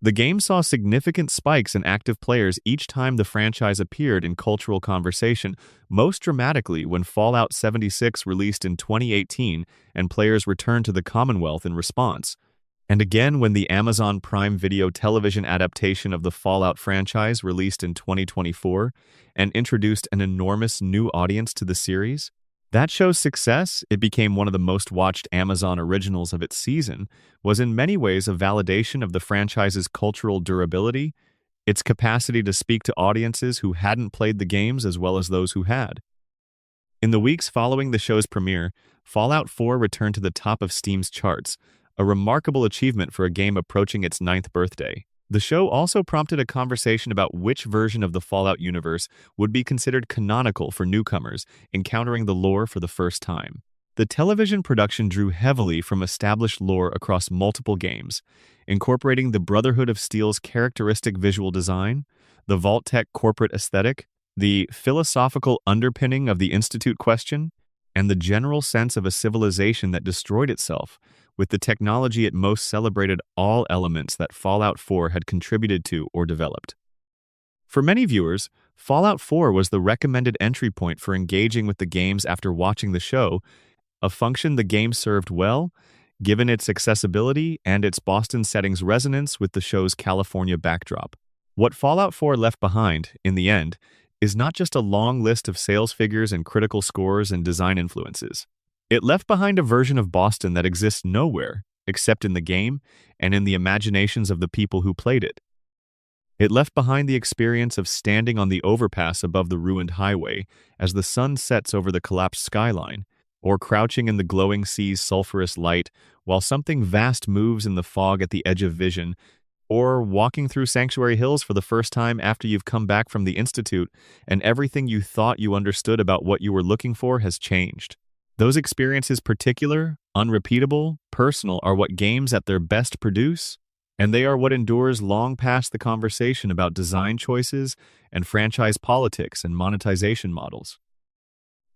The game saw significant spikes in active players each time the franchise appeared in cultural conversation, most dramatically when Fallout 76 released in 2018 and players returned to the Commonwealth in response, and again when the Amazon Prime Video television adaptation of the Fallout franchise released in 2024 and introduced an enormous new audience to the series. That show's success, it became one of the most watched Amazon originals of its season, was in many ways a validation of the franchise's cultural durability, its capacity to speak to audiences who hadn't played the games as well as those who had. In the weeks following the show's premiere, Fallout 4 returned to the top of Steam's charts, a remarkable achievement for a game approaching its 9th birthday. The show also prompted a conversation about which version of the Fallout universe would be considered canonical for newcomers encountering the lore for the first time. The television production drew heavily from established lore across multiple games, incorporating the Brotherhood of Steel's characteristic visual design, the Vault-Tec corporate aesthetic, the philosophical underpinning of the Institute question, and the general sense of a civilization that destroyed itself. With the technology it most celebrated all elements that Fallout 4 had contributed to or developed. For many viewers, Fallout 4 was the recommended entry point for engaging with the games after watching the show, a function the game served well, given its accessibility and its Boston setting's resonance with the show's California backdrop. What Fallout 4 left behind, in the end, is not just a long list of sales figures and critical scores and design influences. It left behind a version of Boston that exists nowhere except in the game and in the imaginations of the people who played it. It left behind the experience of standing on the overpass above the ruined highway as the sun sets over the collapsed skyline, or crouching in the glowing sea's sulphurous light while something vast moves in the fog at the edge of vision, or walking through Sanctuary Hills for the first time after you've come back from the Institute and everything you thought you understood about what you were looking for has changed. Those experiences, particular, unrepeatable, personal, are what games at their best produce, and they are what endures long past the conversation about design choices and franchise politics and monetization models.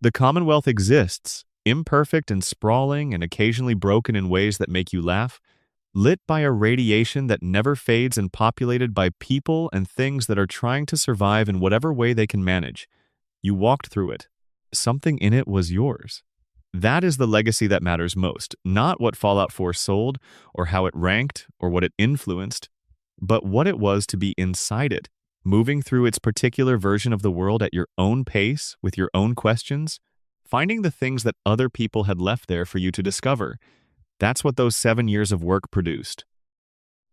The Commonwealth exists, imperfect and sprawling and occasionally broken in ways that make you laugh, lit by a radiation that never fades and populated by people and things that are trying to survive in whatever way they can manage. You walked through it. Something in it was yours. That is the legacy that matters most, not what Fallout 4 sold, or how it ranked, or what it influenced, but what it was to be inside it, moving through its particular version of the world at your own pace, with your own questions, finding the things that other people had left there for you to discover. That's what those 7 years of work produced.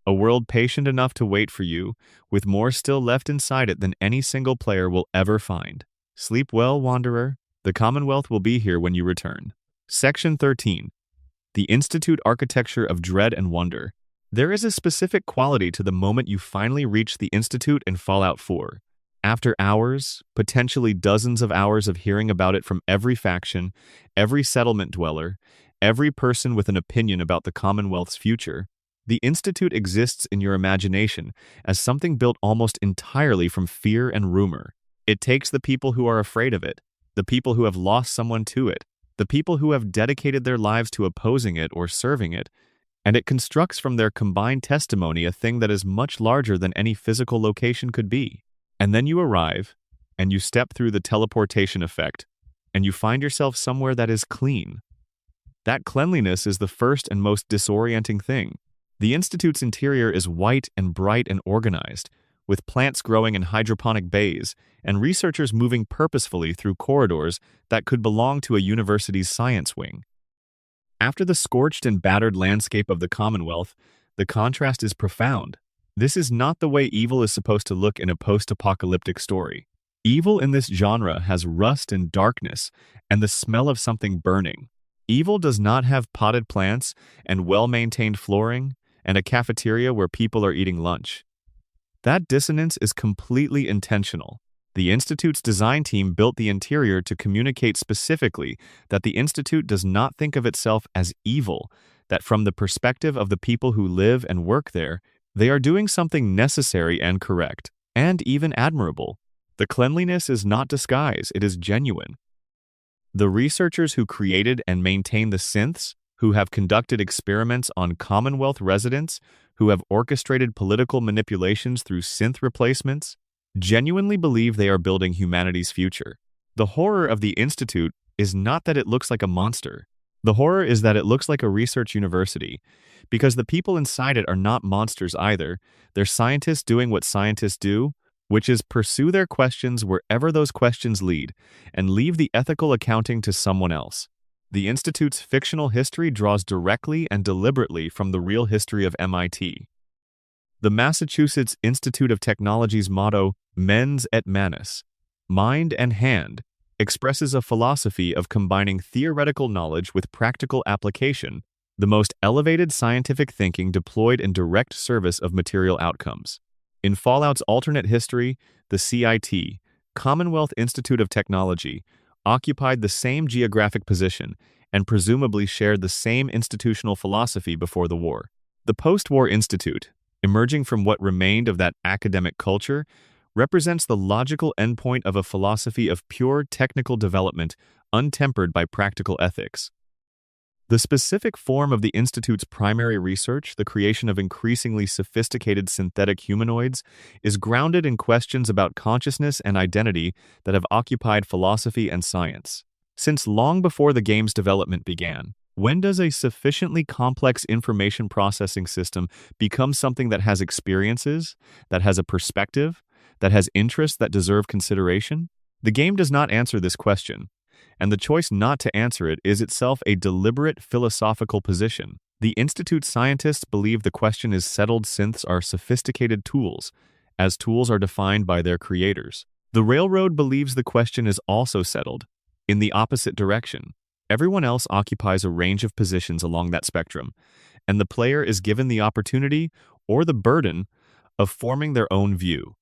A world patient enough to wait for you, with more still left inside it than any single player will ever find. Sleep well, Wanderer. The Commonwealth will be here when you return. Section 13. The Institute Architecture of Dread and Wonder. There is a specific quality to the moment you finally reach the Institute in Fallout 4. After hours, potentially dozens of hours of hearing about it from every faction, every settlement dweller, every person with an opinion about the Commonwealth's future, the Institute exists in your imagination as something built almost entirely from fear and rumor. It takes the people who are afraid of it, the people who have lost someone to it, the people who have dedicated their lives to opposing it or serving it, and it constructs from their combined testimony a thing that is much larger than any physical location could be. And then you arrive, and you step through the teleportation effect, and you find yourself somewhere that is clean. That cleanliness is the first and most disorienting thing. The Institute's interior is white and bright and organized, with plants growing in hydroponic bays and researchers moving purposefully through corridors that could belong to a university's science wing. After the scorched and battered landscape of the Commonwealth, the contrast is profound. This is not the way evil is supposed to look in a post-apocalyptic story. Evil in this genre has rust and darkness and the smell of something burning. Evil does not have potted plants and well-maintained flooring and a cafeteria where people are eating lunch. That dissonance is completely intentional. The Institute's design team built the interior to communicate specifically that the Institute does not think of itself as evil, that from the perspective of the people who live and work there, they are doing something necessary and correct, and even admirable. The cleanliness is not disguise, it is genuine. The researchers who created and maintain the synths, who have conducted experiments on Commonwealth residents, who have orchestrated political manipulations through synth replacements, genuinely believe they are building humanity's future. The horror of the Institute is not that it looks like a monster. The horror is that it looks like a research university, because the people inside it are not monsters either. They're scientists doing what scientists do, which is pursue their questions wherever those questions lead, and leave the ethical accounting to someone else. The Institute's fictional history draws directly and deliberately from the real history of MIT. The Massachusetts Institute of Technology's motto, Mens et Manus, mind and hand, expresses a philosophy of combining theoretical knowledge with practical application, the most elevated scientific thinking deployed in direct service of material outcomes. In Fallout's alternate history, the CIT, Commonwealth Institute of Technology, occupied the same geographic position and presumably shared the same institutional philosophy before the war. The post-war institute, emerging from what remained of that academic culture, represents the logical endpoint of a philosophy of pure technical development untempered by practical ethics. The specific form of the Institute's primary research, the creation of increasingly sophisticated synthetic humanoids, is grounded in questions about consciousness and identity that have occupied philosophy and science. Since long before the game's development began, when does a sufficiently complex information processing system become something that has experiences, that has a perspective, that has interests that deserve consideration? The game does not answer this question, and the choice not to answer it is itself a deliberate philosophical position. The Institute's scientists believe the question is settled. Synths are sophisticated tools, as tools are defined by their creators. The Railroad believes the question is also settled, in the opposite direction. Everyone else occupies a range of positions along that spectrum, and the player is given the opportunity or the burden of forming their own view.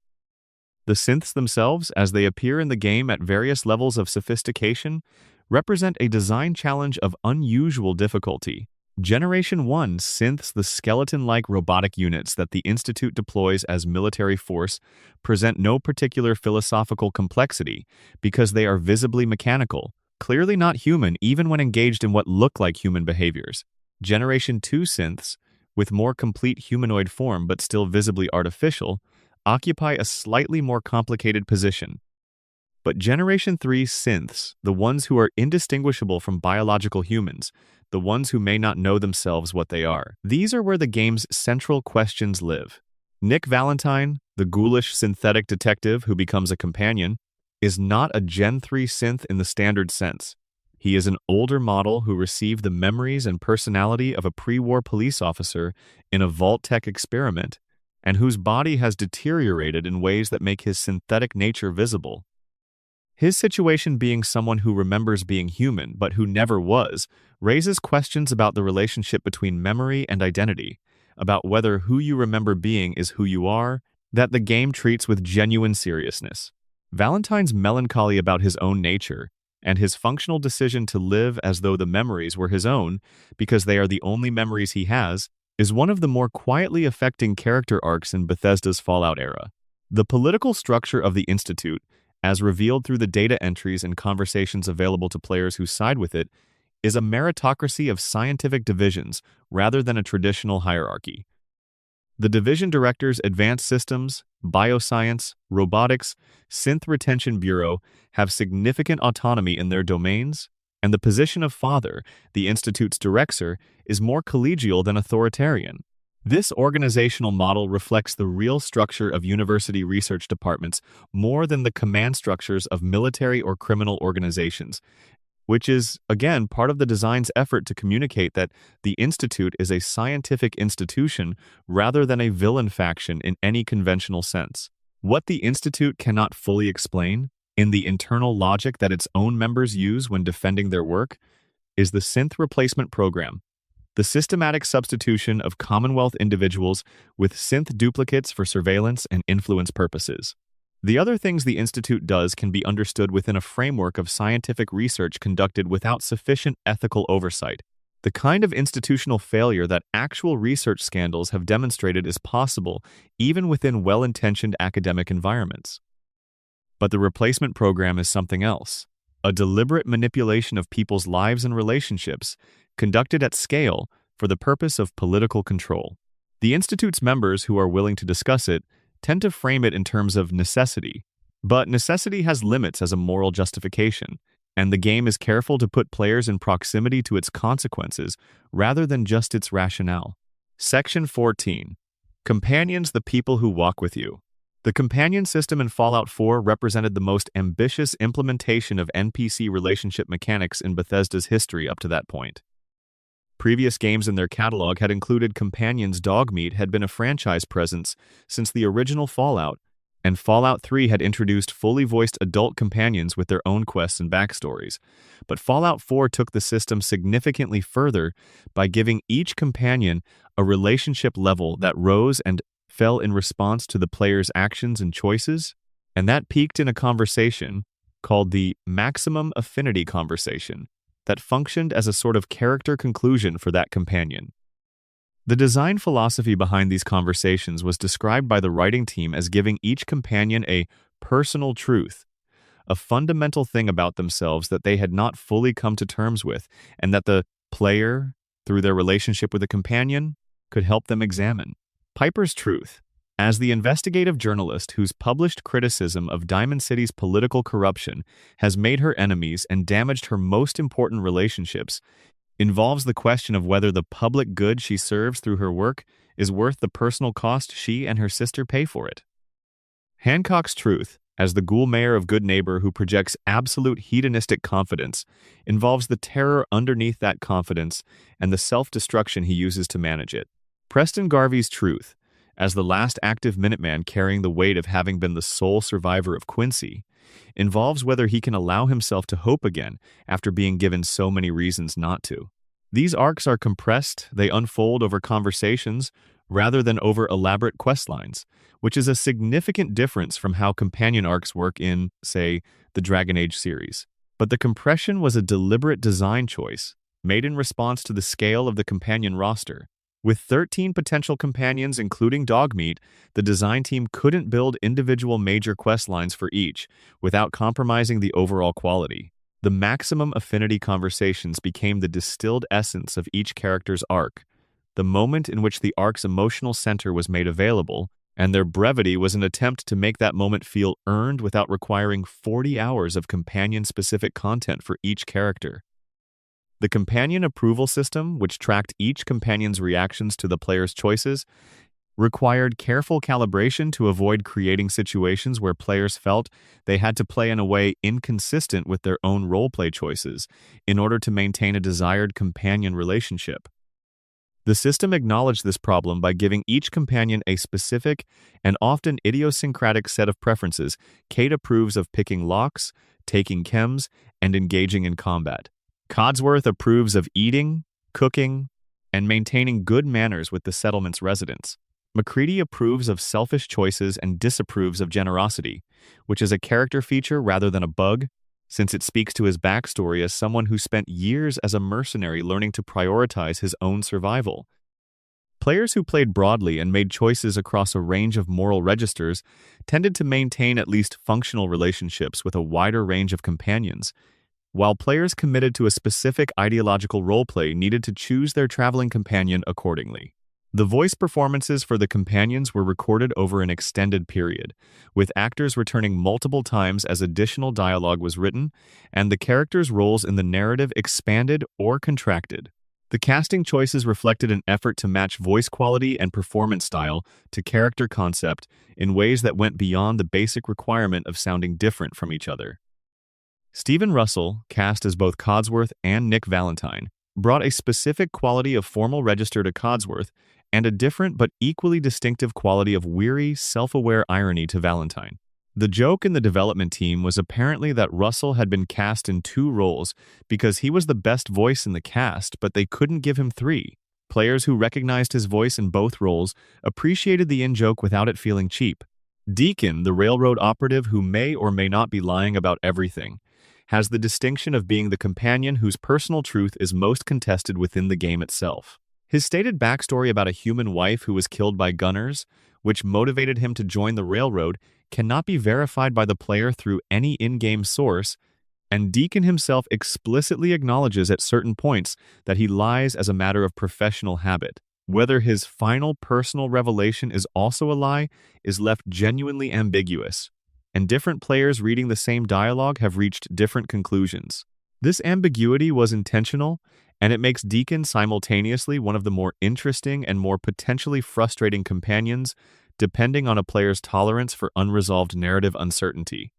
The synths themselves, as they appear in the game at various levels of sophistication, represent a design challenge of unusual difficulty. Generation 1 synths, the skeleton-like robotic units that the Institute deploys as military force, present no particular philosophical complexity because they are visibly mechanical, clearly not human even when engaged in what look like human behaviors. Generation 2 synths, with more complete humanoid form but still visibly artificial, occupy a slightly more complicated position. But Generation 3 synths, the ones who are indistinguishable from biological humans, the ones who may not know themselves what they are, these are where the game's central questions live. Nick Valentine, the ghoulish synthetic detective who becomes a companion, is not a Gen 3 synth in the standard sense. He is an older model who received the memories and personality of a pre-war police officer in a Vault-Tec experiment, and whose body has deteriorated in ways that make his synthetic nature visible. His situation, being someone who remembers being human but who never was, raises questions about the relationship between memory and identity, about whether who you remember being is who you are, that the game treats with genuine seriousness. Valentine's melancholy about his own nature, and his functional decision to live as though the memories were his own, because they are the only memories he has, is one of the more quietly affecting character arcs in Bethesda's Fallout era. The political structure of the Institute, as revealed through the data entries and conversations available to players who side with it, is a meritocracy of scientific divisions rather than a traditional hierarchy. The division directors Advanced Systems, Bioscience, Robotics, Synth Retention Bureau have significant autonomy in their domains, and the position of Father, the Institute's director, is more collegial than authoritarian. This organizational model reflects the real structure of university research departments more than the command structures of military or criminal organizations, which is, again, part of the design's effort to communicate that the Institute is a scientific institution rather than a villain faction in any conventional sense. What the Institute cannot fully explain, in the internal logic that its own members use when defending their work, is the Synth Replacement Program, the systematic substitution of Commonwealth individuals with synth duplicates for surveillance and influence purposes. The other things the Institute does can be understood within a framework of scientific research conducted without sufficient ethical oversight. The kind of institutional failure that actual research scandals have demonstrated is possible even within well-intentioned academic environments. But the replacement program is something else, a deliberate manipulation of people's lives and relationships, conducted at scale for the purpose of political control. The Institute's members who are willing to discuss it tend to frame it in terms of necessity, but necessity has limits as a moral justification, and the game is careful to put players in proximity to its consequences rather than just its rationale. Section 14. Companions, the people who walk with you. The companion system in Fallout 4 represented the most ambitious implementation of NPC relationship mechanics in Bethesda's history up to that point. Previous games in their catalog had included companions. Dogmeat had been a franchise presence since the original Fallout, and Fallout 3 had introduced fully voiced adult companions with their own quests and backstories. But Fallout 4 took the system significantly further by giving each companion a relationship level that rose and fell in response to the player's actions and choices, and that peaked in a conversation called the Maximum Affinity Conversation that functioned as a sort of character conclusion for that companion. The design philosophy behind these conversations was described by the writing team as giving each companion a personal truth, a fundamental thing about themselves that they had not fully come to terms with, and that the player, through their relationship with the companion, could help them examine. Piper's truth. As the investigative journalist whose published criticism of Diamond City's political corruption has made her enemies and damaged her most important relationships, involves the question of whether the public good she serves through her work is worth the personal cost she and her sister pay for it. Hancock's truth, as the ghoul mayor of Good Neighbor who projects absolute hedonistic confidence, involves the terror underneath that confidence and the self-destruction he uses to manage it. Preston Garvey's truth, as the last active Minuteman carrying the weight of having been the sole survivor of Quincy, involves whether he can allow himself to hope again after being given so many reasons not to. These arcs are compressed, they unfold over conversations rather than over elaborate quest lines, which is a significant difference from how companion arcs work in, say, the Dragon Age series. But the compression was a deliberate design choice, made in response to the scale of the companion roster. With 13 potential companions, including Dogmeat, the design team couldn't build individual major quest lines for each without compromising the overall quality. The Maximum Affinity Conversations became the distilled essence of each character's arc, the moment in which the arc's emotional center was made available, and their brevity was an attempt to make that moment feel earned without requiring 40 hours of companion-specific content for each character. The companion approval system, which tracked each companion's reactions to the player's choices, required careful calibration to avoid creating situations where players felt they had to play in a way inconsistent with their own roleplay choices in order to maintain a desired companion relationship. The system acknowledged this problem by giving each companion a specific and often idiosyncratic set of preferences. Kate approves of picking locks, taking chems, and engaging in combat. Codsworth approves of eating, cooking, and maintaining good manners with the settlement's residents. MacCready approves of selfish choices and disapproves of generosity, which is a character feature rather than a bug, since it speaks to his backstory as someone who spent years as a mercenary learning to prioritize his own survival. Players who played broadly and made choices across a range of moral registers tended to maintain at least functional relationships with a wider range of companions, while players committed to a specific ideological roleplay needed to choose their traveling companion accordingly. The voice performances for the companions were recorded over an extended period, with actors returning multiple times as additional dialogue was written, and the characters' roles in the narrative expanded or contracted. The casting choices reflected an effort to match voice quality and performance style to character concept in ways that went beyond the basic requirement of sounding different from each other. Stephen Russell, cast as both Codsworth and Nick Valentine, brought a specific quality of formal register to Codsworth and a different but equally distinctive quality of weary, self-aware irony to Valentine. The joke in the development team was apparently that Russell had been cast in 2 roles because he was the best voice in the cast, but they couldn't give him 3. Players who recognized his voice in both roles appreciated the in-joke without it feeling cheap. Deacon, the railroad operative who may or may not be lying about everything, has the distinction of being the companion whose personal truth is most contested within the game itself. His stated backstory about a human wife who was killed by gunners, which motivated him to join the railroad, cannot be verified by the player through any in-game source, and Deacon himself explicitly acknowledges at certain points that he lies as a matter of professional habit. Whether his final personal revelation is also a lie is left genuinely ambiguous, and different players reading the same dialogue have reached different conclusions. This ambiguity was intentional, and it makes Deacon simultaneously one of the more interesting and more potentially frustrating companions, depending on a player's tolerance for unresolved narrative uncertainty.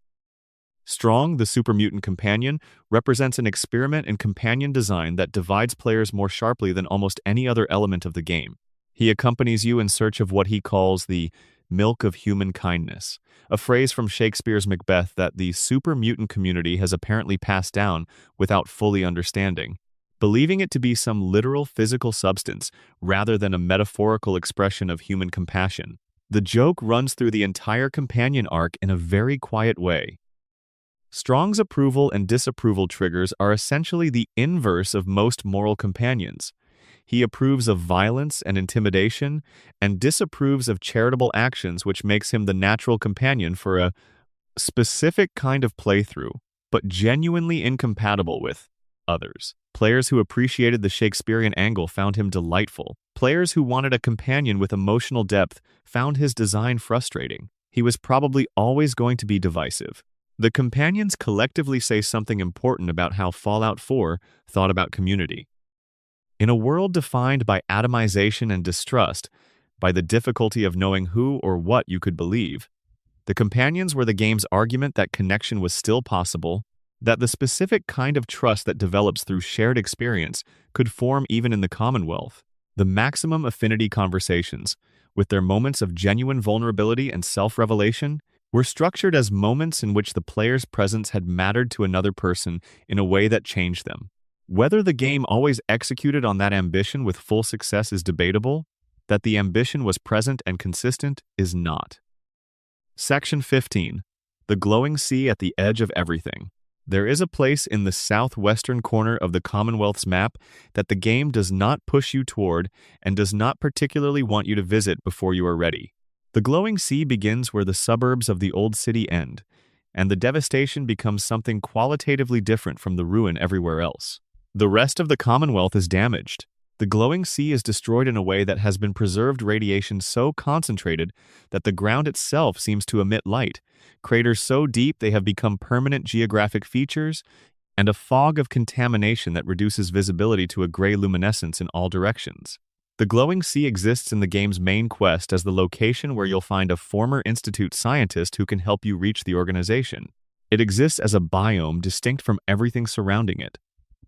Strong, the super mutant companion, represents an experiment in companion design that divides players more sharply than almost any other element of the game. He accompanies you in search of what he calls the milk of human kindness, a phrase from Shakespeare's Macbeth that the super mutant community has apparently passed down without fully understanding, believing it to be some literal physical substance rather than a metaphorical expression of human compassion. The joke runs through the entire companion arc in a very quiet way. Strong's approval and disapproval triggers are essentially the inverse of most moral companions. He approves of violence and intimidation, and disapproves of charitable actions, which makes him the natural companion for a specific kind of playthrough, but genuinely incompatible with others. Players who appreciated the Shakespearean angle found him delightful. Players who wanted a companion with emotional depth found his design frustrating. He was probably always going to be divisive. The companions collectively say something important about how Fallout 4 thought about community. In a world defined by atomization and distrust, by the difficulty of knowing who or what you could believe, the companions were the game's argument that connection was still possible, that the specific kind of trust that develops through shared experience could form even in the Commonwealth. The maximum affinity conversations, with their moments of genuine vulnerability and self-revelation, were structured as moments in which the player's presence had mattered to another person in a way that changed them. Whether the game always executed on that ambition with full success is debatable. That the ambition was present and consistent is not. Section 15. The glowing sea at the edge of everything. There is a place in the southwestern corner of the Commonwealth's map that the game does not push you toward and does not particularly want you to visit before you are ready. The glowing sea begins where the suburbs of the old city end, and the devastation becomes something qualitatively different from the ruin everywhere else. The rest of the Commonwealth is damaged. The glowing sea is destroyed in a way that has been preserved radiation so concentrated that the ground itself seems to emit light, craters so deep they have become permanent geographic features, and a fog of contamination that reduces visibility to a gray luminescence in all directions. The glowing sea exists in the game's main quest as the location where you'll find a former Institute scientist who can help you reach the organization. It exists as a biome distinct from everything surrounding it.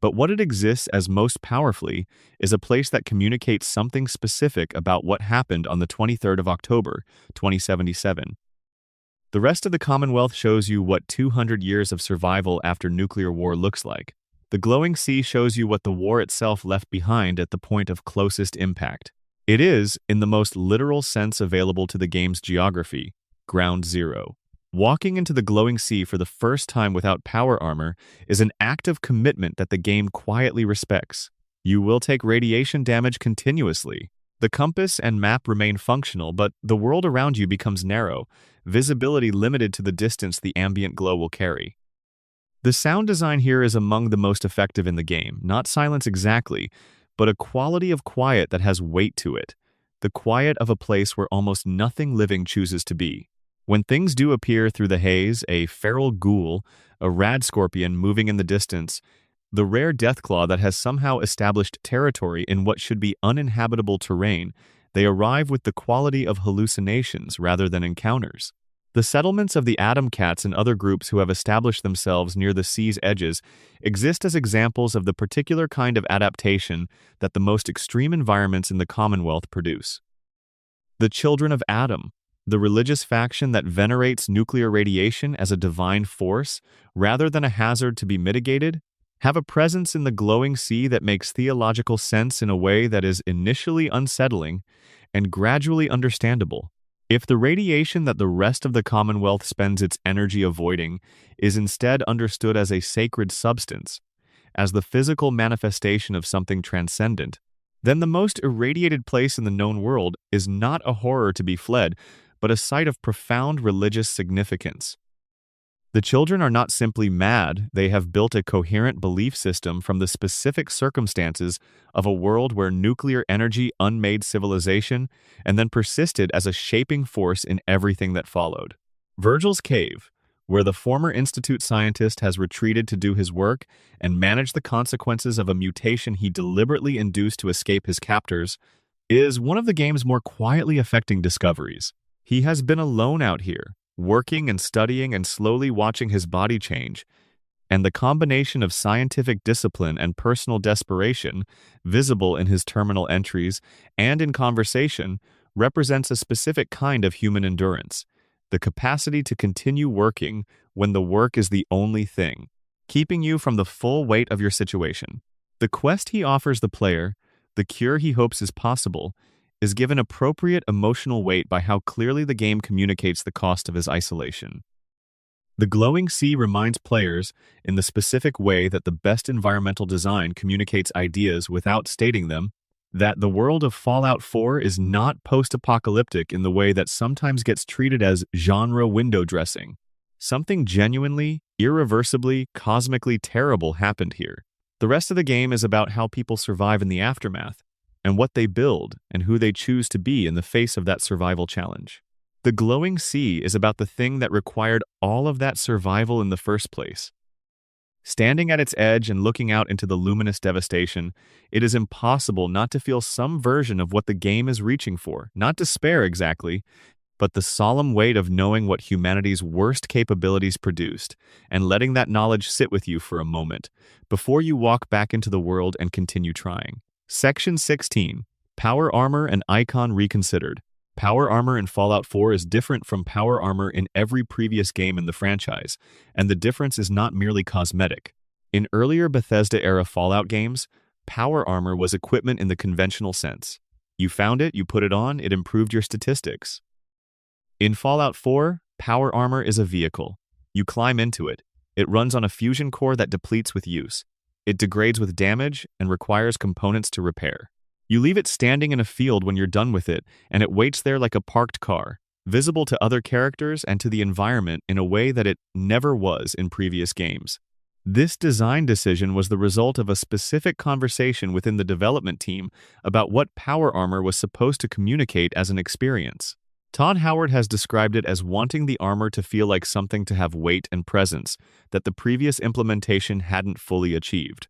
But what it exists as most powerfully is a place that communicates something specific about what happened on the 23rd of October, 2077. The rest of the Commonwealth shows you what 200 years of survival after nuclear war looks like. The glowing sea shows you what the war itself left behind at the point of closest impact. It is, in the most literal sense available to the game's geography, ground zero. Walking into the glowing sea for the first time without power armor is an act of commitment that the game quietly respects. You will take radiation damage continuously. The compass and map remain functional, but the world around you becomes narrow, visibility limited to the distance the ambient glow will carry. The sound design here is among the most effective in the game, not silence exactly, but a quality of quiet that has weight to it, the quiet of a place where almost nothing living chooses to be. When things do appear through the haze, a feral ghoul, a rad scorpion moving in the distance, the rare deathclaw that has somehow established territory in what should be uninhabitable terrain, they arrive with the quality of hallucinations rather than encounters. The settlements of the Atom Cats and other groups who have established themselves near the sea's edges exist as examples of the particular kind of adaptation that the most extreme environments in the Commonwealth produce. The Children of Atom, the religious faction that venerates nuclear radiation as a divine force rather than a hazard to be mitigated, have a presence in the glowing sea that makes theological sense in a way that is initially unsettling and gradually understandable. If the radiation that the rest of the Commonwealth spends its energy avoiding is instead understood as a sacred substance, as the physical manifestation of something transcendent, then the most irradiated place in the known world is not a horror to be fled, but a site of profound religious significance. The children are not simply mad, they have built a coherent belief system from the specific circumstances of a world where nuclear energy unmade civilization and then persisted as a shaping force in everything that followed. Virgil's Cave, where the former Institute scientist has retreated to do his work and manage the consequences of a mutation he deliberately induced to escape his captors, is one of the game's more quietly affecting discoveries. He has been alone out here, working and studying and slowly watching his body change, and the combination of scientific discipline and personal desperation, visible in his terminal entries and in conversation, represents a specific kind of human endurance, the capacity to continue working when the work is the only thing, keeping you from the full weight of your situation. The quest he offers the player, the cure he hopes is possible, is given appropriate emotional weight by how clearly the game communicates the cost of his isolation. The glowing sea reminds players, in the specific way that the best environmental design communicates ideas without stating them, that the world of Fallout 4 is not post-apocalyptic in the way that sometimes gets treated as genre window dressing. Something genuinely, irreversibly, cosmically terrible happened here. The rest of the game is about how people survive in the aftermath, and what they build and who they choose to be in the face of that survival challenge. The glowing sea is about the thing that required all of that survival in the first place. Standing at its edge and looking out into the luminous devastation, it is impossible not to feel some version of what the game is reaching for, not despair exactly, but the solemn weight of knowing what humanity's worst capabilities produced, and letting that knowledge sit with you for a moment, before you walk back into the world and continue trying. Section 16. Power Armor and Icon Reconsidered. Power armor in Fallout 4 is different from power armor in every previous game in the franchise, and the difference is not merely cosmetic. In earlier Bethesda-era Fallout games, power armor was equipment in the conventional sense. You found it, you put it on, it improved your statistics. In Fallout 4, power armor is a vehicle. You climb into it. It runs on a fusion core that depletes with use. It degrades with damage and requires components to repair. You leave it standing in a field when you're done with it, and it waits there like a parked car, visible to other characters and to the environment in a way that it never was in previous games. This design decision was the result of a specific conversation within the development team about what power armor was supposed to communicate as an experience. Todd Howard has described it as wanting the armor to feel like something to have weight and presence that the previous implementation hadn't fully achieved.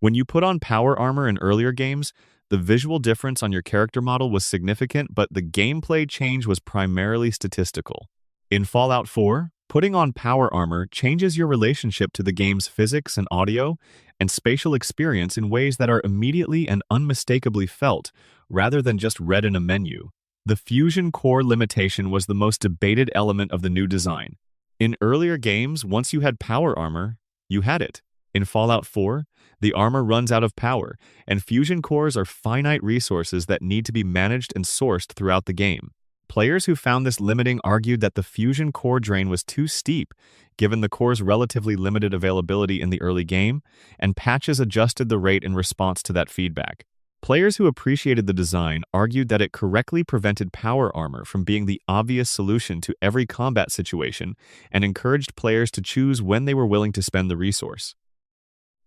When you put on power armor in earlier games, the visual difference on your character model was significant, but the gameplay change was primarily statistical. In Fallout 4, putting on power armor changes your relationship to the game's physics and audio and spatial experience in ways that are immediately and unmistakably felt, rather than just read in a menu. The fusion core limitation was the most debated element of the new design. In earlier games, once you had power armor, you had it. In Fallout 4, the armor runs out of power, and fusion cores are finite resources that need to be managed and sourced throughout the game. Players who found this limiting argued that the fusion core drain was too steep, given the core's relatively limited availability in the early game, and patches adjusted the rate in response to that feedback. Players who appreciated the design argued that it correctly prevented power armor from being the obvious solution to every combat situation and encouraged players to choose when they were willing to spend the resource.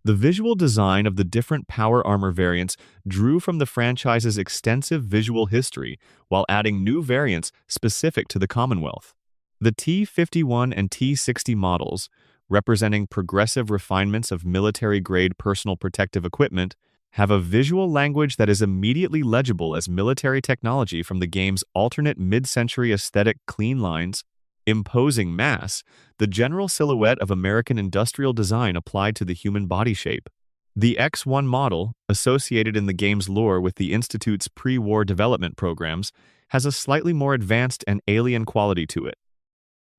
The visual design of the different power armor variants drew from the franchise's extensive visual history while adding new variants specific to the Commonwealth. The T-51 and T-60 models, representing progressive refinements of military-grade personal protective equipment, have a visual language that is immediately legible as military technology from the game's alternate mid-century aesthetic clean lines, imposing mass, the general silhouette of American industrial design applied to the human body shape. The X-1 model, associated in the game's lore with the Institute's pre-war development programs, has a slightly more advanced and alien quality to it.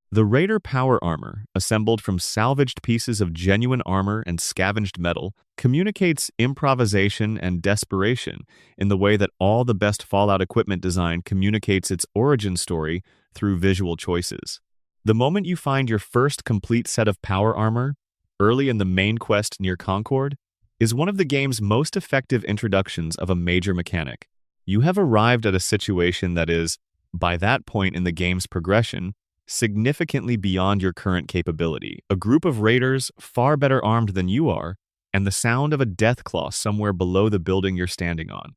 The Raider power armor, assembled from salvaged pieces of genuine armor and scavenged metal, communicates improvisation and desperation in the way that all the best Fallout equipment design communicates its origin story through visual choices. The moment you find your first complete set of power armor, early in the main quest near Concord, is one of the game's most effective introductions of a major mechanic. You have arrived at a situation that is, by that point in the game's progression, significantly beyond your current capability. A group of raiders far better armed than you are, and the sound of a deathclaw somewhere below the building you're standing on.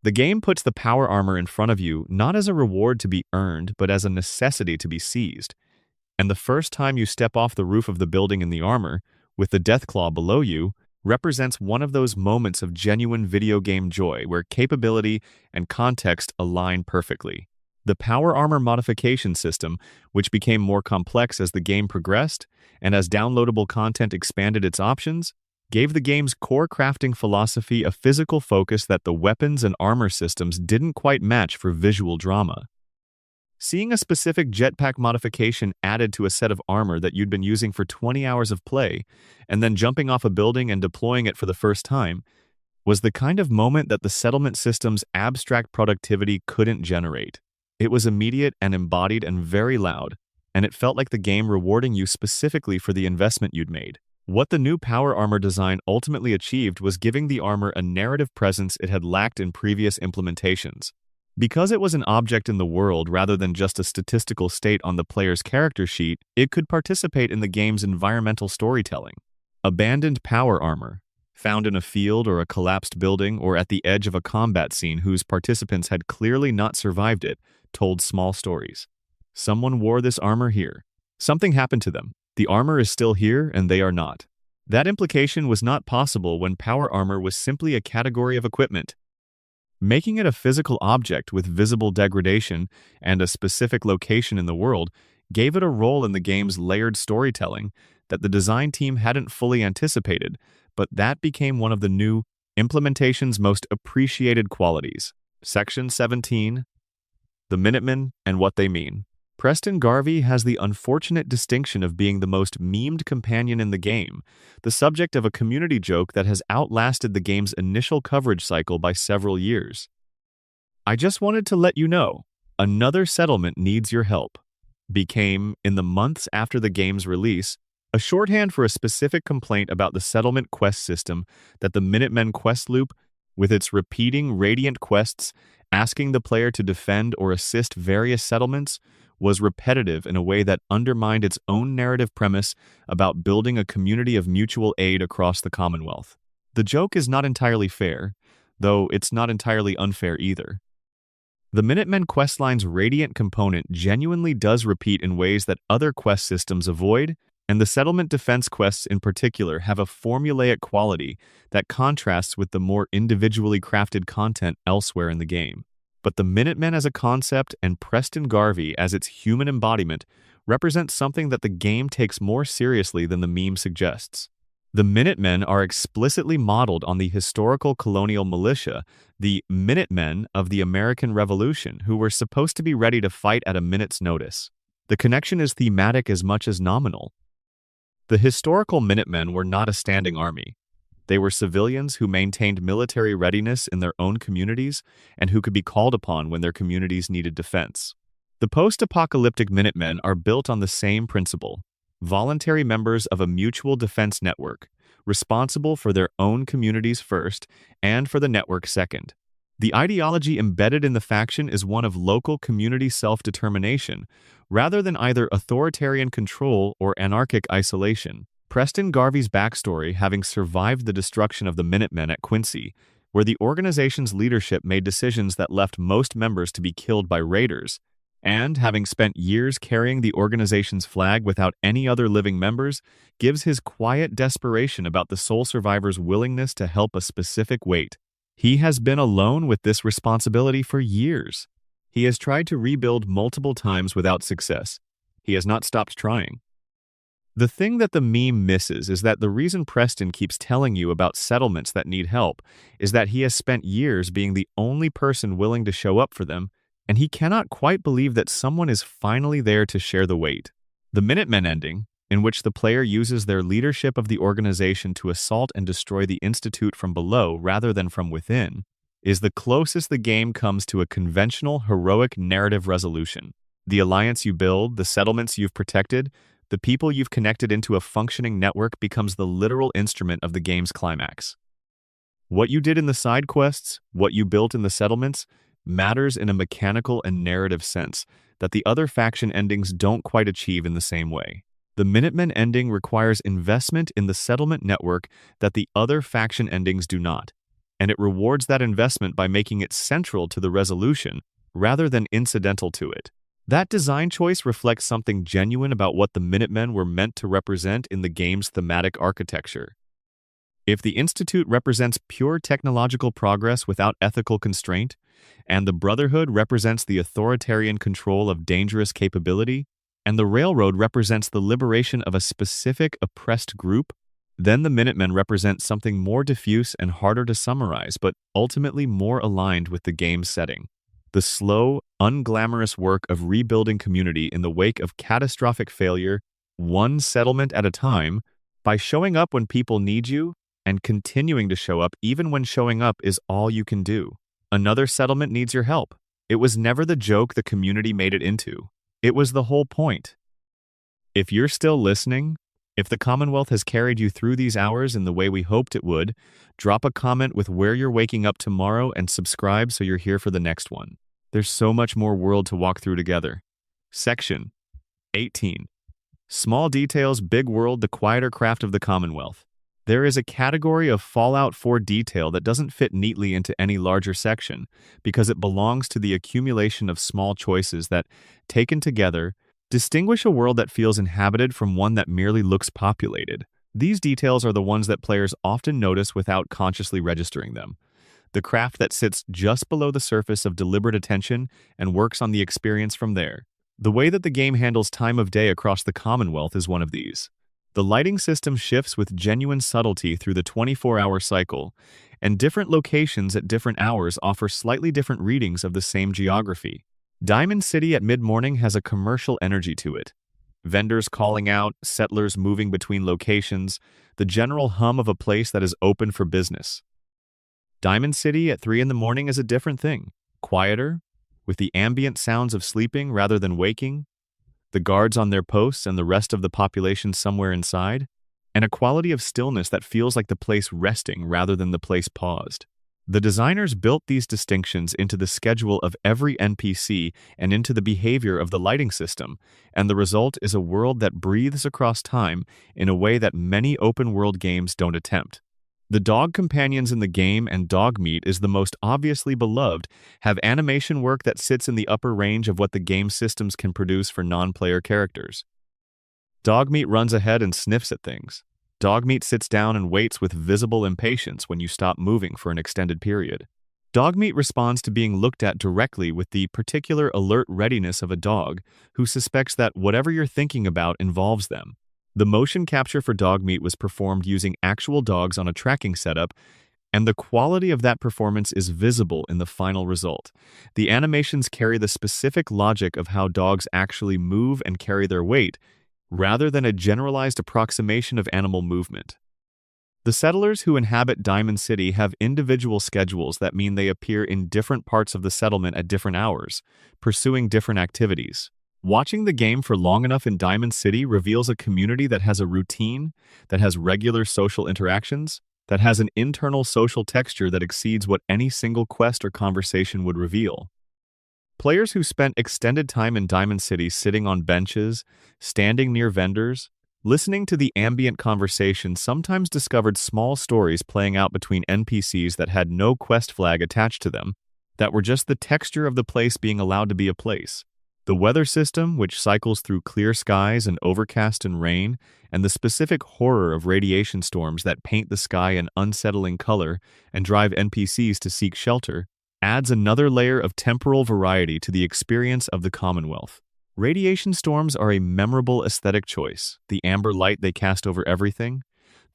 The game puts the power armor in front of you not as a reward to be earned, but as a necessity to be seized. And the first time you step off the roof of the building in the armor, with the deathclaw below you, represents one of those moments of genuine video game joy where capability and context align perfectly. The power armor modification system, which became more complex as the game progressed and as downloadable content expanded its options, gave the game's core crafting philosophy a physical focus that the weapons and armor systems didn't quite match for visual drama. Seeing a specific jetpack modification added to a set of armor that you'd been using for 20 hours of play, and then jumping off a building and deploying it for the first time, was the kind of moment that the settlement system's abstract productivity couldn't generate. It was immediate and embodied and very loud, and it felt like the game rewarding you specifically for the investment you'd made. What the new power armor design ultimately achieved was giving the armor a narrative presence it had lacked in previous implementations. Because it was an object in the world rather than just a statistical state on the player's character sheet, it could participate in the game's environmental storytelling. Abandoned power armor, found in a field or a collapsed building or at the edge of a combat scene whose participants had clearly not survived it, told small stories. Someone wore this armor here. Something happened to them. The armor is still here and they are not. That implication was not possible when power armor was simply a category of equipment. Making it a physical object with visible degradation and a specific location in the world gave it a role in the game's layered storytelling that the design team hadn't fully anticipated, but that became one of the new implementation's most appreciated qualities. Section 17. The Minutemen and what they mean. Preston Garvey has the unfortunate distinction of being the most memed companion in the game, the subject of a community joke that has outlasted the game's initial coverage cycle by several years. "I just wanted to let you know, another settlement needs your help," became, in the months after the game's release, a shorthand for a specific complaint about the settlement quest system that the Minutemen quest loop, with its repeating radiant quests asking the player to defend or assist various settlements, was repetitive in a way that undermined its own narrative premise about building a community of mutual aid across the Commonwealth. The joke is not entirely fair, though it's not entirely unfair either. The Minutemen questline's radiant component genuinely does repeat in ways that other quest systems avoid, and the settlement defense quests in particular have a formulaic quality that contrasts with the more individually crafted content elsewhere in the game. But the Minutemen as a concept and Preston Garvey as its human embodiment represent something that the game takes more seriously than the meme suggests. The Minutemen are explicitly modeled on the historical colonial militia, the Minutemen of the American Revolution, who were supposed to be ready to fight at a minute's notice. The connection is thematic as much as nominal. The historical Minutemen were not a standing army. They were civilians who maintained military readiness in their own communities and who could be called upon when their communities needed defense. The post-apocalyptic Minutemen are built on the same principle: voluntary members of a mutual defense network, responsible for their own communities first and for the network second. The ideology embedded in the faction is one of local community self-determination, rather than either authoritarian control or anarchic isolation. Preston Garvey's backstory, having survived the destruction of the Minutemen at Quincy, where the organization's leadership made decisions that left most members to be killed by raiders, and having spent years carrying the organization's flag without any other living members, gives his quiet desperation about the sole survivor's willingness to help a specific weight. He has been alone with this responsibility for years. He has tried to rebuild multiple times without success. He has not stopped trying. The thing that the meme misses is that the reason Preston keeps telling you about settlements that need help is that he has spent years being the only person willing to show up for them, and he cannot quite believe that someone is finally there to share the weight. The Minutemen ending, in which the player uses their leadership of the organization to assault and destroy the Institute from below rather than from within, is the closest the game comes to a conventional heroic narrative resolution. The alliance you build, the settlements you've protected, the people you've connected into a functioning network becomes the literal instrument of the game's climax. What you did in the side quests, what you built in the settlements, matters in a mechanical and narrative sense that the other faction endings don't quite achieve in the same way. The Minutemen ending requires investment in the settlement network that the other faction endings do not, and it rewards that investment by making it central to the resolution rather than incidental to it. That design choice reflects something genuine about what the Minutemen were meant to represent in the game's thematic architecture. If the Institute represents pure technological progress without ethical constraint, and the Brotherhood represents the authoritarian control of dangerous capability, and the Railroad represents the liberation of a specific oppressed group, then the Minutemen represent something more diffuse and harder to summarize, but ultimately more aligned with the game's setting. The slow, unglamorous work of rebuilding community in the wake of catastrophic failure, one settlement at a time, by showing up when people need you and continuing to show up even when showing up is all you can do. Another settlement needs your help. It was never the joke the community made it into. It was the whole point. If you're still listening, if the Commonwealth has carried you through these hours in the way we hoped it would, drop a comment with where you're waking up tomorrow and subscribe so you're here for the next one. There's so much more world to walk through together. Section 18. Small details, big world, the quieter craft of the Commonwealth. There is a category of Fallout 4 detail that doesn't fit neatly into any larger section because it belongs to the accumulation of small choices that, taken together, distinguish a world that feels inhabited from one that merely looks populated. These details are the ones that players often notice without consciously registering them. The craft that sits just below the surface of deliberate attention and works on the experience from there. The way that the game handles time of day across the Commonwealth is one of these. The lighting system shifts with genuine subtlety through the 24-hour cycle, and different locations at different hours offer slightly different readings of the same geography. Diamond City at mid-morning has a commercial energy to it. Vendors calling out, settlers moving between locations, the general hum of a place that is open for business. Diamond City at 3 in the morning is a different thing, quieter, with the ambient sounds of sleeping rather than waking, the guards on their posts and the rest of the population somewhere inside, and a quality of stillness that feels like the place resting rather than the place paused. The designers built these distinctions into the schedule of every NPC and into the behavior of the lighting system, and the result is a world that breathes across time in a way that many open-world games don't attempt. The dog companions in the game, and Dogmeat is the most obviously beloved, have animation work that sits in the upper range of what the game systems can produce for non-player characters. Dogmeat runs ahead and sniffs at things. Dogmeat sits down and waits with visible impatience when you stop moving for an extended period. Dogmeat responds to being looked at directly with the particular alert readiness of a dog who suspects that whatever you're thinking about involves them. The motion capture for Dogmeat was performed using actual dogs on a tracking setup, and the quality of that performance is visible in the final result. The animations carry the specific logic of how dogs actually move and carry their weight, rather than a generalized approximation of animal movement. The settlers who inhabit Diamond City have individual schedules that mean they appear in different parts of the settlement at different hours, pursuing different activities. Watching the game for long enough in Diamond City reveals a community that has a routine, that has regular social interactions, that has an internal social texture that exceeds what any single quest or conversation would reveal. Players who spent extended time in Diamond City sitting on benches, standing near vendors, listening to the ambient conversation sometimes discovered small stories playing out between NPCs that had no quest flag attached to them, that were just the texture of the place being allowed to be a place. The weather system, which cycles through clear skies and overcast and rain, and the specific horror of radiation storms that paint the sky an unsettling color and drive NPCs to seek shelter, adds another layer of temporal variety to the experience of the Commonwealth. Radiation storms are a memorable aesthetic choice. The amber light they cast over everything,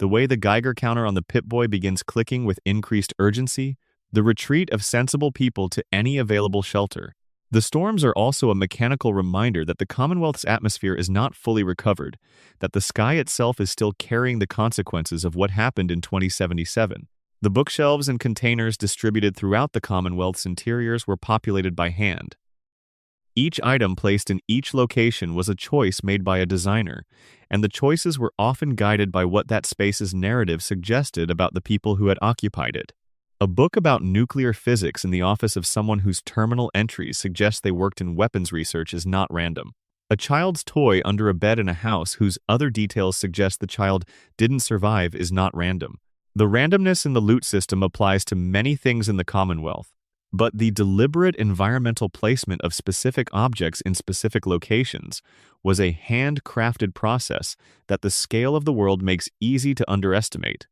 the way the Geiger counter on the Pip-Boy begins clicking with increased urgency, the retreat of sensible people to any available shelter. The storms are also a mechanical reminder that the Commonwealth's atmosphere is not fully recovered, that the sky itself is still carrying the consequences of what happened in 2077. The bookshelves and containers distributed throughout the Commonwealth's interiors were populated by hand. Each item placed in each location was a choice made by a designer, and the choices were often guided by what that space's narrative suggested about the people who had occupied it. A book about nuclear physics in the office of someone whose terminal entries suggest they worked in weapons research is not random. A child's toy under a bed in a house whose other details suggest the child didn't survive is not random. The randomness in the loot system applies to many things in the Commonwealth, but the deliberate environmental placement of specific objects in specific locations was a handcrafted process that the scale of the world makes easy to underestimate.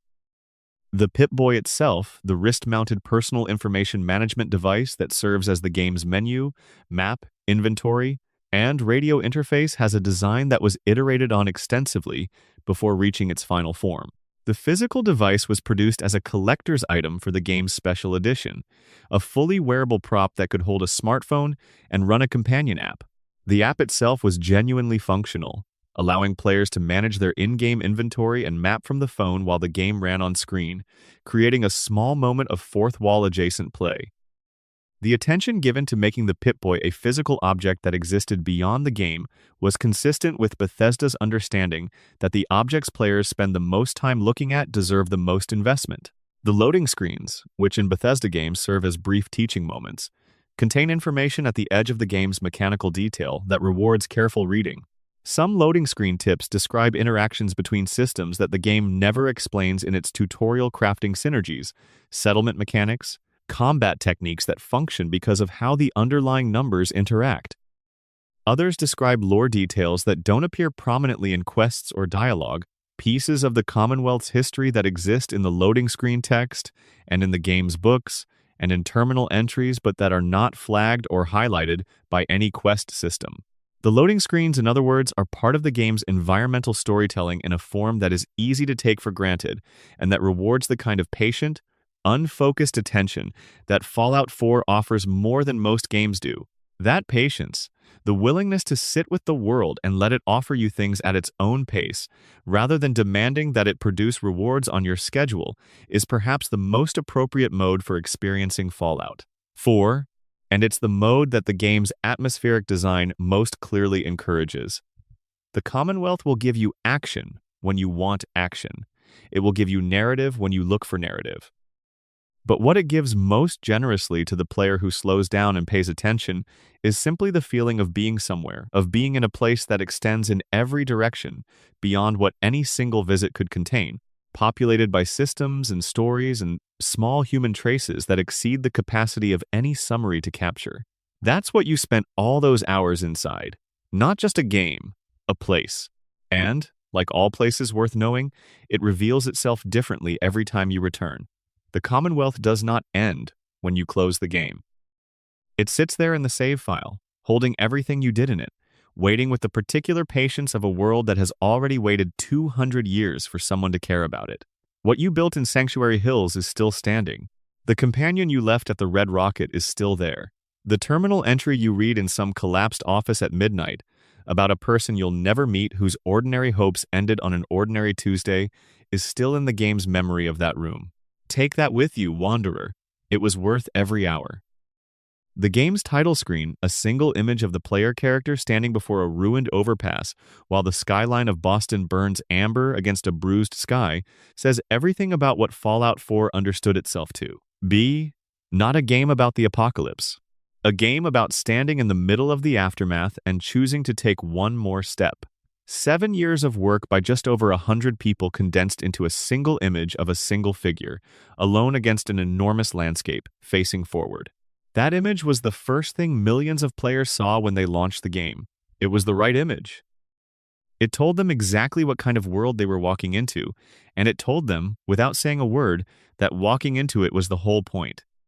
The Pip-Boy itself, the wrist-mounted personal information management device that serves as the game's menu, map, inventory, and radio interface, has a design that was iterated on extensively before reaching its final form. The physical device was produced as a collector's item for the game's special edition, a fully wearable prop that could hold a smartphone and run a companion app. The app itself was genuinely functional, allowing players to manage their in-game inventory and map from the phone while the game ran on screen, creating a small moment of fourth-wall adjacent play. The attention given to making the Pip-Boy a physical object that existed beyond the game was consistent with Bethesda's understanding that the objects players spend the most time looking at deserve the most investment. The loading screens, which in Bethesda games serve as brief teaching moments, contain information at the edge of the game's mechanical detail that rewards careful reading. Some loading screen tips describe interactions between systems that the game never explains in its tutorial, crafting synergies, settlement mechanics, combat techniques that function because of how the underlying numbers interact. Others describe lore details that don't appear prominently in quests or dialogue, pieces of the Commonwealth's history that exist in the loading screen text and in the game's books and in terminal entries but that are not flagged or highlighted by any quest system. The loading screens, in other words, are part of the game's environmental storytelling in a form that is easy to take for granted and that rewards the kind of patient, unfocused attention that Fallout 4 offers more than most games do. That patience, the willingness to sit with the world and let it offer you things at its own pace, rather than demanding that it produce rewards on your schedule, is perhaps the most appropriate mode for experiencing Fallout 4, and it's the mode that the game's atmospheric design most clearly encourages. The Commonwealth will give you action when you want action. It will give you narrative when you look for narrative. But what it gives most generously to the player who slows down and pays attention is simply the feeling of being somewhere, of being in a place that extends in every direction beyond what any single visit could contain, populated by systems and stories and small human traces that exceed the capacity of any summary to capture. That's what you spent all those hours inside. Not just a game, a place. And, like all places worth knowing, it reveals itself differently every time you return. The Commonwealth does not end when you close the game. It sits there in the save file, holding everything you did in it, waiting with the particular patience of a world that has already waited 200 years for someone to care about it. What you built in Sanctuary Hills is still standing. The companion you left at the Red Rocket is still there. The terminal entry you read in some collapsed office at midnight about a person you'll never meet whose ordinary hopes ended on an ordinary Tuesday is still in the game's memory of that room. Take that with you, Wanderer. It was worth every hour. The game's title screen, a single image of the player character standing before a ruined overpass while the skyline of Boston burns amber against a bruised sky, says everything about what Fallout 4 understood itself to be. Not a game about the apocalypse. A game about standing in the middle of the aftermath and choosing to take one more step. 7 years of work by just over 100 people condensed into a single image of a single figure, alone against an enormous landscape, facing forward. That image was the first thing millions of players saw when they launched the game. It was the right image. It told them exactly what kind of world they were walking into, and it told them, without saying a word, that walking into it was the whole point.